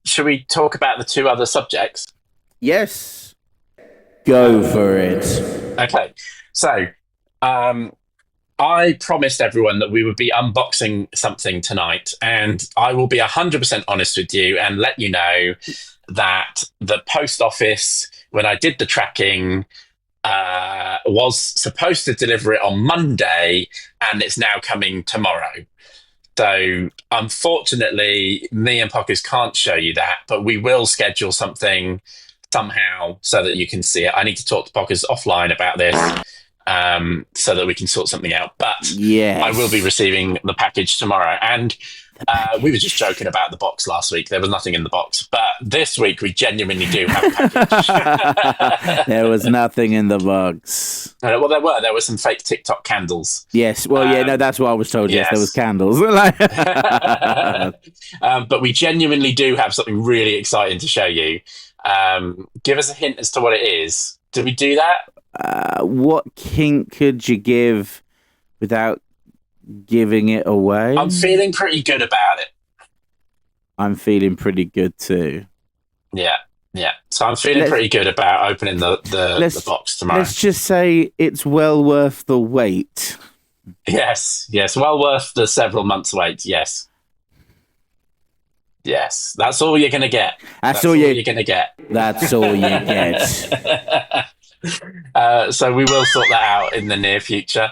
should we talk about the two other subjects? Yes. Go for it. Okay. So, I promised everyone that we would be unboxing something tonight, and I will be 100% honest with you and let you know that the post office, when I did the tracking, was supposed to deliver it on Monday, and it's now coming tomorrow. So unfortunately, me and Pockers can't show you that, but we will schedule something somehow so that you can see it. I need to talk to Pockers offline about this. So that we can sort something out. But I will be receiving the package tomorrow. And we were just joking about the box last week. There was nothing in the box. But this week, we genuinely do have a package. There was nothing in the box. Well, there were some fake TikTok candles. Yes. Well, that's what I was told. Yes, there was candles. But we genuinely do have something really exciting to show you. Give us a hint as to what it is. Did we do that? What hint could you give without giving it away? I'm feeling pretty good about it. I'm feeling pretty good too. Yeah. So I'm feeling pretty good about opening the box tomorrow. Let's just say it's well worth the wait. Yes. Well worth the several months wait. Yes. That's all you're going to get. That's all you're going to get. That's all you get. So we will sort that out in the near future.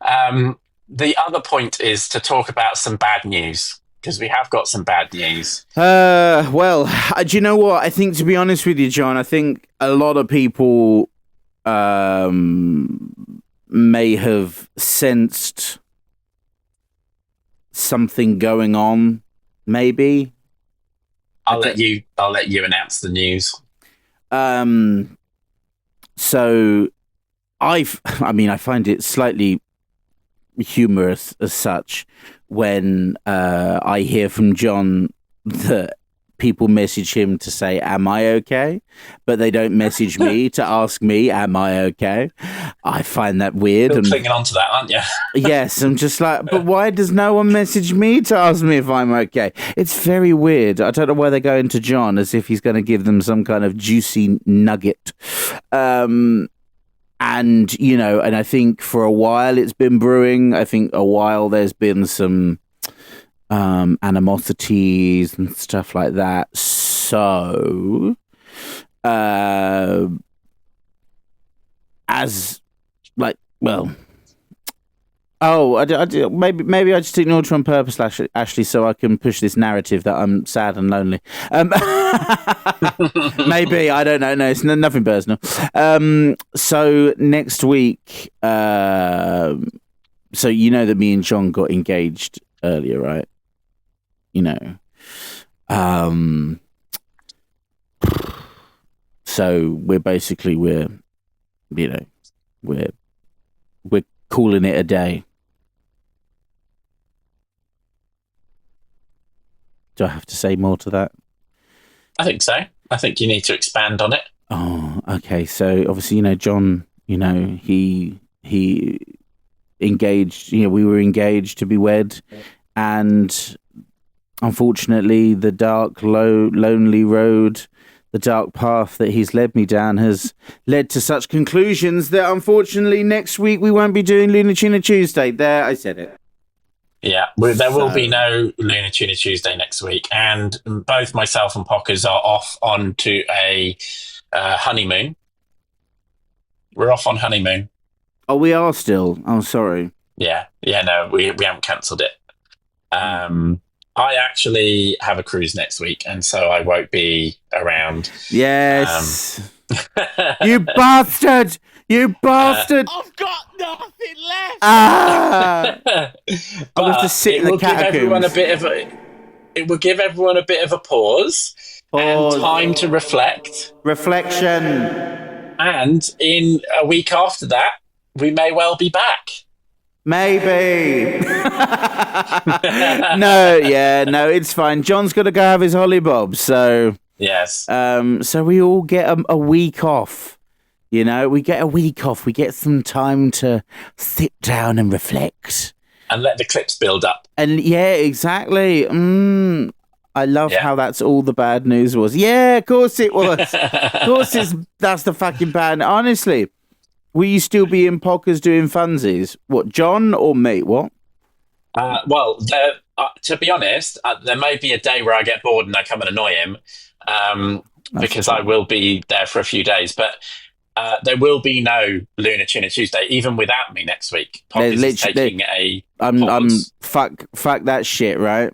The other point is to talk about some bad news, because we have got some bad news. Well, do you know what? I think, to be honest with you, John, I think a lot of people may have sensed something going on, maybe. I'll let you announce the news. So, I find it slightly humorous as such when I hear from John that people message him to say, "Am I okay?" But they don't message me to ask me, "Am I okay?" I find that weird. You're clinging on to that, aren't you? Yes, I'm just like, but why does no one message me to ask me if I'm okay? It's very weird. I don't know why they're going to John as if he's going to give them some kind of juicy nugget. And, and I think for a while it's been brewing. I think a while there's been some animosities and stuff like that. So, maybe I just ignored you on purpose, Ashley, so I can push this narrative that I'm sad and lonely. Maybe, I don't know. No, it's nothing personal. So next week, so you know that me and John got engaged earlier, right? So we're calling it a day. Do I have to say more to that? I think so. I think you need to expand on it. Oh, okay. So obviously, John, he engaged, we were engaged to be wed, and unfortunately the dark, lonely road, the dark path that he's led me down has led to such conclusions that unfortunately next week we won't be doing Lunar Tuna Tuesday. There, I said it. Yeah, there will be no Lunar Tuna Tuesday next week, and both myself and Pockers are off onto a honeymoon. We're off on honeymoon. Oh, we are still? Oh, sorry. Yeah, no, we haven't cancelled it. I I actually have a cruise next week, and so I won't be around. Yes. You bastard! You bastard! I've got nothing left. I'll have to sit in the catacombs. It will give everyone a bit of a pause. And time to reflect. Reflection. And in a week after that, we may well be back. Maybe. No, it's fine. John's got to go have his hollybob, so... Yes. So we all get a week off. You know, we get a week off. We get some time to sit down and reflect. And let the clips build up. And yeah, exactly. I love how that's all the bad news was. Yeah, of course it was. Of course that's the fucking bad. Honestly, will you still be in pockers doing funsies? What, John or me? What? Well, to be honest, there may be a day where I get bored and I come and annoy him because I will be there for a few days. But there will be no Lunar Tuna Tuesday, even without me next week. Pockers is taking a pause. Fuck that shit, right?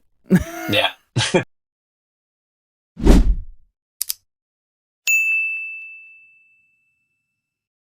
Yeah.